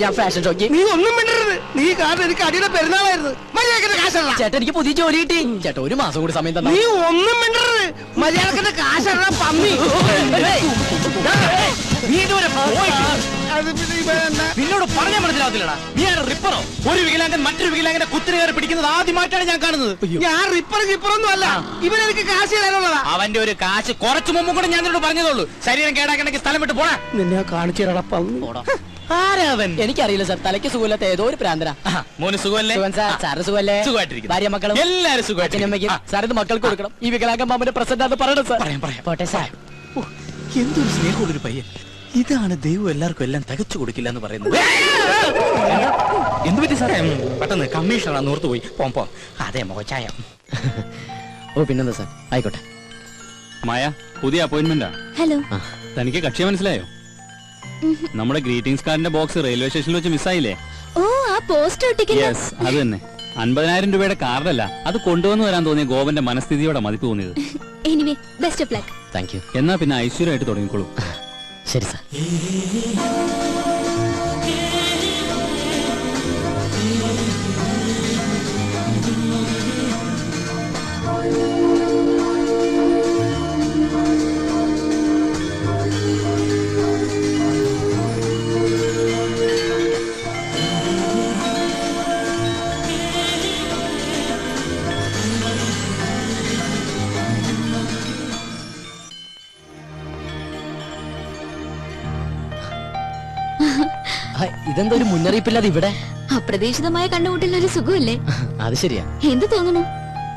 ഞാൻ ഫാഷൻ ഷോക്ക്. നീ ഒന്നും മിണ്ടരുത്. നീ കാരണം എനിക്ക് അടിയുടെ പെരുന്നാളായിരുന്നു. മര്യാദക്കിന്റെ കാശല്ല. ചേട്ടാ, എനിക്ക് പുതിയ ജോലി കിട്ടി. ചേട്ടാ, 1 മാസം കൂടി സമയം തന്നെ. നീ ഒന്നും മിണ്ടരുത്. മര്യാദക്കിന്റെ കാശല്ല പന്നി. നീ ഇതുവരെ നിന്നോട് പറഞ്ഞാൽ മനസ്സിലാവത്തില്ലടാ. നീ ആണ് റിപ്പറോ? ഒരു വികലാംഗൻ മറ്റൊരു വികലാംഗനെ കുത്തിരി കയറി പിടിക്കുന്നത് ആദ്യമായിട്ടാണ് ഞാൻ കാണുന്നത്. ഞാൻ റിപ്പറൊന്നും അല്ല. ഇവനെനിക്ക് കാശ് തരാനുള്ളതാ. അവന്റെ ഒരു കാശ് കുറച്ചു മുമ്പ് കൂടെ ഞാൻ നിന്നോട് പറഞ്ഞതോളൂ. ശരീരം കേടാക്കണമെങ്കിൽ സ്ഥലം വിട്ട് പോടാ. നിന്നെ കാണിച്ചു തരാടാ പന്നി. ആരാവൻ? എനിക്കറിയില്ല സാർ, തലയ്ക്ക് സുഖമില്ലാത്ത ഏതോ ഒരു പ്രാന്തന. മോന് സുഖമല്ലേ? സാറ് സുഖമല്ലേ? സുഖമായിട്ടിരിക്കുന്നു. ഭാര്യ മക്കളും എല്ലാരും സുഖമായിട്ടിരിക്കുന്നു. സാർ ഇത് മക്കൾക്ക് കൊടുക്കണം. ഈ വികലാംഗ മാമന്റെ പ്രസന്റ് അത് പറയണം സാർ. പോട്ടെ സാർ. എന്തൊരു സ്നേഹമുള്ളൊരു പയ്യൻ. ഇതാണ് ദൈവം എല്ലാവർക്കും എല്ലാം തികച്ചു കൊടുക്കില്ല എന്ന് പറയുന്നത്. എന്ത് പറ്റി സാറേ? പെട്ടെന്ന് കമ്മീഷണറാണ് ഓർത്തു പോയി. പോ. അതെ മോച്ചായ. ഓ പിന്നെന്താ സാർ, ആയിക്കോട്ടെ. മായ, പുതിയ അപ്പോയിന്റ്മെന്റാ. ഹലോ. തനിക്ക് കക്ഷിയെ മനസ്സിലായോ? നമ്മുടെ ഗ്രീറ്റിംഗ്സ് കാർഡിന്റെ ബോക്സ് റെയിൽവേ സ്റ്റേഷനിൽ വെച്ച് മിസ്സായില്ലേ? ഓ, ആ പോസ്റ്റർ ഒട്ടിക്കുന്ന. യെസ്, അത് തന്നെ. 50,000 രൂപയുടെ കാർഡല്ല, അത് കൊണ്ടുവന്നു വരാൻ തോന്നിയ ഗോപന്റെ മനസ്ഥിതിയോടെ മതിപ്പ് തോന്നിയത്. Anyway, best of luck. Thank you. എന്നാ പിന്നെ ഐശ്വര്യമായിട്ട് തുടങ്ങിക്കോളൂ. ശരി സാർ. ഇതെന്താ ഒരു മുന്നറിയിപ്പില്ലാതെ ഇവിടെ? അപ്രതീക്ഷിതമായ കണ്ടുമുട്ടലിന് ഒരു സുഖമല്ലേ? അത് ശരിയാ. എന്ത് തോന്നുന്നു?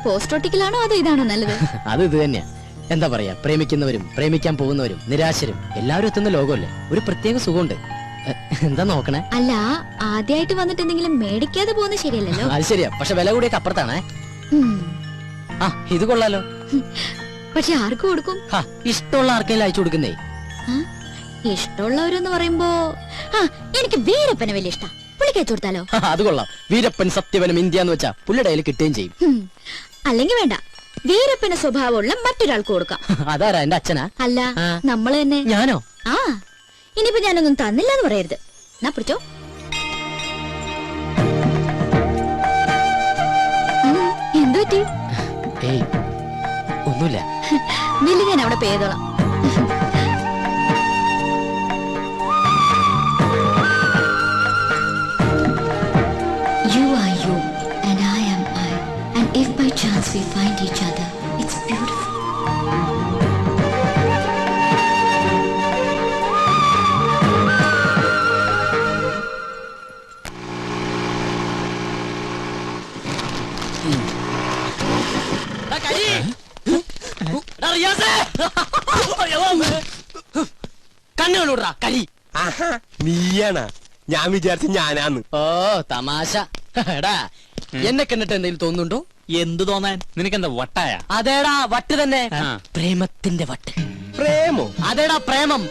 പോസ്റ്റ് ഒട്ടിക്കലാണോ അതോ ഇതാണോ നല്ലത്? അത് ഇത് തന്നെയാ. എന്താ പറയാ, പ്രേമിക്കുന്നവരും പ്രേമിക്കാൻ പോകുന്നവരും നിരാശരും എല്ലാവരും എത്തുന്ന ലോകമല്ലേ. ഒരു പ്രത്യേക സുഖമുണ്ട്. എന്താ നോക്കണേ? അല്ല, ആദ്യമായിട്ട് വന്നിട്ട് എന്തെങ്കിലും മേടിക്കാതെ പോകുന്നത് ശരിയല്ലല്ലോ. അത് ശരിയാ, പക്ഷെ വില കൂടിയൊക്കെ അപ്പുറത്താണേ. ആ, ഇത് കൊള്ളാലോ. പക്ഷെ ആർക്ക് കൊടുക്കും? ഇഷ്ടമുള്ള ആർക്കെങ്കിലും അയച്ചു കൊടുക്കുന്നേ. ഇഷ്ടമുള്ളവരെന്ന് പറയുമ്പോ എനിക്ക് വീരപ്പനെ വലിയ ഇഷ്ടം. പുള്ളിക്ക് അയച്ചു കൊടുത്താലോ? അത് കൊള്ളാം. വീരപ്പൻ സത്യവനും ഇന്ത്യ എന്ന് വെച്ചാ പുള്ളിയുടെ കയ്യിൽ കിട്ടുകയും ചെയ്യും. അല്ലെങ്കിൽ വേണ്ട, വീരപ്പന് സ്വഭാവമുള്ള മറ്റൊരാൾക്ക് കൊടുക്കാം. അതാരാ? എന്റെ അച്ഛനാ? അല്ല, നമ്മള് തന്നെ. ഞാനോ? ആ, ഇനിയിപ്പോ ഞാനൊന്നും തന്നില്ല എന്ന് പറയരുത്. എന്നാ പിടിച്ചോ. എന്തു പറ്റി? ഏയ്, ഒന്നുമില്ല. ബില്ല് ഞാൻ അവിടെ പേ ചെയ്തോളാം. You are you and I am I, and if by chance we find each other, it's beautiful. കണ്ണുകളൂടാ കരി. നീയാണ ഞാൻ വിചാരിച്ചു ഞാനാന്ന്. ഓ തമാശ. എടാ എന്നെ കണ്ടിട്ട് എന്തെങ്കിലും തോന്നുന്നുണ്ടോ? എന്ത് തോന്നാൻ? നിനക്കെന്താ വട്ടായ? അതേടാ വട്ട് തന്നെ. പ്രേമത്തിന്റെ വട്ട്. പ്രേമോ? അതേടാ പ്രേമം.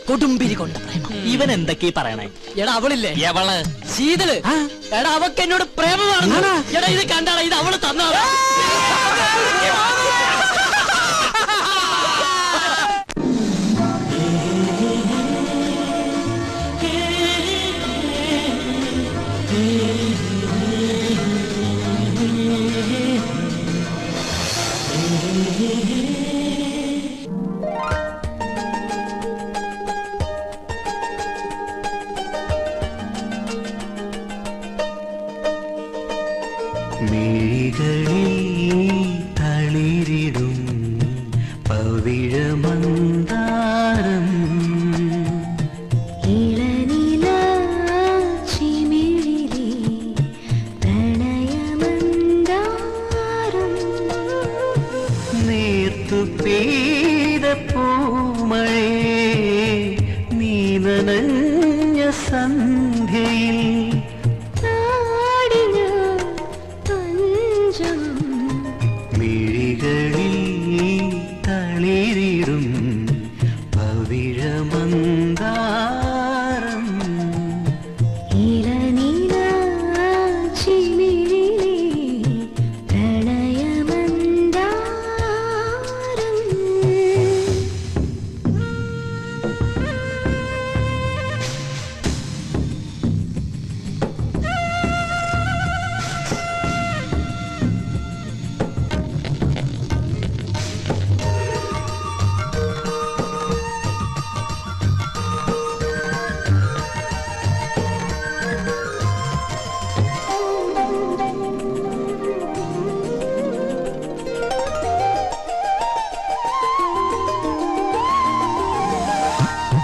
കൊടുമ്പിരി കൊണ്ട പ്രേമം. ഇവൻ എന്തൊക്കെയാ പറയണേ? എടാ അവളില്ലേ? എവള്? ശീതള്. എടാ അവക്ക് എന്നോട് പ്രേമമാണ്. എടാ ഇത് കണ്ടാടാ, ഇത് അവള് തന്നാടാ. മിഴികളിൽ തളിരിടും പവിഴമന്ദാരം ഇളനില ചിമിഴിലേ പ്രണയമന്ദാരം നേർത്തു പെയ്ത പൂമഴേ നീ നനഞ്ഞ സന്ധ്യയിൽ മിഴികളിൽ തളിരിടും പവിഴമന്ദാരം ഇളനില ചിമിഴിലേ പ്രണയമന്ദാരം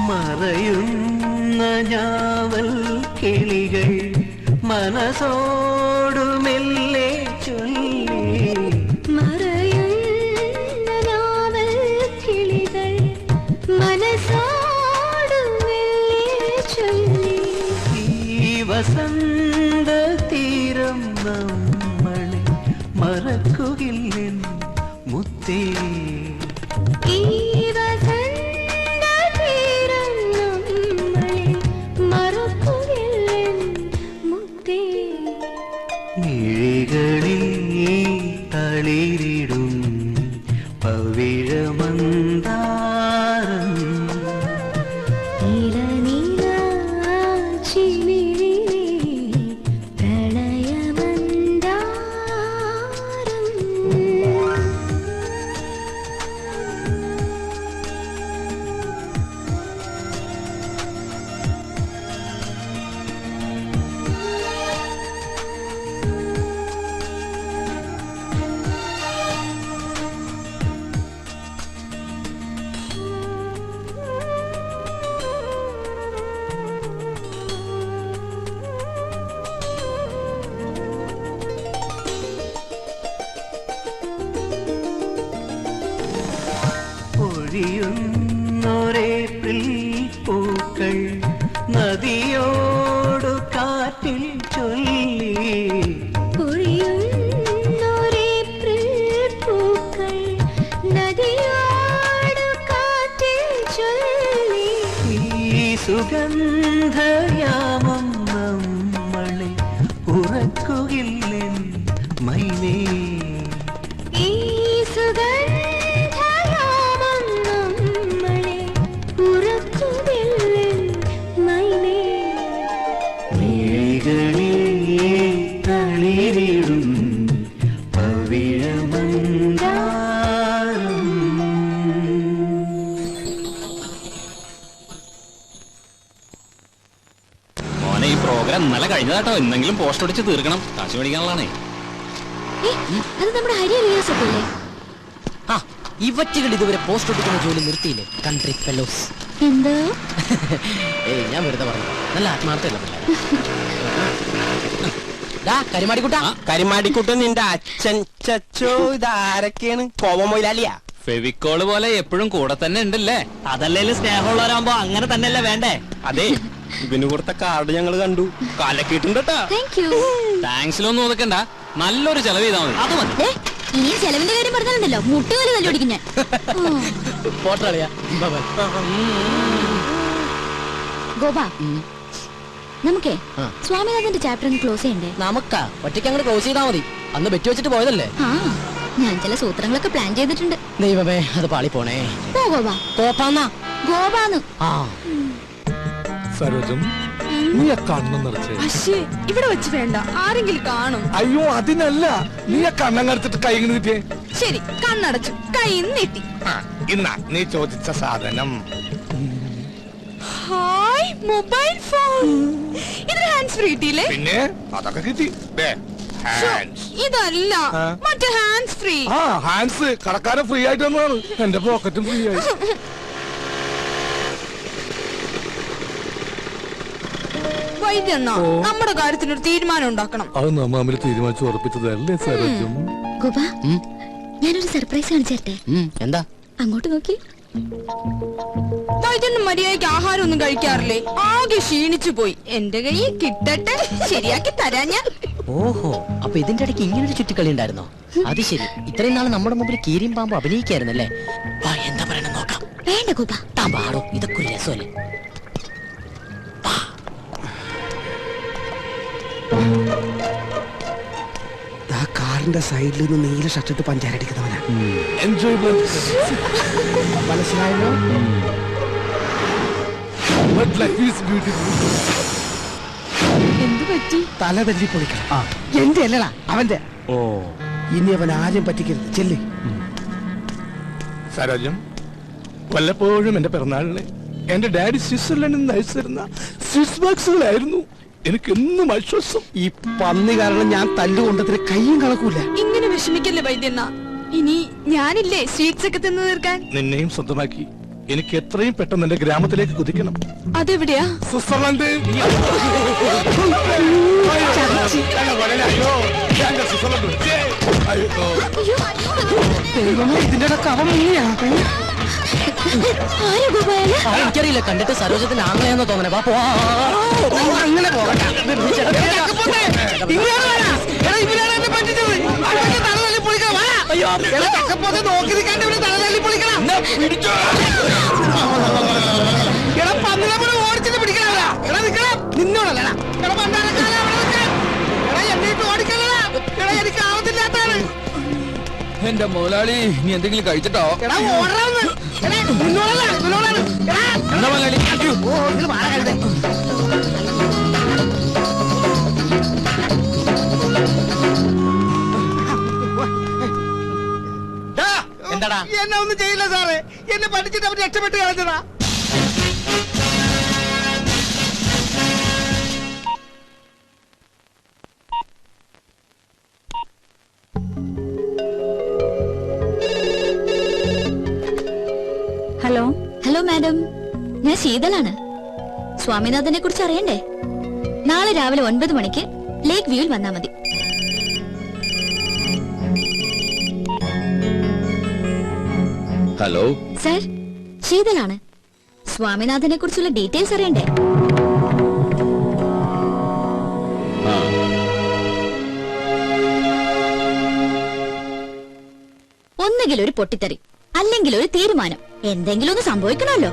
മറയുന്ന ഞാവൽ കിളികൾ മനസ്സോടു മെല്ലെ ചൊല്ലി മറയുന്ന നാവൽ കിളികൾ മനസ്സോട് മെല്ലെ ചൊല്ലി ഈ വസന്ത തീരം നമ്മളെ മറക്കുകില്ലെൻ മുത്തേ ഈ വസന്ത തീരം നമ്മളെ മറക്കുകയില്ലെൻ മുത്തേ മിഴികളിൽ തളിരിടും പവിഴമന്ദാരം ഇളനില ചിമിഴിലേ പ്രണയമന്ദാരം പൊഴിയുന്നൊരേപ്രിൽ പൂക്കൾ നദിയോടു കാറ്റിൽ ചൊല്ലി പൊഴിയുന്നൊരേപ്രിൽ പൂക്കൾ നദിയോട് കാറ്റിൽ ചൊല്ലി ഈ സുഗന്ധയാമം നമ്മളെ ഉറക്കുകില്ലെൻ മൈനേ ഈ സുഗന്ധയാമം നമ്മളെ ഉറക്കുകില്ലെൻ മൈനേ മിഴികളിൽ തളിരിടും പവിഴമന്ദാരം മോനെ ഈ പ്രോഗ്രാം ഇന്നലെ കഴിഞ്ഞതാട്ടോ. ഇന്നെങ്കിലും പോസ്റ്റ് അടിച്ച് തീർക്കണം. കാശ് മേടിക്കാനുള്ളതാണേ. അത് നമ്മുടെ ഹരി റിയാസല്ലേ? ആ ഇവറ്റുകൾ ഇതുവരെ പോസ്റ്റ് ഒട്ടിക്കുന്ന ജോലി നിർത്തിയില്ലേ? Country fellows. എന്തോ ഏയ് ഞാൻ വെറുതെ പറഞ്ഞു. നല്ല ആത്മാർത്ഥമല്ല. കരിമാടിക്കുട്ട. കരിമാടിക്കുട്ടൻ നിന്റെ അച്ഛൻ ചച്ചോ. ഇതാരൊക്കെയാണ്? കോവ മൊയിലാലിയാ? ഫെവിക്കോള് പോലെ എപ്പോഴും കൂടെ തന്നെ ഉണ്ടല്ലേ? അതല്ലേലും സ്നേഹമുള്ളവരാകുമ്പോ അങ്ങനെ തന്നെയല്ലേ വേണ്ടേ? അതെ ഇവന് കൊടുത്ത കാർഡ് ഞങ്ങൾ കണ്ടു. കാലക്കിട്ടുണ്ടാ. Thank you. താങ്ക്സിലൊന്നും ഒതുക്കണ്ട, നല്ലൊരു ചെലവ് ചെയ്താൽ മതി. അത് മതി. ഇനി ചെലവിന്റെ കാര്യം പറഞ്ഞാലുണ്ടല്ലോ മുട്ടുകാല് തല്ലുപിടിക്കും ഞാൻ. പോട്ടളിയാ. ഗോപ, നമുക്കേ സ്വാമിനാഥന്റെ ചാപ്റ്റർ ഒന്ന് ക്ലോസ് ചെയ്യണ്ടേ? നമുക്കാ ഒറ്റയ്ക്ക് അങ്ങോട്ട് ക്ലോസ് ചെയ്താൽ മതി. അന്ന് ബെറ്റ് വെച്ചിട്ട് പോയതല്ലേ. ആ, ഞാൻ ചില സൂത്രങ്ങളൊക്കെ പ്ലാൻ ചെയ്തിട്ടുണ്ട്. ദൈവമേ, അത് പാളി പോണേ. പോ ഗോപ. കോപ്പാന്നാ ഗോപാന്ന്. ആ സരോജം, നീ ആ കണ്ണം നിറച്ചേ. പക്ഷേ ഇവിടെ വെച്ച് വേണ്ട, ആരെങ്കിലും കാണും. അയ്യോ അതിനല്ല, നീ ആ കണ്ണം കറുത്തിട്ട് കൈ ഇങ്ങനെ നീട്ടിയേ. ശരി, കണ്ണടച്ചു, കൈ നീട്ടി. ഇന്നാ നീ ചോദിച്ച സാധനം. Hi, mobile phone. ഇത് ഹാൻഡ്സ് ഫ്രീ കിട്ടിയില്ലേ? പിന്നെ അതൊക്കെ കിട്ടി. ഇതല്ല, മറ്റേ ഹാൻഡ്സ് ഫ്രീ. ആ ഹാൻഡ്സ് കടക്കാരൻ ഫ്രീ ആയിട്ട് തന്നതാണ്. എന്റെ പോക്കറ്റും ഫ്രീ ആയി. വൈദ്യണ്ണ, നമ്മുടെ കാര്യത്തിനൊരു തീരുമാനം ഉണ്ടാക്കണം. അത് നമ്മ തമ്മിൽ തീരുമാനിച്ചു ഉറപ്പിച്ചതല്ലേ സരോജം? ഗോപ, ഞാനൊരു സർപ്രൈസ് കാണിച്ചേരട്ടെ. എന്താ? അങ്ങോട്ട് നോക്കി. വൈദ്യണ്ണൻ മര്യാദയ്ക്ക് ആഹാരം ഒന്നും കഴിക്കാറില്ലേ? ആകെ ക്ഷീണിച്ചു പോയി. എന്റെ കയ്യിൽ കിട്ടട്ടെ, ശരിയാക്കി തരാ ഞാൻ. ഓഹോ, അപ്പൊ ഇതിന്റെ ഇടയ്ക്ക് ഇങ്ങനൊരു ചുറ്റിക്കളി ഉണ്ടായിരുന്നോ? അത് ശരി. ഇത്രയും നാൾ നമ്മുടെ മുമ്പിൽ കീരിയും പാമ്പും അഭിനയിക്കായിരുന്നല്ലേ? എന്താ പറയണെന്ന് നോക്കാം. വേണ്ട ഗോപ, താൻ പാടോ, ഇതൊക്കെ ഒരു രസമല്ലേ. കാറിന്റെ സൈഡിൽ നിന്ന് നീല ഷർട്ടിട്ട് പഞ്ചാരടിക്കുന്നവനാ. മനസ്സിലായല്ലോ? എന്ത് പറ്റി? തല തല്ലി പൊളിക്കണം. എന്റെ അല്ലടാ, അവന്റെ. ഇനി അവൻ ആരും പറ്റിക്കരുത്. ചെല്ലേ. സരോജം, വല്ലപ്പോഴും എന്റെ പിറന്നാളിന് എന്റെ ഡാഡി സ്വിറ്റ്സർലൻഡിൽ നിന്ന് അയച്ചിരുന്ന സ്വിസ് ബോക്സുകളായിരുന്നു എനിക്ക് എന്നും ആശ്വാസം. ഈ പന്നി കാരണം ഞാൻ തല്ലുകൊണ്ടതിന് കയ്യും കണക്കൂല. ഇങ്ങനെ വിഷമിക്കല്ലേ വൈദ്യണ്ണ. ഇനി ഞാനില്ലേ സ്വീറ്റ്സ് ഒക്കെ തിന്നു തീർക്കാൻ. നിന്നെയും സ്വന്തമാക്കി എനിക്ക് എത്രയും പെട്ടെന്ന് എന്റെ ഗ്രാമത്തിലേക്ക് കുതിക്കണം. അതെവിടെയാ? സ്വിറ്റ്സർലൻഡ്. ഇതിന്റെ കവം എങ്ങനെയാ? എനിക്കറിയില്ല, കണ്ടിട്ട് സരോജത്തിന്റെ ആംഗ്ലയെന്ന് തോന്നണേ. അങ്ങനെ പോകട്ടെ. നോക്കി നിൽക്കാണ്ട് ഇവിടെ തല തല്ലി പൊളിക്കണം. എടാ പന്നിനെ പോലെ ഓടിച്ചിട്ട് പിടിക്കണല്ല. എടാ നിക്കണം. നിന്നോടല്ലടാ. എടാ പണ്ടാരക്കാല എടാ എന്നിട്ട് ഓടിക്കലടാ. എടാ എനിക്ക് ആവത്തില്ലാത്താണ്. എന്റെ മുതലാളി, നീ എന്തെങ്കിലും കഴിച്ചിട്ടോ? എടാ ഓടാന്ന്. എടാ നിന്നോടല്ല, നിന്നോടാണ്. എടാ എന്താ മുതലാളി? ഓ ഇത് മാറ കഴുതേ. എന്താടാ? എന്നെ ഒന്നും ചെയ്യില്ല സാറേ. എന്നെ പഠിച്ചിട്ട് അവർ രക്ഷപ്പെട്ട് കളഞ്ഞതാ. ഹലോ. ഹലോ മാഡം, ഞാൻ ശീതളാണ്. സ്വാമിനാഥനെ കുറിച്ച് അറിയണ്ടേ? നാളെ രാവിലെ 9 മണിക്ക് ലേക്ക് വ്യൂവിൽ വന്നാ മതി. Hello sir, ശീതളാണ്. സ്വാമിനാഥനെ കുറിച്ചുള്ള ഡീറ്റെയിൽസ് അറിയണ്ടേ? ഒന്നുകിൽ ഒരു പൊട്ടിത്തെറി, അല്ലെങ്കിൽ ഒരു തീരുമാനം. എന്തെങ്കിലും ഒന്ന് സംഭവിക്കണമല്ലോ.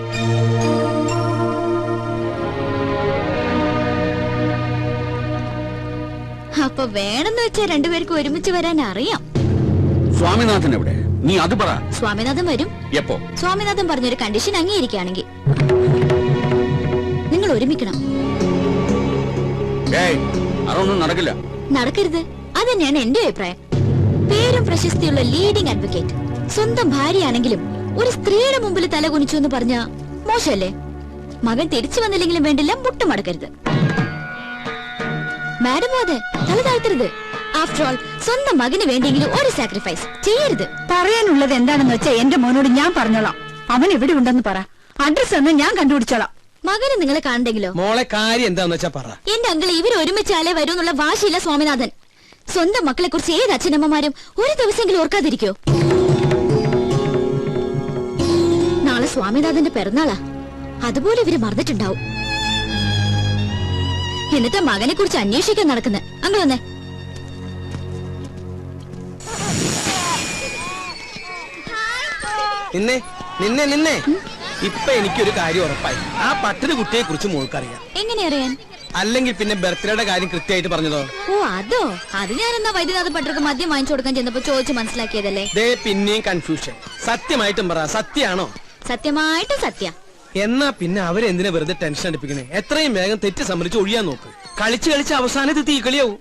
അപ്പൊ വേണമെന്ന് വെച്ചാൽ രണ്ടുപേർക്കും ഒരുമിച്ച് വരാൻ അറിയാം. സ്വാമിനാഥൻ എവിടെ? നീ അത് പറ. സ്വാമിനാഥൻ വരും. എപ്പോ? സ്വാമിനാഥൻ പറഞ്ഞൊരു കണ്ടീഷൻ അംഗീകരിക്കുകയാണെങ്കിൽ നിങ്ങൾ ഒരുമിക്കണം. അതൊന്നും നടക്കില്ല. നടക്കരുത്, അതന്നെയാണ് എന്റെ അഭിപ്രായം. പേരും പ്രശസ്തിയുള്ള ലീഡിംഗ് അഡ്വക്കേറ്റ്, സ്വന്തം ഭാര്യയാണെങ്കിലും ഒരു സ്ത്രീയുടെ മുമ്പിൽ തല കുനിച്ചു എന്ന് പറഞ്ഞ മോശമല്ലേ? മകൻ തിരിച്ചു വന്നില്ലെങ്കിലും വേണ്ടില്ല, മുട്ടുമടക്കരുത്. മാഡം അതെ, തല താഴ്ത്തരുത്. ആഫ്റ്റർ ഓൾ സ്വന്തം മകന് വേണ്ടിയെങ്കിലും ഒരു സാക്രിഫൈസ് ചെയ്യരുത്. പറയാനുള്ളത് എന്താണെന്ന് വെച്ചാൽ എന്റെ മോനോട് ഞാൻ പറഞ്ഞോളാം. അവൻ എവിടെ ഉണ്ടെന്ന് പറ. അഡ്രസ് ഒന്ന് ഞാൻ കണ്ടുപിടിച്ചോളാം. മകന് നിങ്ങളെ കാണണ്ടെങ്കിലോ? മോളെ കാര്യം എന്താന്ന് വെച്ചാ പറ. എന്റെ അങ്കിൾ ഇവർ ഒരുമിച്ചാലേ വരൂ എന്നുള്ള വാശിയില്ല സ്വാമിനാഥൻ. സ്വന്തം മക്കളെ കുറിച്ച് ഏത് അച്ഛനമ്മമാരും ഒരു ദിവസമെങ്കിലും ഓർക്കാതിരിക്കോ? നാളെ സ്വാമിനാഥന്റെ പിറന്നാളാ, അതുപോലെ ഇവര് മറന്നിട്ടുണ്ടാവും. എന്നിട്ട് മകനെ കുറിച്ച് അന്വേഷിക്കാൻ നടക്കുന്നത്. അങ്ങ് വന്നേ. നിന്നെ നിന്നെ നിന്നെ ഇപ്പൊ എനിക്കൊരു കാര്യം ഉറപ്പായി. ആ പട്ടിണി കുട്ടിയെ കുറിച്ച് മോൾക്കറിയാം. എങ്ങനെ അറിയാൻ? അല്ലെങ്കിൽ പിന്നെ ബർത്ത്ഡേയുടെ കാര്യം കൃത്യമായിട്ട് പറഞ്ഞതോ? ഓ അതോ, അത് ഞാൻ എന്നാ വൈദ്യനാഥ പട്ടർക്ക് മദ്യം വാങ്ങിച്ചു കൊടുക്കാൻ ചെന്നപ്പോ ചോദിച്ചു മനസ്സിലാക്കിയതല്ലേ. ദേ പിന്നെയും കൺഫ്യൂഷൻ. സത്യമായിട്ടും പറ, സത്യാണോ? സത്യമായിട്ടും സത്യ. എന്നാ പിന്നെ അവരെന്തിനാ വെറുതെ ടെൻഷൻ അടിപ്പിക്കണേ? എത്രയും വേഗം തെറ്റ് സമ്മതിച്ച് ഒഴിയാൻ നോക്ക്. കളിച്ച് കളിച്ച് അവസാനത്ത് തീക്കളിയാവും.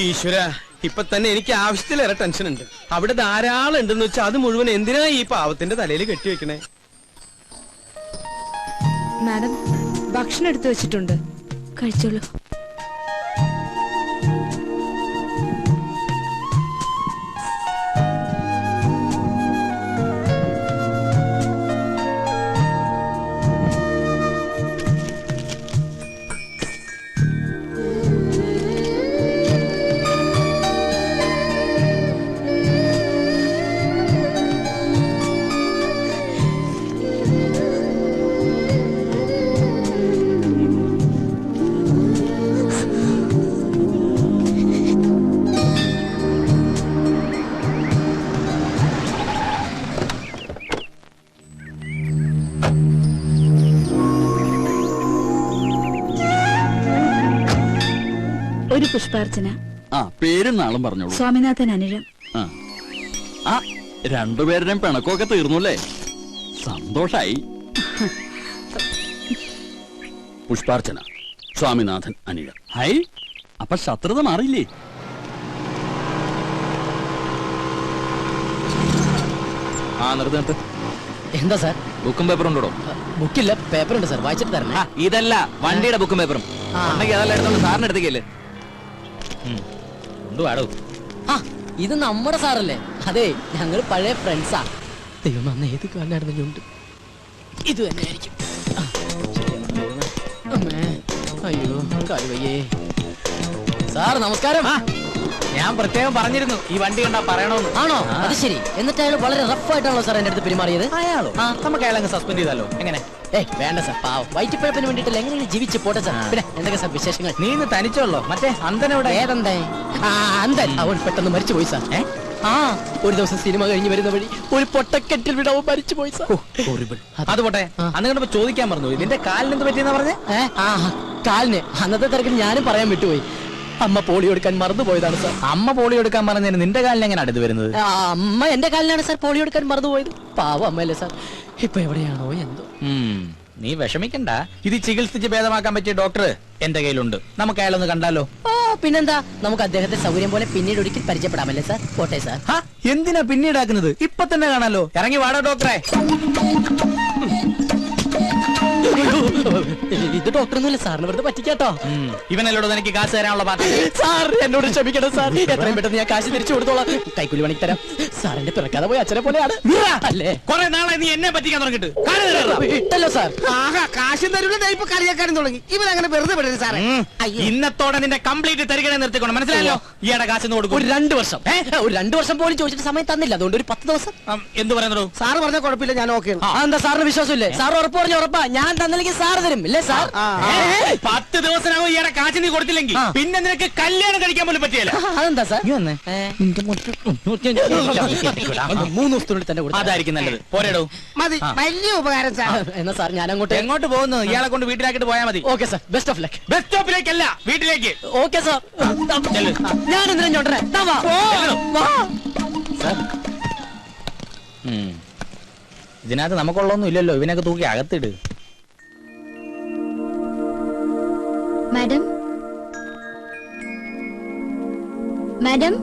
ഈശ്വര, ഇപ്പൊ തന്നെ എനിക്ക് ആവശ്യത്തിലേറെ ടെൻഷൻ ഉണ്ട്. അവിടെ ധാരാളം ഉണ്ടെന്ന് വെച്ചാൽ അത് മുഴുവൻ എന്തിനാ ഈ പാവത്തിന്റെ തലയിൽ കെട്ടിവെക്കണേ? മാഡം, ഭക്ഷണം എടുത്തു വെച്ചിട്ടുണ്ട്, കഴിച്ചോളൂ. ഒരു പുഷ്പാർച്ചന. ആ പേരും നാളും പറഞ്ഞോളൂ. സ്വാമിനാഥൻ അനിഴം. ആ രണ്ടുപേരുടെയും പിണക്കമൊക്കെ തീർന്നുല്ലേ? സന്തോഷായി. പുഷ്പാർച്ചന, സ്വാമിനാഥൻ അനിഴം. ഹൈ, അപ്പൊ ശത്രുത മാറിയില്ലേ? ആ നിർത്ത്. എന്താ സാർ? ബുക്കും പേപ്പറും ഉണ്ടോ? ബുക്കില്ല, പേപ്പർ ഉണ്ട് സാർ. വായിച്ചിട്ട് തരണേ. ഇതല്ല, വണ്ടിയുടെ ബുക്കും പേപ്പറും ഉണ്ടെങ്കിൽ അതെല്ലാം എടുത്തോണ്ട് സാറിന് എടുത്തേക്കല്ലേ. കൊണ്ടുവാടോ. ആ, ഇത് നമ്മുടെ സാറല്ലേ? അതെ, ഞങ്ങൾ പഴയ ഫ്രണ്ട്സാ. ദൈവം അന്ന് ഏത് കാലമായിരുന്നു ഞുണ്ട്. ഇത് തന്നെയായിരിക്കും. അമ്മേ, അയ്യോ കാലുവയ്യേ. സാർ നമസ്കാരം. ഞാൻ പ്രത്യേകം പറഞ്ഞിരുന്നു ഈ വണ്ടി കണ്ടാ പറയണോന്ന്. ആണോ? അത് ശരി. എന്നിട്ട് അയാൾ വളരെ റഫായിട്ടാണല്ലോ സാർ എന്റെ അടുത്ത് പെരുമാറിയത്. അയാളോ? നമുക്ക് അയാളങ്ങ് സസ്പെൻഡ് ചെയ്താലോ? എങ്ങനെ? വേണ്ട സാർ, പാവം വയറ്റിപ്പഴപ്പിന് വേണ്ടിയിട്ടല്ല, എങ്ങനെയാണ് ജീവിച്ച് പോട്ടെ സാർ. പിന്നെ എന്തൊക്കെ സാർ വിശേഷങ്ങൾ? നീ ഇന്ന് തനിച്ചോളോ? മറ്റേ അന്തനവിടെ? ഏതെന്തേ? അന്തൻ അവൻ പെട്ടെന്ന് മരിച്ചു പോയി സാർ. ഒരു ദിവസം സിനിമ കഴിഞ്ഞ് വരുന്ന വഴി ഒരു പൊട്ടക്കെട്ടിൽ വിടവും മരിച്ചു പോയി സാർ. അത് പോട്ടെ, അന്ന് കണ്ടപ്പോ ചോദിക്കാൻ പറഞ്ഞു, നിന്റെ കാലിന് എന്ത് പറ്റിയെന്നാ പറഞ്ഞേ? കാലിന് അന്നത്തെ തിരക്കിൽ ഞാനും പറയാൻ വിട്ടുപോയി. അമ്മ പോളിയോ എടുക്കാൻ മറന്നുപോയതാണ് സാർ. അമ്മ പോളിയോ എടുക്കാൻ പറഞ്ഞതിന് നിന്റെ കാലിന് എങ്ങനെ അടുത്ത് വരുന്നത്? അമ്മ എന്റെ കാലിനാണ് സാർ പോളിയോ എടുക്കാൻ മറന്നുപോയത്. പാവം അമ്മയല്ലേ സാർ. ഇപ്പൊ എവിടെയാണോ എന്തോ. നീ വിഷമിക്കണ്ട, ഇത് ചികിത്സിച്ച് ഭേദമാക്കാൻ പറ്റിയ ഡോക്ടർ എന്റെ കയ്യിലുണ്ട്. നമുക്ക് അയാളൊന്ന് കണ്ടാലോ? പിന്നെന്താ, നമുക്ക് അദ്ദേഹത്തെ സൗകര്യം പോലെ പിന്നീട് ഒരിക്കൽ പരിചയപ്പെടാമല്ലേ സാർ? പോട്ടെ സാർ. എന്തിനാ പിന്നീടാക്കുന്നത്? ഇപ്പൊ തന്നെ കാണാലോ. ഇറങ്ങി വാടാ ഡോക്ടറെ. ഇത് ഡോക്ടറൊന്നുമില്ല സാറിന് വെറുതെ പറ്റിക്കാട്ടോ. ഇവനല്ലോട് എനിക്ക് കാശ് തരാനുള്ള പാർട്ടി. സാർ എന്നോട് ക്ഷമിക്കണം സാർ. എത്രയും പെട്ടെന്ന് ഞാൻ കാശ് തിരിച്ചു കൊടുത്തോളാം. കൈക്കൂലി പണിക്ക് തരാം. സാർ എന്റെ പിറക്കാതെ പോയി അച്ഛനെ പോലെയാണ് അല്ലേ? കുറെ നാളെ നീ എന്നെ പറ്റിക്കാൻ തുടങ്ങിട്ട് ഇട്ടല്ലോ സാർ. കാശും തരൂല, ഇപ്പൊ കളിയാക്കാനും തുടങ്ങി. ഇവരങ്ങനെ വെറുതെ വിടരുത് സാറേ. ഇന്നത്തോടെ നിന്റെ കംപ്ലീറ്റ് തരികണെ നിർത്തിക്കണം, മനസ്സിലായല്ലോ? ഈയുടെ കാശ് കൊടുക്കും. ഒരു 2 വർഷം ഒരു 2 വർഷം പോലും ചോദിച്ചിട്ട് സമയം തന്നില്ല. അതുകൊണ്ട് ഒരു 10 ദിവസം. എന്ത് പറയുന്നു? സാറ് പറഞ്ഞ കുഴപ്പമില്ല, ഞാൻ ഓക്കെ. എന്താ സാറിന് വിശ്വാസമില്ലേ? സാർ ഉറപ്പ് പറഞ്ഞ ഉറപ്പാ. ഞാൻ തന്നില്ലെങ്കിൽ സാറ് തരും ഇല്ലേ സാർ? 10 ദിവസത്തിനകം ഈയുടെ കാശ് നീ കൊടുത്തില്ലെങ്കിൽ പിന്നെ നിനക്ക് കല്യാണം കഴിക്കാൻ പോലും പറ്റിയല്ല. അതെന്താ സാർ? 3 ദിവസത്തിനുള്ളിൽ തന്നെ കൊടുത്തു. അതായിരിക്കും നല്ലത്. പോരേടോ. മതി, വലിയ ഉപകാരം സാർ. എന്നാ സാർ ഞാൻ അങ്ങോട്ട്. എങ്ങോട്ട് പോകുന്നു? ഇയാളെ കൊണ്ട് വീട്ടിലാക്കിട്ട് പോയാൽ മതി. Okay sir, best of luck. Bus സ്റ്റോപ്പിലേക്കല്ല, വീട്ടിലേക്ക്. Okay sir. ഞാൻ എന്തിനാ ചോട്ടനെ? ഇതിനകത്ത് നമുക്കുള്ളൊന്നും ഇല്ലല്ലോ. ഇവനൊക്കെ തൂക്കി അകത്തിട്. Madam, madam.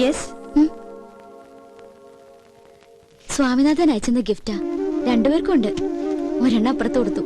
യെസ്. സ്വാമിനാഥൻ അയച്ചെന്ന ഗിഫ്റ്റാ. 2 പേർക്കുണ്ട്. ഒരെണ്ണം അപ്പുറത്ത് കൊടുത്തു.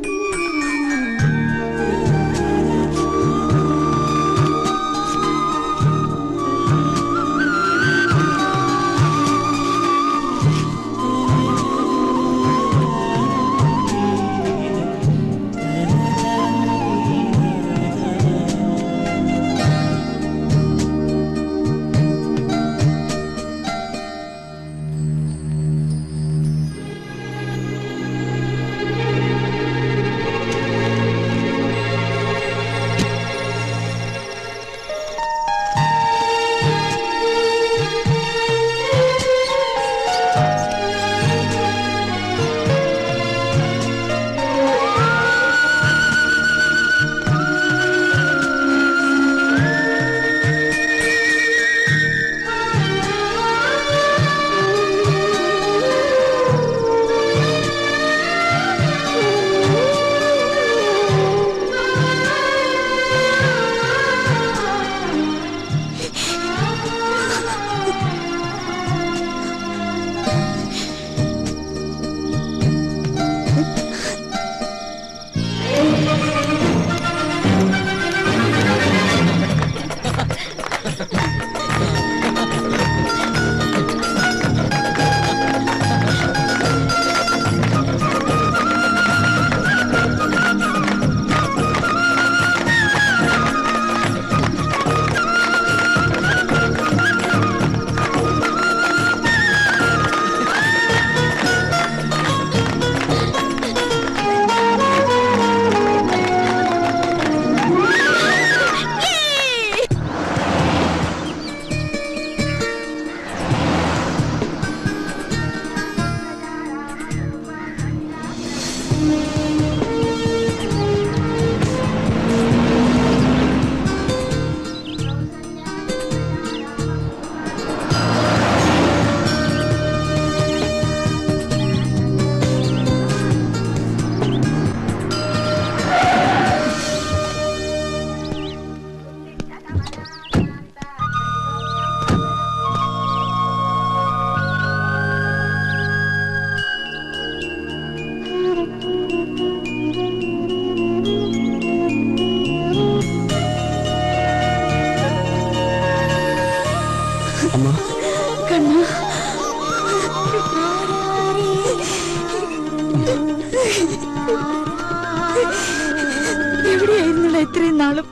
എവിടെയായിരുന്നില്ല ഇത്രയും നാളും?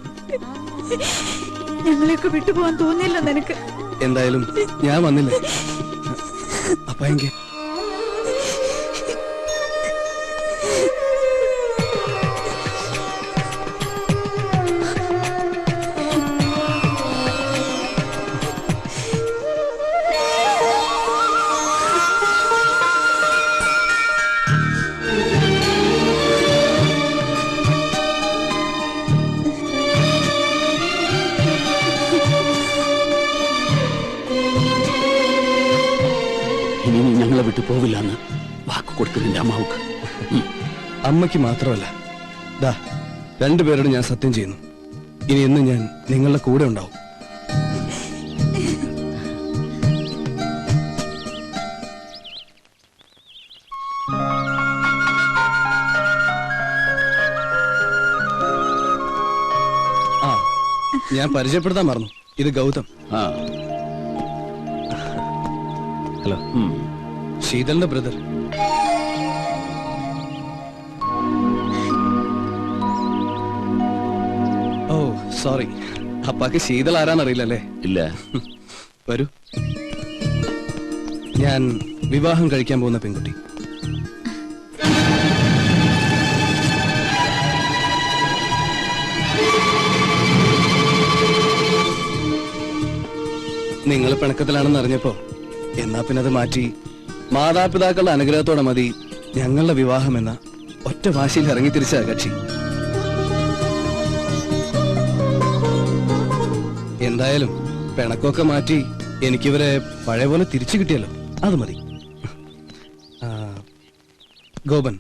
ഞങ്ങളെയൊക്കെ വിട്ടുപോകാൻ തോന്നിയില്ല നിനക്ക്? എന്തായാലും ഞാൻ വന്നില്ലേ. അപ്പൊ എങ്കിൽ ഇനി നീ ഞങ്ങളെ വിട്ടു പോവില്ല എന്ന് വാക്ക് കൊടുത്തു നിന്റെ അമ്മാവുക്ക്. അമ്മയ്ക്ക് മാത്രമല്ല, ദാ രണ്ടുപേരോട് ഞാൻ സത്യം ചെയ്യുന്നു, ഇനി എന്നും ഞാൻ നിങ്ങളുടെ കൂടെ ഉണ്ടാവും. ആ, ഞാൻ പരിചയപ്പെടുത്താൻ മറന്നു. ഇത് ഗൗതം. ഹലോ, ശീതലിന്റെ ബ്രദർ. ഓ സോറി, അപ്പാക്ക് ശീതൾ ആരാന്നറിയില്ലല്ലേ? ഇല്ല. വരൂ. ഞാൻ വിവാഹം കഴിക്കാൻ പോകുന്ന പെൺകുട്ടി. നിങ്ങൾ പിണക്കത്തിലാണെന്ന് അറിഞ്ഞപ്പോ എന്നാ പിന്നെ അത് മാറ്റി മാതാപിതാക്കളുടെ അനുഗ്രഹത്തോടെ മതി ഞങ്ങളുടെ വിവാഹം എന്ന ഒറ്റ വാശിയിൽ ഇറങ്ങി തിരിച്ച കക്ഷി. എന്തായാലും പിണക്കൊക്കെ മാറ്റി എനിക്കിവരെ പഴയ പോലെ തിരിച്ചു കിട്ടിയല്ലോ, അത് മതി. ഗോപൻ,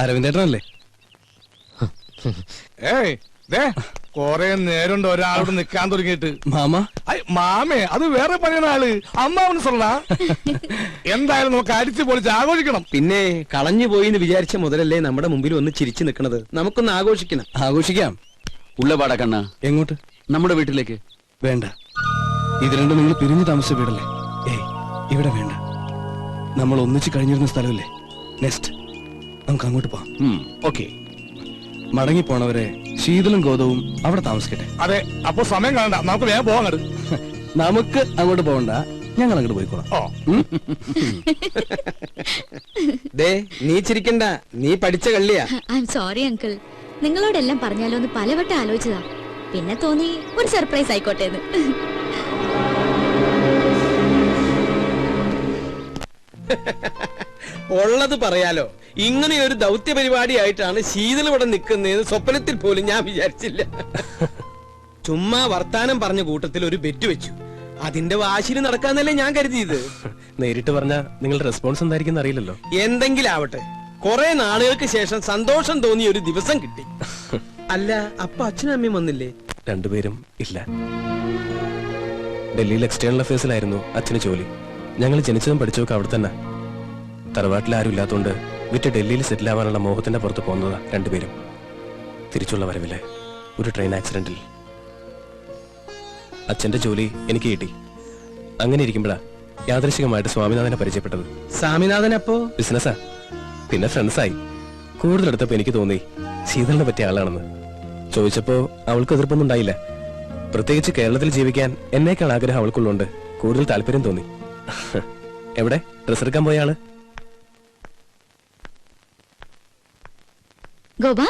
അരവിന്ദേട്ടനല്ലേ? ഏയ് കൊറേ നേരം ഒരാളോട് നിക്കാൻ തുടങ്ങിയിട്ട്. മാമ? മാമേ, അത് വേറെ പണിയാണ് ആള്. അമ്മാവന് സൊല്ല. എന്തായാലും നമുക്ക് അടിച്ചു പൊളിച്ച് ആഘോഷിക്കണം. പിന്നെ കളഞ്ഞു പോയി എന്ന് വിചാരിച്ച മുതലല്ലേ നമ്മുടെ മുമ്പിൽ ഒന്ന് ചിരിച്ചു നിൽക്കുന്നത്. നമുക്കൊന്ന് ആഘോഷിക്കണം. ആഘോഷിക്കാം. ഉള്ളപാട കണ്ണ. എങ്ങോട്ട്? നമ്മുടെ വീട്ടിലേക്ക്. വേണ്ട, ഇത് രണ്ടും നിങ്ങൾ പിരിഞ്ഞു താമസിച്ച വീടല്ലേ. ഏയ്, ഇവിടെ വേണ്ട. നമ്മൾ ഒന്നിച്ച് കഴിഞ്ഞിരുന്ന സ്ഥലമല്ലേ. നെക്സ്റ്റ് നമുക്ക് അങ്ങോട്ട് പോവാം. ഓക്കെ. മടങ്ങിപ്പോണവരെ ശീതളും ഗോതവും അവിടെ താമസിക്കട്ടെ. അതെ, അപ്പൊ സമയം കാണണ്ട, നമുക്ക് വേഗം പോകാൻ. നമുക്ക് അങ്ങോട്ട് പോകണ്ട, ഞങ്ങൾ അങ്ങോട്ട് പോയിക്കോളാം. നീ ചിരിക്കണ്ട, നീ പഠിച്ച കള്ളിയാ. ഐ എം സോറി അങ്കിൾ, നിങ്ങളോടെല്ലാം പറഞ്ഞാലോ എന്ന് പലവട്ടം ആലോചിച്ചതാ. പിന്നെ തോന്നി ഒരു സർപ്രൈസ് ആയിക്കോട്ടെ എന്ന്. ഉള്ളത് പറയാലോ, ഇങ്ങനെ ഒരു ദൗത്യ പരിപാടിയായിട്ടാണ് ശീതൾ ഇവിടെ നിൽക്കുന്നതെന്ന് സ്വപ്നത്തിൽ പോലും ഞാൻ വിചാരിച്ചില്ല. ചുമ്മാ വർത്താനം പറഞ്ഞ കൂട്ടത്തിൽ ഒരു ബെറ്റ് വെച്ചു. അതിന്റെ വാശിയിൽ നടക്കാന്നല്ലേ ഞാൻ കരുതിയത്. നേരിട്ട് പറഞ്ഞാ നിങ്ങളുടെ റെസ്പോൺസ് എന്തായിരിക്കും അറിയില്ലല്ലോ. എന്തെങ്കിലും ആവട്ടെ, കുറെ നാളുകൾക്ക് ശേഷം സന്തോഷം തോന്നിയ ഒരു ദിവസം കിട്ടി. അല്ല, അപ്പൊ അച്ഛനും അമ്മയും വന്നില്ലേ? രണ്ടുപേരും ഇല്ല. ഡൽഹിയിൽ എക്സ്റ്റേണൽ അഫയേഴ്സിലായിരുന്നു അച്ഛന് ജോലി. ഞങ്ങൾ ജനിച്ചതും പഠിച്ചതൊക്കെ അവിടെ തന്നെ. തറവാട്ടിൽ ആരും ഇല്ലാത്തതുകൊണ്ട് വിറ്റ് ഡൽഹിയിൽ സെറ്റിൽ ആവാനുള്ള മോഹത്തിന്റെ പുറത്ത് പോകുന്നതാ രണ്ടുപേരും. തിരിച്ചുള്ള വരവില് ഒരു ട്രെയിൻ ആക്സിഡന്റിൽ അച്ഛന്റെ ജോലി എനിക്ക് കിട്ടി. അങ്ങനെ ഇരിക്കുമ്പോഴാ യാദൃശികമായിട്ട് സ്വാമിനാഥനെ പരിചയപ്പെട്ടത്. സ്വാമിനാഥൻ അപ്പോ ബിസിനസ്സാ, പിന്നെ ഫ്രണ്ട്സായി. കൂടുതലെടുത്തപ്പോ എനിക്ക് തോന്നി ശീതളിനെ പറ്റിയ ആളാണെന്ന്. ചോദിച്ചപ്പോ അവൾക്ക് എതിർപ്പൊന്നും ഉണ്ടായില്ല. പ്രത്യേകിച്ച് കേരളത്തിൽ ജീവിക്കാൻ എന്നേക്കാൾ ആഗ്രഹം അവൾക്കുള്ളതുകൊണ്ട് കൂടുതൽ താല്പര്യം തോന്നി. എവിടെ ഡ്രസ് എടുക്കാൻ പോയ ആള്? ഗോപ,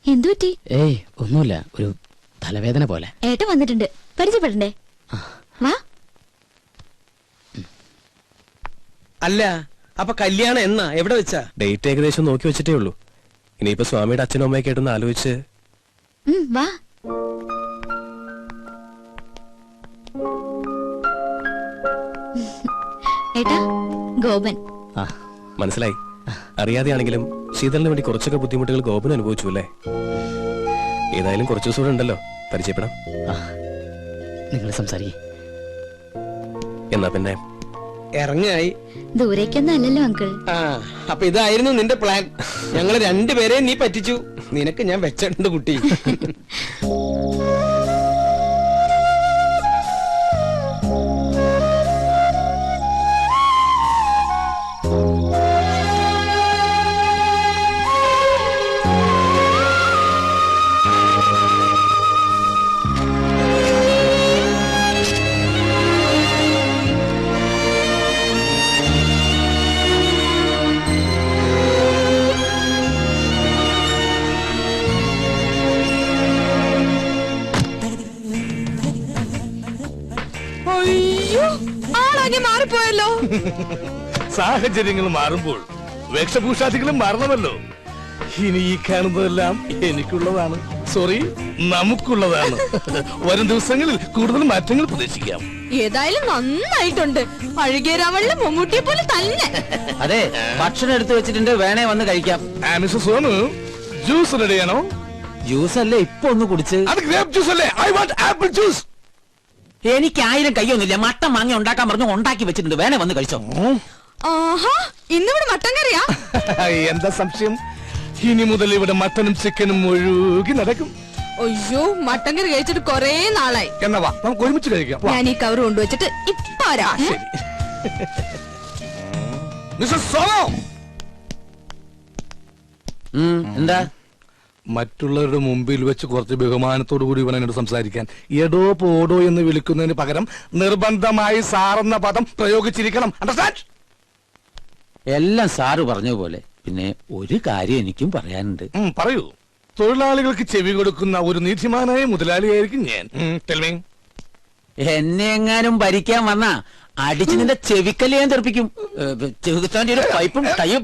എന്തുപറ്റി? ഏയ് ഒന്നുമില്ല, ഒരു തലവേദന പോലെ. ഏട്ടൻ വന്നിട്ടുണ്ട്, പരിചയപ്പെടണ്ടേ? വാ. അല്ല, അപ്പൊ കല്യാണം എന്നാ, എവിടെ വെച്ചാ? ഡേറ്റ് ഏകദേശം നോക്കി വെച്ചിട്ടേ ഉള്ളൂ. ഇനിയിപ്പോ സ്വാമിയുടെ അച്ഛനും അമ്മയൊക്കെ ആയിട്ടൊന്ന് ആലോചിച്ച്. വാ. ഏട്ടാ, ഗോപൻ. മനസ്സിലായി. അറിയാതെയാണെങ്കിലും ശീതളിന് വേണ്ടി കുറച്ചൊക്കെ ബുദ്ധിമുട്ടുകൾ ഗോപൻ അനുഭവിച്ചു അല്ലേ? ഏതായാലും കുറച്ചു ദിവസം കൂടെ ഉണ്ടല്ലോ, പരിചയപ്പെടാം. നിങ്ങൾ സംസാരിക്കേ. എന്നാ പിന്നെ ഇറങ്ങായി. ദൂരേക്കൊന്നും അല്ലല്ലോ അങ്കിൾ. അപ്പൊ ഇതായിരുന്നു നിന്റെ പ്ലാൻ. ഞങ്ങള് രണ്ടുപേരെയും നീ പറ്റിച്ചു. നിനക്ക് ഞാൻ വെച്ചിട്ടുണ്ട് കുട്ടി. സാഹചര്യങ്ങൾ മാറുമ്പോൾ വേഷഭൂഷാദികളും മാറണമല്ലോ. ഇനി ഈ കാണുന്നതെല്ലാം എനിക്കുള്ളതാണ്, സോറി നമുക്കുള്ളതാണ്. വരും ദിവസങ്ങളിൽ കൂടുതൽ മാറ്റങ്ങൾ പ്രതീക്ഷിക്കാം. ഏതായാലും നന്നായിട്ടുണ്ട്. അഴുകിയ രാവളിലെ മമ്മൂട്ടിയെ പോലെ തന്നെ. അതെ, ഭക്ഷണം എടുത്തു വെച്ചിട്ടുണ്ട്, വേണേ വന്ന് കഴിക്കാം. മിസ്റ്റർ സോനു, ജ്യൂസ് റെഡിയാണോ? ജ്യൂസ് അല്ലേ ഇപ്പൊ ഒന്ന് കുടിച്ച്? അത് ഗ്രേപ്പ് ജ്യൂസ് അല്ലേ? I want apple juice. എനിക്ക് 1000 കയ്യൊന്നുമില്ല. മട്ടൻ വാങ്ങി ഉണ്ടാക്കാൻ പറഞ്ഞു, ഉണ്ടാക്കി വെച്ചിട്ടുണ്ട്, വേണേ വന്ന് കഴിച്ചോ. ആഹാ, ഇന്നിവിടെ മട്ടൻ കറിയാ? എന്താ സംശയം? ഇനി മുതൽ ഇവിടെ മട്ടനും ചിക്കനും ഒഴുകി നടക്കും. അയ്യോ, മട്ടൻ കറി കഴിച്ചിട്ട് കൊറേ നാളായി. എന്നാ വാ, നമുക്ക് ഒരുമിച്ച് കഴിക്കാം. ഞാൻ ഈ കവർ കൊണ്ടുവച്ചിട്ട് ഇപ്പൊ വരാം. ശരി. മിസ്റ്റർ സോനു, എന്താ? മറ്റുള്ളവരുടെ മുമ്പിൽ വെച്ച് കുറച്ച് ബഹുമാനത്തോടു കൂടി വേണം എന്നോട് സംസാരിക്കാൻ. എടോ പോടോ എന്ന് വിളിക്കുന്നതിന് പകരം നിർബന്ധമായി സാറെന്ന പദം പ്രയോഗിച്ചിരിക്കണം. അണ്ടർസ്റ്റാൻഡ്? എല്ലാം സാറ് പറഞ്ഞ പോലെ. പിന്നെ ഒരു കാര്യം എനിക്കും പറയാനുണ്ട്. പറയൂ. തൊഴിലാളികൾക്ക് ചെവി കൊടുക്കുന്ന ഒരു നീതിമാനായ മുതലാളിയായിരിക്കും ഞാൻ. എന്നെ എങ്ങാനും ഭരിക്കാൻ വന്നാ അടിച്ച് നിന്റെ ചെവിക്കല്ല് ഞാൻ തെറിപ്പിക്കും. ചെവിത്താന്റെ ഒരു പൈപ്പും ടൈയും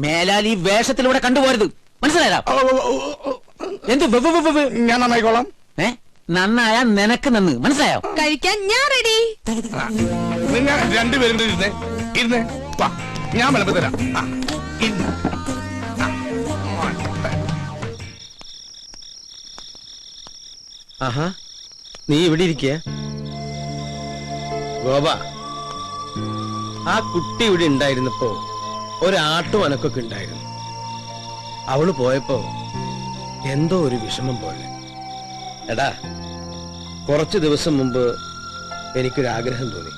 മേലാൽ ഈ വേഷത്തിലൂടെ കണ്ടുപോരുത്. മനസ്സിലായാ? എന്ത് ഞാൻ നന്നായിക്കോളാം. നന്നായ നിനക്ക് നന്ന്. മനസ്സിലായോ? കഴിക്കാൻ ഞാൻ റെഡി. നിങ്ങൾ രണ്ടുപേരും ഇരുന്നേ, ഇരുന്നേ. വാ, ഞാൻ വിളമ്പി തരാം. ആഹാ, നീ ഇവിടെ ഇരിക്കുക. ഗോപ, ആ കുട്ടി ഇവിടെ ഉണ്ടായിരുന്നപ്പോ ഒരാട്ടും അനക്കൊക്കെ ഉണ്ടായിരുന്നു. അവള് പോയപ്പോ എന്തോ ഒരു വിഷമം പോലെ. എടാ, കുറച്ചു ദിവസം മുമ്പ് എനിക്കൊരാഗ്രഹം തോന്നി.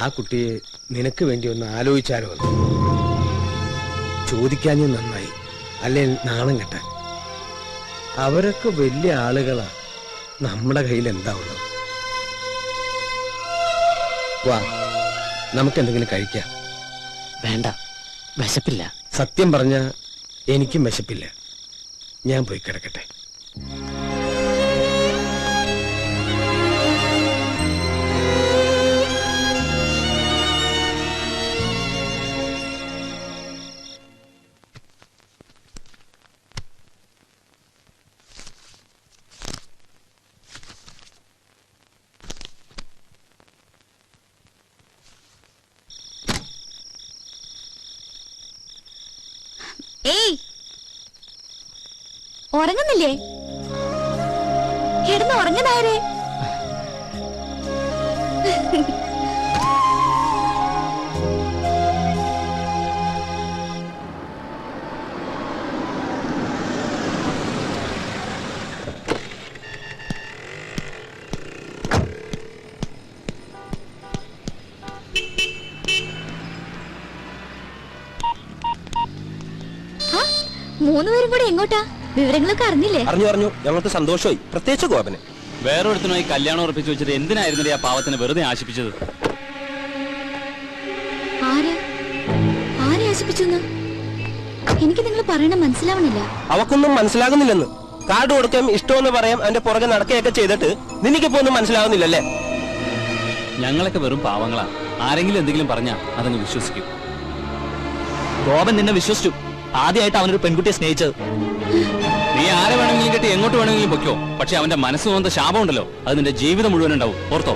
ആ കുട്ടിയെ നിനക്ക് വേണ്ടി ഒന്ന് ആലോചിച്ചാലോ എന്ന്. ചോദിക്കാഞ്ഞ നന്നായി, അല്ലെ നാണം കെട്ടാൻ. അവരൊക്കെ വലിയ ആളുകളാ, നമ്മുടെ കയ്യിൽ എന്താ ഉള്ളത്? വാ, നമുക്ക് എന്തെങ്കിലും കഴിക്കാം. വേണ്ട, വിശപ്പില്ല. സത്യം പറഞ്ഞ എനിക്കും വിശപ്പില്ല. ഞാൻ പോയി കിടക്കട്ടെ. ഏയ്, ഉറങ്ങുന്നില്ലേ? കിടന്ന് ഉറങ്ങനായരെ. മൂന്നുപേരും കൂടെ എങ്ങോട്ടാ? വിവരങ്ങളൊക്കെ അറിഞ്ഞില്ലേ? അറിഞ്ഞു. ഞങ്ങൾക്ക് സന്തോഷമായി, പ്രത്യേകിച്ച് ഗോപന്. വേറൊരുത്തനുമായി കല്യാണം ഉറപ്പിച്ചു വെച്ചിട്ട് എന്തിനായിരുന്നില്ലേ ആ പാവത്തിനെ വെറുതെ ആശിപ്പിച്ചത്? ആരെ ആശിപ്പിച്ചു? എനിക്ക് നിങ്ങൾ പറയണ മനസ്സിലാവണില്ല. അവക്കൊന്നും മനസ്സിലാകുന്നില്ലെന്ന്. കാർഡ് കൊടുക്കാം, ഇഷ്ടമെന്ന് പറയാം, അതിന്റെ പുറകെ നടക്കുകയൊക്കെ ചെയ്തിട്ട് നിനക്കിപ്പോ ഒന്നും മനസ്സിലാകുന്നില്ലല്ലേ? ഞങ്ങളൊക്കെ വെറും പാവങ്ങളാ. ആരെങ്കിലും എന്തെങ്കിലും പറഞ്ഞാ അതങ്ങ് വിശ്വസിക്കും. ഗോപൻ നിന്നെ വിശ്വസിച്ചു. ആദ്യമായിട്ട് അവനൊരു പെൺകുട്ടിയെ സ്നേഹിച്ചത്. നീ ആരെ വേണമെങ്കിലും കിട്ടി എങ്ങോട്ട് വേണമെങ്കിലും പൊയ്ക്കോ, പക്ഷെ അവന്റെ മനസ്സ് തോന്നുന്ന ശാപം ഉണ്ടല്ലോ, അത് നിന്റെ ജീവിതം മുഴുവൻ ഉണ്ടാവും. ഓർത്തോ?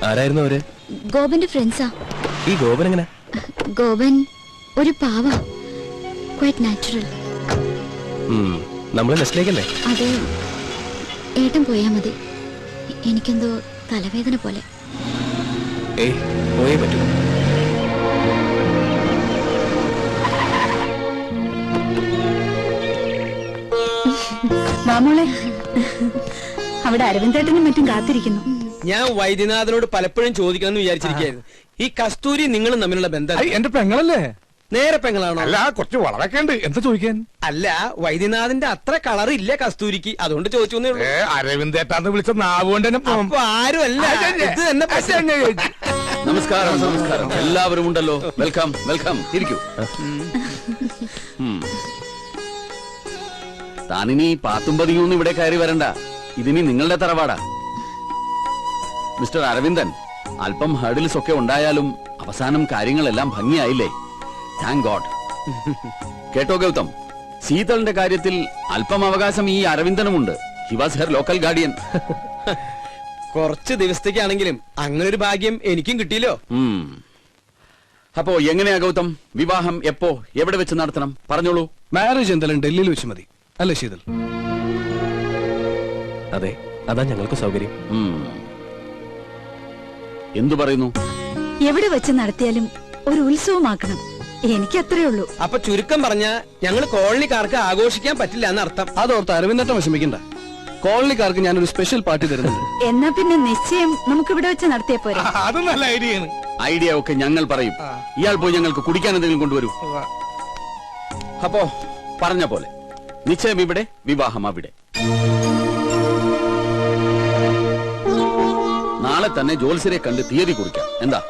ആരായിരുന്നു അവര്? ഗോപന്റെ ഫ്രണ്ട്സാ. ഈ ഗോപൻ എങ്ങനെ? ഗോപൻ ഒരു പാവ, ക്വൈറ്റ് നാച്ചുറൽ. നമ്മളെ നെസ്റ്റിലേക്കല്ലേ? അതെ, ഏട്ടൻ പോയാ മതി. എനിക്കെന്തോ തലവേദന പോലെ. ഏയ്, പോയേ പറ്റൂ. മാമോളെ, അവിടെ അരവിന്ദേട്ടനും മറ്റും കാത്തിരിക്കുന്നു. ഞാൻ വൈദ്യനാഥനോട് പലപ്പോഴും ചോദിക്കണമെന്ന് വിചാരിച്ചിരിക്കുകയായിരുന്നു. ഈ കസ്തൂരി നിങ്ങളും തമ്മിലുള്ള ബന്ധം എന്റെ പെങ്ങളല്ലേ? നേരെ പെങ്ങളാണോ? അല്ല, കുറച്ച് വളരൊക്കെ ഉണ്ട്. എന്താ ചോദിക്കാൻ? അല്ല, വൈദ്യനാഥന്റെ അത്ര കളർ ഇല്ല കസ്തൂരിക്ക്, അതുകൊണ്ട് ചോദിച്ചു. അരവിന്ദേട്ടാന്ന് വിളിച്ച നാവുകൊണ്ട് തന്നെ ആരും അല്ല, ഇത് തന്നെ. നമസ്കാരം. എല്ലാവരും ഉണ്ടല്ലോ. വെൽക്കം. ഇരിക്കൂ. താനിനി പാത്തും പതിയൊന്നും ഇവിടെ കയറി വരണ്ട. ഇതിനി നിങ്ങളുടെ തറവാടാ. മിസ്റ്റർ അരവിന്ദൻ, അല്പം ഹർഡിൽസ് ഒക്കെ ഉണ്ടായാലും അവസാനം കാര്യങ്ങളെല്ലാം ഭംഗിയായില്ലേ? Thank God. കേട്ടോ ഗൗതം, ശീതളിന്റെ കാര്യത്തിൽ അല്പം അവകാശം ഈ അരവിന്ദനുമുണ്ട്. He was her local guardian. കുറച്ച് ദിവസത്തേക്കാണെങ്കിലും അങ്ങനെ ഒരു ഭാഗ്യം എനിക്കും കിട്ടിയല്ലോ. അപ്പോ എങ്ങനെയാ ഗൗതം, വിവാഹം എപ്പോ എവിടെ വെച്ച് നടത്തണം? പറഞ്ഞോളൂ. മാരേജ് എന്തായാലും ഡൽഹിയിൽ വെച്ച് മതി അല്ലേ ശീതൽ? അതെ, അതാ ഞങ്ങൾക്ക് സൗകര്യം. എന്തു പറയുന്നു? എവിടെ വെച്ച് നടത്തിയാലും ഒരു ഉത്സവമാക്കണം. എനിക്ക് അത്രേ ഉള്ളൂ. അപ്പൊ ചുരുക്കം പറഞ്ഞ ഞങ്ങൾ കോളനിക്കാർക്ക് ആഘോഷിക്കാൻ പറ്റില്ല എന്നർത്ഥം. അതോർത്ത് അരവിന്ദട്ടം വിഷമിക്കണ്ട. കോളനിക്കാർക്ക് ഞാനൊരു സ്പെഷ്യൽ പാർട്ടി തരുന്നുണ്ട്. എന്നാ പിന്നെ നിശ്ചയം നമുക്ക് ഇവിടെ വെച്ച് നടത്തിയ പോരെ? അത് നല്ല ഐഡിയ ആണ്. ഐഡിയ ഒക്കെ ഞങ്ങൾ പറയും. ഇയാൾ പോയി ഞങ്ങൾക്ക് കുടിക്കാൻ എന്തെങ്കിലും കൊണ്ടുവരൂ. അപ്പോ പറഞ്ഞ പോലെ നിശ്ചയം ഇവിടെ, വിവാഹം അവിടെ. നാളെ തന്നെ ജോത്സ്യരെ കണ്ട് തീയതി കുറിക്കാം. എന്താ?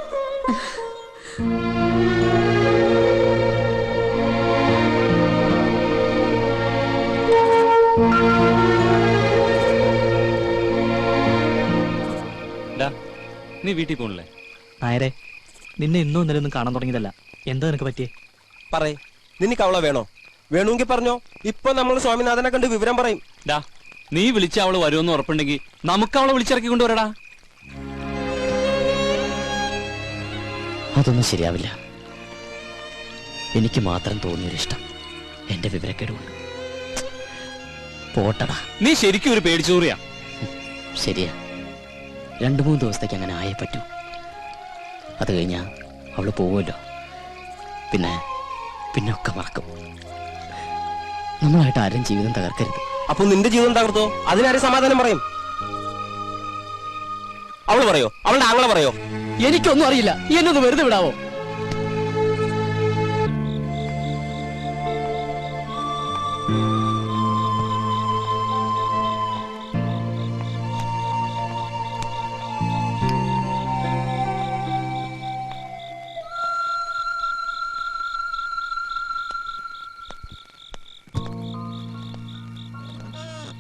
നീ വീട്ടിൽ പോണില്ലേ? നായരെ, നിന്നെ ഇന്നും ഇന്നലെ കാണാൻ തുടങ്ങിയതല്ല. എന്താ നിനക്ക് പറ്റിയേ? പറയേ, നിനക്ക് അവളെ വേണോ? വേണമെങ്കിൽ പറഞ്ഞോ. ഇപ്പൊ നമ്മൾ സ്വാമിനാഥനെ കണ്ട് വിവരം പറയും. നീ വിളിച്ച അവള് വരുമെന്ന് ഉറപ്പുണ്ടെങ്കിൽ നമുക്ക് അവളെ വിളിച്ചിറക്കി കൊണ്ടുവരടാ. അതൊന്നും ശരിയാവില്ല. എനിക്ക് മാത്രം തോന്നിയൊരിഷ്ടം എന്റെ വിവരക്കേടുകൊണ്ട്. പോട്ടടാ. നീ ശരിക്കും ഒരു പേടിച്ചൂറിയാ. ശരിയാ, 2-3 ദിവസത്തേക്ക് അങ്ങനെ ആയേ പറ്റൂ. അത് കഴിഞ്ഞാ അവള് പോവുമല്ലോ. പിന്നെ ഒക്കെ മറക്കും. നമ്മളായിട്ട് ആരും ജീവിതം തകർക്കരുത്. അപ്പൊ നിന്റെ ജീവിതം തകർത്തോ? അതിനാരും സമാധാനം പറയും? അവള് പറയോ? അവളുടെ ആങ്ങളെ പറയോ? എനിക്കൊന്നും അറിയില്ല. എന്നൊന്ന് വെറുതെ വിടാവോ?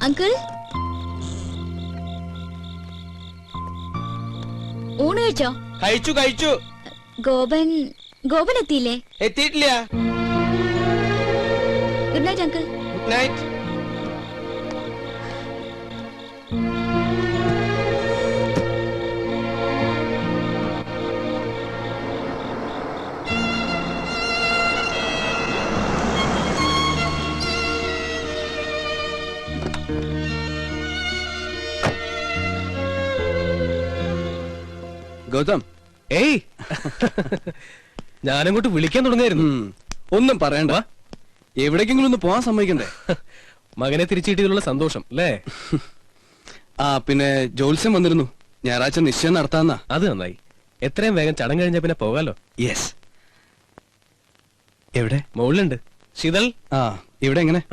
അങ്കിൾ, ഊണ് കഴിച്ചോ? കഴിച്ചു. ഗോപൻ എത്തിയില്ലേ? എത്തിയിട്ടില്ല. Good night uncle. Good night. Gautam, ഏയ് ഞാനങ്ങോട്ട് വിളിക്കാൻ തുടങ്ങിയായിരുന്നു. ഒന്നും പറയണ്ട. എവിടേക്കെങ്കിലും ഒന്ന് പോവാൻ സമ്മതിക്കണ്ടേ? മകനെ തിരിച്ചു കിട്ടിയതിലുള്ള സന്തോഷം അല്ലേ? ആ, പിന്നെ ജോത്സ്യം വന്നിരുന്നു. ഞായറാഴ്ച നിശ്ചയം നടത്താന്നാ. അത് നന്നായി. എത്രയും വേഗം ചടങ്ങ് കഴിഞ്ഞാ പിന്നെ പോകാലോ. യെസ്. എവിടെ? മുകളിലുണ്ട്. ശീതൾ. ആ, ഇവിടെ എങ്ങനെ?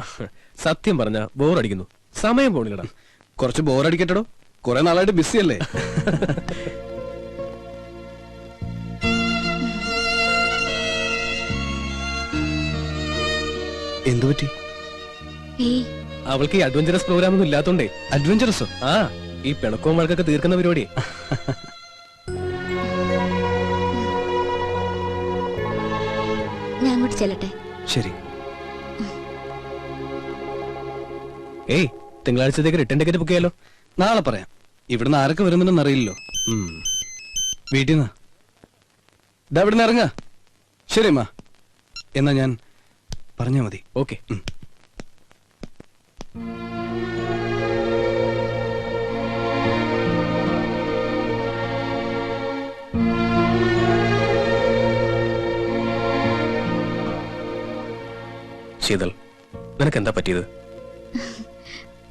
സത്യം പറഞ്ഞ ബോറടിക്കുന്നു. സമയം പോണില്ലടാ. കുറച്ച് ബോറടിക്കട്ടോ. കുറെ നാളായിട്ട് ബിസി അല്ലേ? എന്തു പറ്റി? അവൾക്ക് ഈ അഡ്വഞ്ചറസ് പ്രോഗ്രാം ഒന്നും ഇല്ലാത്തോണ്ടേ. അഡ്വഞ്ചറസോ? ആ, ഈ പിണക്കവും വഴക്കൊക്കെ തീർക്കുന്ന പരിപാടി. ഞാൻ അങ്ങോട്ട് ചെല്ലട്ടെ? ശരി. ഏയ്, തിങ്കളാഴ്ചത്തേക്ക് റിട്ടേൺ ടിക്കറ്റ് ബുക്ക് ചെയ്യാലോ. നാളെ പറയാം. ഇവിടുന്ന് ആരൊക്കെ വരുന്നുണ്ടെന്ന് അറിയില്ലല്ലോ. വീട്ടിൽ നിന്നാ. ഇതാ ഇവിടുന്ന് ഇറങ്ങാ. ശരി അമ്മ, എന്നാ ഞാൻ പറഞ്ഞാ മതി. ഓക്കെ. ശീതൾ, നിനക്ക് എന്താ പറ്റിയത്?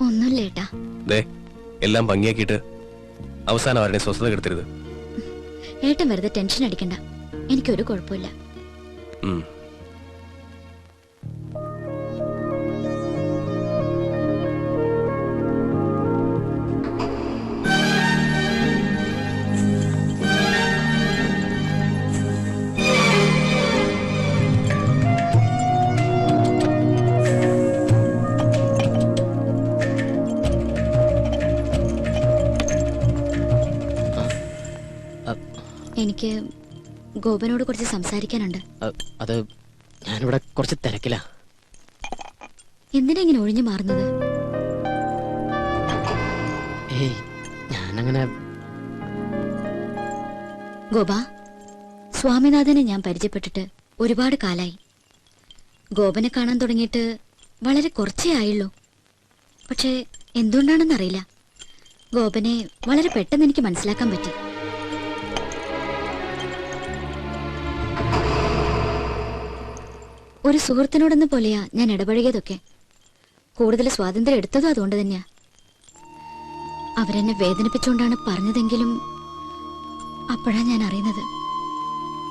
ഒന്നുമില്ല ഏട്ടാ. ദേ, എല്ലാം ഭംഗിയാക്കിയിട്ട് അവസാനം ആരുടെ സ്വസ്ഥത കെടുത്തരുത്. ഏട്ടൻ വെറുതെ ടെൻഷൻ അടിക്കണ്ട. എനിക്കൊരു കുഴപ്പമില്ല. എനിക്ക് ഗോപനോട് കുറച്ച് സംസാരിക്കാനുണ്ട്. അത് ഞാനിവിടെ കുറച്ച് തിരക്കില്ല. എന്തിനാ ഇങ്ങനെ ഒഴിഞ്ഞു മാറുന്നത്? ഏയ് ഞാനങ്ങനെ. ഗോപ, സ്വാമിനാഥനെ ഞാൻ പരിചയപ്പെട്ടിട്ട് ഒരുപാട് കാലായി. ഗോപനെ കാണാൻ തുടങ്ങിയിട്ട് വളരെ കുറച്ചേ ആയുള്ളൂ. പക്ഷേ എന്തുകൊണ്ടാണെന്നറിയില്ല, ഗോപനെ വളരെ പെട്ടെന്ന് എനിക്ക് മനസ്സിലാക്കാൻ പറ്റി. ഒരു സുഹൃത്തിനോടെന്ന പോലെയാ ഞാൻ ഇടപഴകിയതൊക്കെ. കൂടുതൽ സ്വാതന്ത്ര്യം എടുത്തതും അതുകൊണ്ട് തന്നെയാ. അവരെന്നെ വേദനിപ്പിച്ചുകൊണ്ടാണ് പറഞ്ഞതെങ്കിലും അപ്പോഴാ ഞാൻ അറിയുന്നത്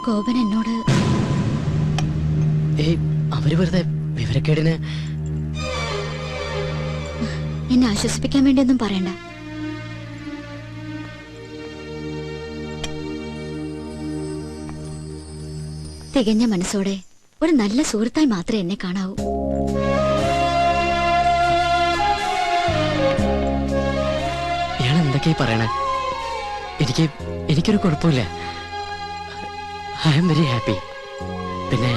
ഗോപൻ എന്നോട്. അവര് വെറുതെ വിവരക്കേടിന്. എന്നെ ആശ്വസിപ്പിക്കാൻ വേണ്ടിയൊന്നും പറയണ്ട. തികഞ്ഞ മനസ്സോടെ ഒരു നല്ല സുഹൃത്തായി മാത്രമേ എന്നെ കാണാവൂ. ഇയാൾ എന്തൊക്കെയാ പറയണേ? എനിക്കൊരു കുഴപ്പമില്ല. I am very happy. പിന്നെ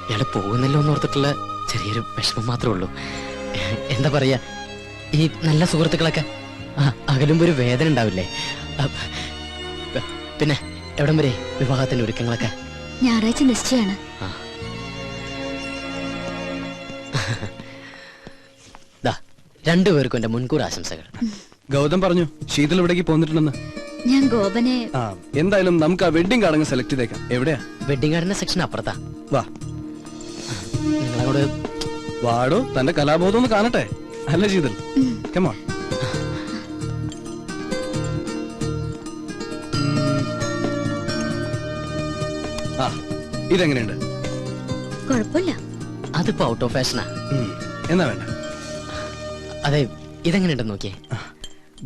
ഇയാള് പോകുന്നല്ലോ എന്ന് ഓർത്തിട്ടുള്ള ചെറിയൊരു വിഷമം മാത്രമേ ഉള്ളൂ. എന്താ പറയാ, ഈ നല്ല സുഹൃത്തുക്കളൊക്കെ അകലുമ്പോ ഒരു വേദന ഉണ്ടാവില്ലേ? പിന്നെ എവിടം വരെ വിവാഹത്തിന്റെ ഒരുക്കങ്ങളൊക്കെ? ഞായറാഴ്ച നിശ്ചയാണ്. രണ്ടുപേർക്കും എന്റെ മുൻകൂർ ആശംസകൾ. ഗൗതം പറഞ്ഞു ശീതൾ ഇവിടേക്ക് പോന്നിട്ടുണ്ടെന്ന്. ഞാൻ ഗോപനെ. എന്തായാലും നമുക്ക് ആ വെഡിങ് കാർഡ് സെലക്ട് ചെയ്തേക്കാം. എവിടെയാ? വെഡിങ് കാർഡിന്റെ സെക്ഷൻ അപ്പുറത്താ. വാ, നിങ്ങളോട് വാടോ, തന്റെ കലാബോധം ഒന്ന് കാണട്ടെ. അല്ല ശീതൾ, come on. ആ, ഇതെങ്ങനെയുണ്ട്? കുഴപ്പമില്ല. അതിപ്പോ ഔട്ട് ഓഫ് ഫാഷനാ. എന്നാ വേണ്ട. അതെ, ഇതെങ്ങനെയുണ്ടെന്ന് നോക്കിയേ.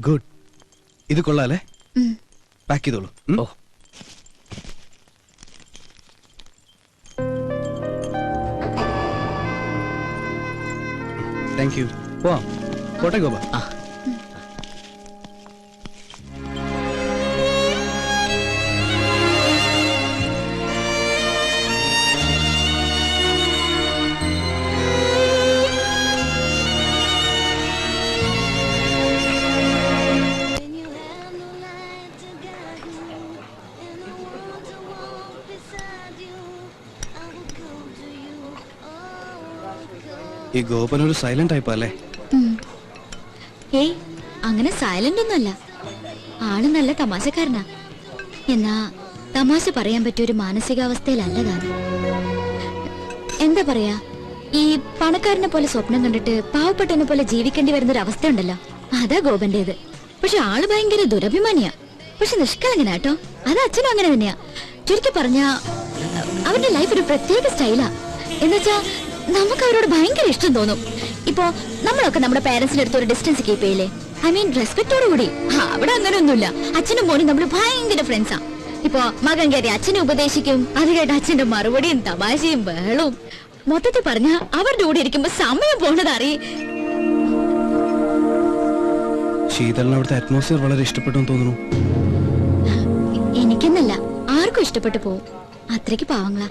ഗുഡ്, ഇത് കൊള്ളാലേ? പാക്ക് ചെയ്തോളൂ. ഓ, താങ്ക് യു. പോവാം. കോട്ടെ ഗോപ. ഈ ഗോപനൊരു സൈലന്റ് ടൈപ്പ് അല്ലേ? ഏയ്, അങ്ങനെ സൈലന്റ് ഒന്നുമല്ല. ആള് നല്ല തമാശക്കാരനാ. എന്നാ തമാശ പറയാൻ പറ്റിയ ഒരു മാനസികാവസ്ഥയിലല്ല താൻ. എന്താ പറയാ, ഈ പണക്കാരനെ പോലെ സ്വപ്നം കണ്ടിട്ട് പാവപ്പെട്ടവനെ പോലെ ജീവിക്കേണ്ടി വരുന്ന ഒരു അവസ്ഥ ഉണ്ടല്ലോ, അതാ ഗോപന്റേത്. പക്ഷെ ആള് ഭയങ്കര ദുരഭിമാനിയാ. പക്ഷെ നിഷ്കളങ്കനാട്ടോ. അത് അച്ഛനും അങ്ങനെ തന്നെയാ. ചുരുക്കി പറഞ്ഞ അവരുടെ ലൈഫ് ഒരു പ്രത്യേക സ്റ്റൈലാ. എന്നുവെച്ചാ നമുക്ക് അവരോട് ഭയങ്കര ഇഷ്ടം തോന്നും. ഇപ്പോ നമ്മളൊക്കെ നമ്മുടെ പേരൻസിന്റെ അടുത്ത് ഒരു ഡിസ്റ്റൻസ് കീപ്പ് ചെയ്യില്ലേ? ഐ മീൻ റെസ്പെക്ടോട് കൂടി. അവിടെ അങ്ങനെ ഒന്നുമില്ല. അച്ഛനും മോനും നമ്മൾ ഭയങ്കര ഫ്രണ്ട്സാ. ഇപ്പോ മകൻ കയറി അച്ഛനെ ഉപദേശിക്കും, അത് കേട്ട് അച്ഛന്റെ മറുപടിയും തമാശയും ബഹളവും. മൊത്തത്തിൽ പറഞ്ഞ അവരുടെ കൂടെ ഇരിക്കുമ്പോ സമയം പോണതറി. ശീതളിന് അവിടുത്തെ അറ്റ്മോസ്ഫിയർ വളരെ ഇഷ്ടപ്പെട്ടു തോന്നുന്നു. എനിക്കെന്നല്ല, ആർക്കും ഇഷ്ടപ്പെട്ടു പോവും. അത്രയ്ക്ക് പാവങ്ങളാ.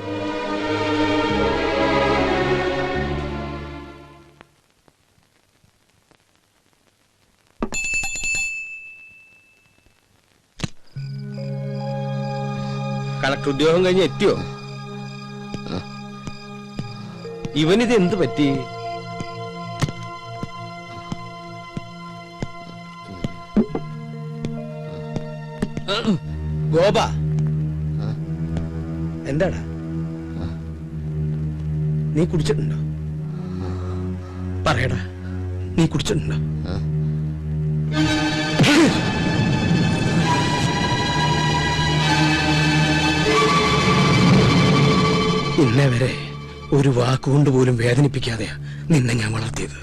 കളക്ടർ ഉദ്യോഗം കഴിഞ്ഞ് എത്തിയോ? ഇവനിത് എന്ത് പറ്റി? ഗോപ, എന്താടാ നീ കുടിച്ചിട്ടുണ്ടോ? പറയടാ, നീ കുടിച്ചിട്ടുണ്ടോ? ഇന്നേ വരെ ഒരു വാക്കുകൊണ്ട് പോലും വേദനിപ്പിക്കാതെ നിന്നെ ഞാൻ വളർത്തിയത്.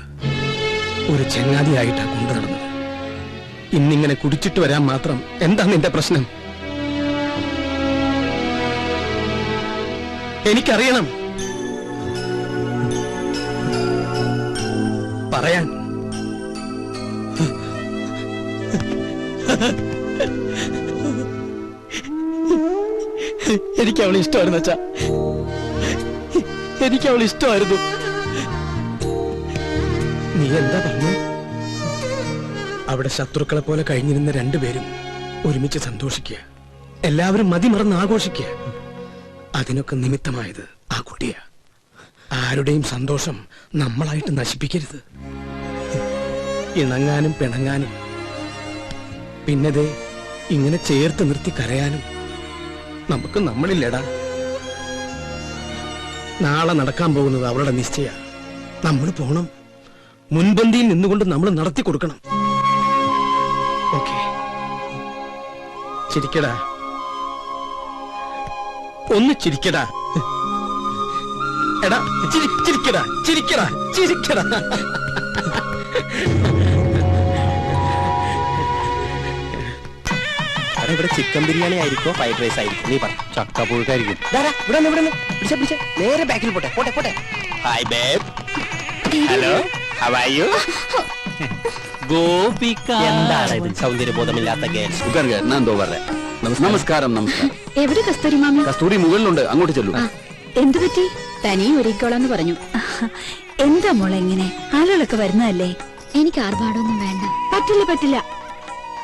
ഒരു ചങ്ങാതിയായിട്ടാ കൊണ്ടു നടന്നത്. ഇന്നിങ്ങനെ കുടിച്ചിട്ട് വരാൻ മാത്രം എന്താ നിന്റെ പ്രശ്നം? എനിക്കറിയണം. പറയാൻ എനിക്ക് അവളെ ഇഷ്ടമായിരുന്നു അച്ഛാ, എനിക്ക് അവളെ ഇഷ്ടമായിരുന്നു. നീ എന്താ പറഞ്ഞു? അവിടെ ശത്രുക്കളെ പോലെ കഴിഞ്ഞിരുന്ന രണ്ടുപേരും ഒരുമിച്ച് സന്തോഷിക്കുക, എല്ലാവരും മതിമറന്ന് ആഘോഷിക്കുക. അതിനൊക്കെ നിമിത്തമായത് ആ കുട്ടിയാ. ആരുടെയും സന്തോഷം നമ്മളായിട്ട് നശിപ്പിക്കരുത്. ഇണങ്ങാനും പിണങ്ങാനും പിന്നതേ ഇങ്ങനെ ചേർത്ത് നിർത്തി കരയാനും നമുക്ക് നമ്മളില്ലടാ. നാളെ നടക്കാൻ പോകുന്നത് അവളുടെ നിശ്ചയ. നമ്മൾ പോണം, മുൻപന്തിയിൽ നിന്നുകൊണ്ട് നമ്മൾ നടത്തി കൊടുക്കണം. ഓക്കെ, ചിരിക്കടാ, ഒന്ന് ചിരിക്കടാ. എടാ ചിരിക്കടാ, ചിരിക്കടാ, ചിരിക്കടാ. ഇവിടെ ചിക്കൻ ബിരിയാണി ആയിരിക്കോ ഫ്രൈഡ് റൈസ് ആയിരിക്കും? നീ പറ. ചക്കപ്പുഴുക്കായിരിക്കും. ഇവിടെ നേരെ ബാക്കിൽ പോട്ടെ പോട്ടെ പോട്ടെ. Hi babe. Hello, how are you? Gopika. എന്താണ് ഇത് സൗന്ദര്യബോധമില്ലാത്ത ഗേൾസ്? നമസ്കാരം. നമസ്കാരം. എവിടെ കസ്തൂരി മാമി? കസ്തൂരി മുകളിലുണ്ട്, അങ്ങോട്ട് ചെല്ലൂ. എന്തു പറ്റി? തനി ഒരുക്കോളാന്ന് പറഞ്ഞു. എന്താ മോളെ ഇങ്ങനെ? ആളുകളൊക്കെ വരുന്നതല്ലേ? എനിക്ക് ആർഭാടൊന്നും വേണ്ട. പറ്റില്ല പറ്റില്ല.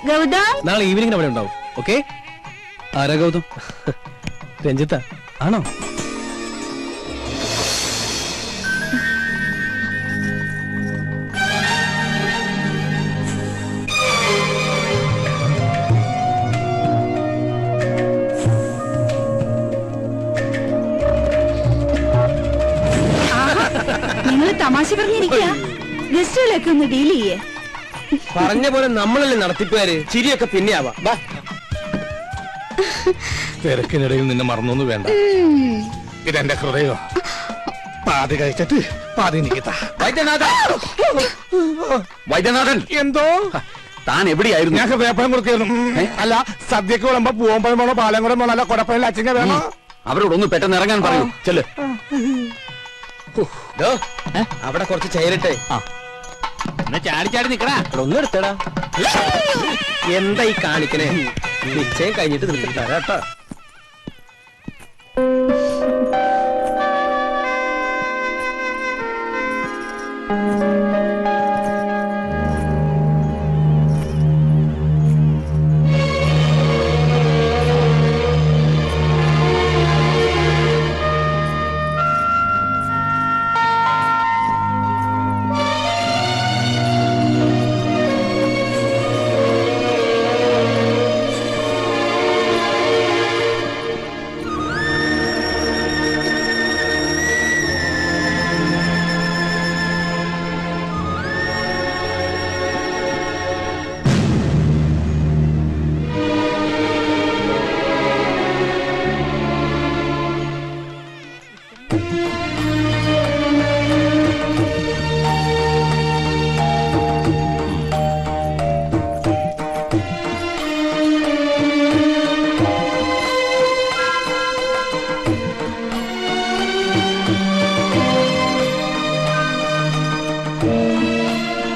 ഗൗതം നാളെ ഈവനിങ് അവിടെ ഉണ്ടാവും. ഓക്കെ? ആരാ ഗൗതം? രഞ്ജിത്ത ആണോ? നിങ്ങൾ തമാശ പറഞ്ഞിരിക്കുക. ഗസ്റ്റുകളൊക്കെ ഒന്ന് ഡീൽ ചെയ്യേ. പറഞ്ഞ പോലെ നമ്മളല്ലേ നടത്തിപ്പേര്. ചിരിയൊക്കെ പിന്നെ ആവാം. തിരക്കിനിടയിൽ നിന്നെ മറന്നൊന്നും വേണ്ട. ഇതെന്റെ ഹൃദയോ. പാതി കഴിച്ചിട്ട് പാതി നിൽക്കത്ത. വൈദ്യനാഥൻ, എന്തോ താൻ എവിടെയായിരുന്നു? ഞാൻ വേപ്പനം കൊടുക്കുന്നു. അല്ല, സദ്യക്ക് വിളമ്പോ പൂവമ്പഴം വേണോ പാലങ്കുളം വേണോ, അല്ല കൊടപ്പഴം അച്ഛനെ വേണോ? അവരോടൊന്ന് പെട്ടെന്ന് ഇറങ്ങാൻ പറയൂ. ചെല്ല്. അവിടെ കുറച്ച് ചേരട്ടെ. ചാടി ചാടി നിക്കടാ. ഒന്നും എടുത്തടാ. എന്താ ഈ കാണിക്കണേ? നിശ്ചയം കഴിഞ്ഞിട്ട് നിർത്തി തരാട്ടോ.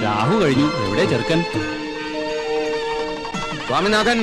രാഹു കഴിഞ്ഞു. എവിടെ ചെറുക്കൻ? സ്വാമിനാഥൻ,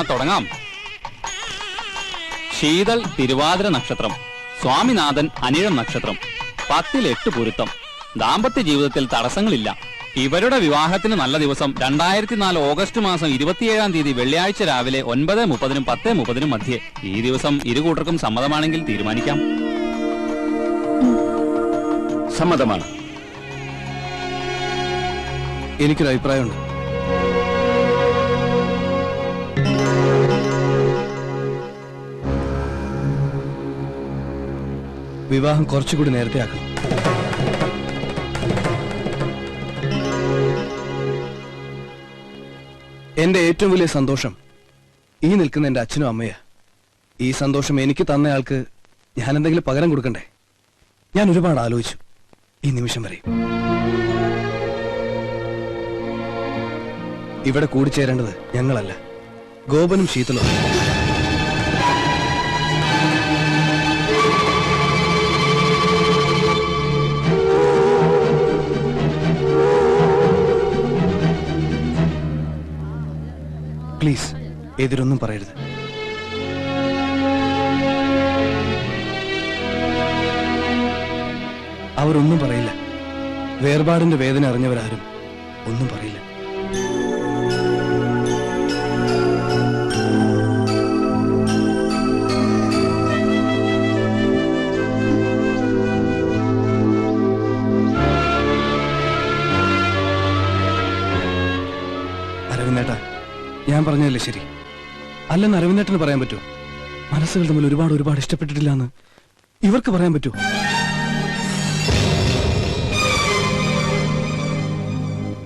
തുടങ്ങാം. ശീതൾ തിരുവാതിര നക്ഷത്രം, സ്വാമിനാഥൻ അനിഴം നക്ഷത്രം, 10 8 പൊരുത്തം. ദാമ്പത്യ ജീവിതത്തിൽ തടസ്സങ്ങളില്ല. ഇവരുടെ വിവാഹത്തിന് നല്ല ദിവസം 2004 ഓഗസ്റ്റ് മാസം 27-ാം തീയതി വെള്ളിയാഴ്ച രാവിലെ 9:30-നും 10:30-നും മധ്യേ. ഈ ദിവസം ഇരുകൂട്ടർക്കും സമ്മതമാണെങ്കിൽ തീരുമാനിക്കാം. സമ്മതമാണ്. എനിക്കൊരു അഭിപ്രായമുണ്ട്. വിവാഹം കുറച്ചുകൂടി നേരത്തെ ആക്കണം. എന്റെ ഏറ്റവും വലിയ സന്തോഷം ഈ നിൽക്കുന്ന എന്റെ അച്ഛനും അമ്മയാ. ഈ സന്തോഷം എനിക്ക് തന്നയാൾക്ക് ഞാൻ എന്തെങ്കിലും പകരം കൊടുക്കണ്ടേ? ഞാൻ ഒരുപാട് ആലോചിച്ചു ഈ നിമിഷം വരെ. ഇവിടെ കൂടിച്ചേരേണ്ടത് ഞങ്ങളല്ല, ഗോപനും ശീതളും. പ്ലീസ് എതിരൊന്നും പറയരുത്. അവരൊന്നും പറയില്ല. വേർപാടിന്റെ വേദന അറിഞ്ഞവരാരും ഒന്നും പറയില്ല. അരവിന്ദേട്ടാ, ഞാൻ പറഞ്ഞതല്ലേ ശരി? അല്ലെന്ന് അരവിന്ദേട്ടന് പറയാൻ പറ്റുമോ? മനസ്സുകൾ തമ്മിൽ ഒരുപാട് ഇഷ്ടപ്പെട്ടിട്ടില്ല എന്ന് ഇവർക്ക് പറയാൻ പറ്റുമോ?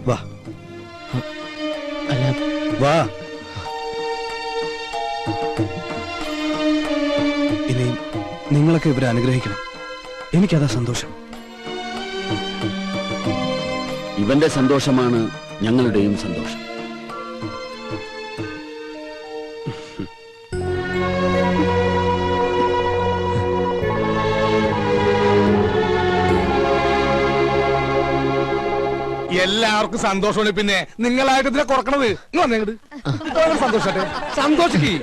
വാ വാ. ഇനി നിങ്ങളൊക്കെ ഇവരെ അനുഗ്രഹിക്കണം. എനിക്കതാ സന്തോഷം. ഇവന്റെ സന്തോഷമാണ് ഞങ്ങളുടെയും സന്തോഷം. എല്ലാവർക്കും സന്തോഷമാണ്. പിന്നെ നിങ്ങളായിട്ട് ഇതിനെ കുറക്കണത് വന്നേങ്ങട് സന്തോഷട്ടെ, സന്തോഷിക്ക്.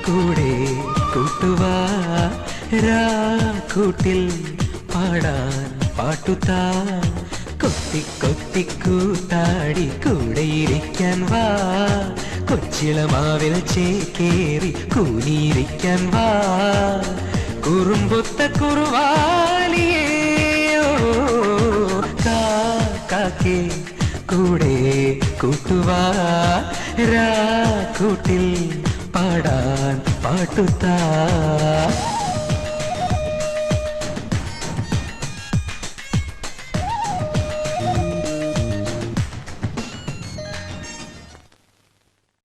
കൂടെ കൂട്ടുവാ കൂട്ടിൽ പാടാൻ പാട്ടുത്താ കൊത്തി കൊത്തി കൂത്താടി കൂടെ ഇരിക്കാൻ വാ കൊച്ചിളമാവിൽ ചേക്കേറി കൂനിയിരിക്കാൻ വാ കുറുമ്പൊത്ത കുറുവാലിയേ കാക്കേ കൂടെ കൂട്ടുവാ കൂട്ടിൽ പാടാൻ പാട്ടുത്താ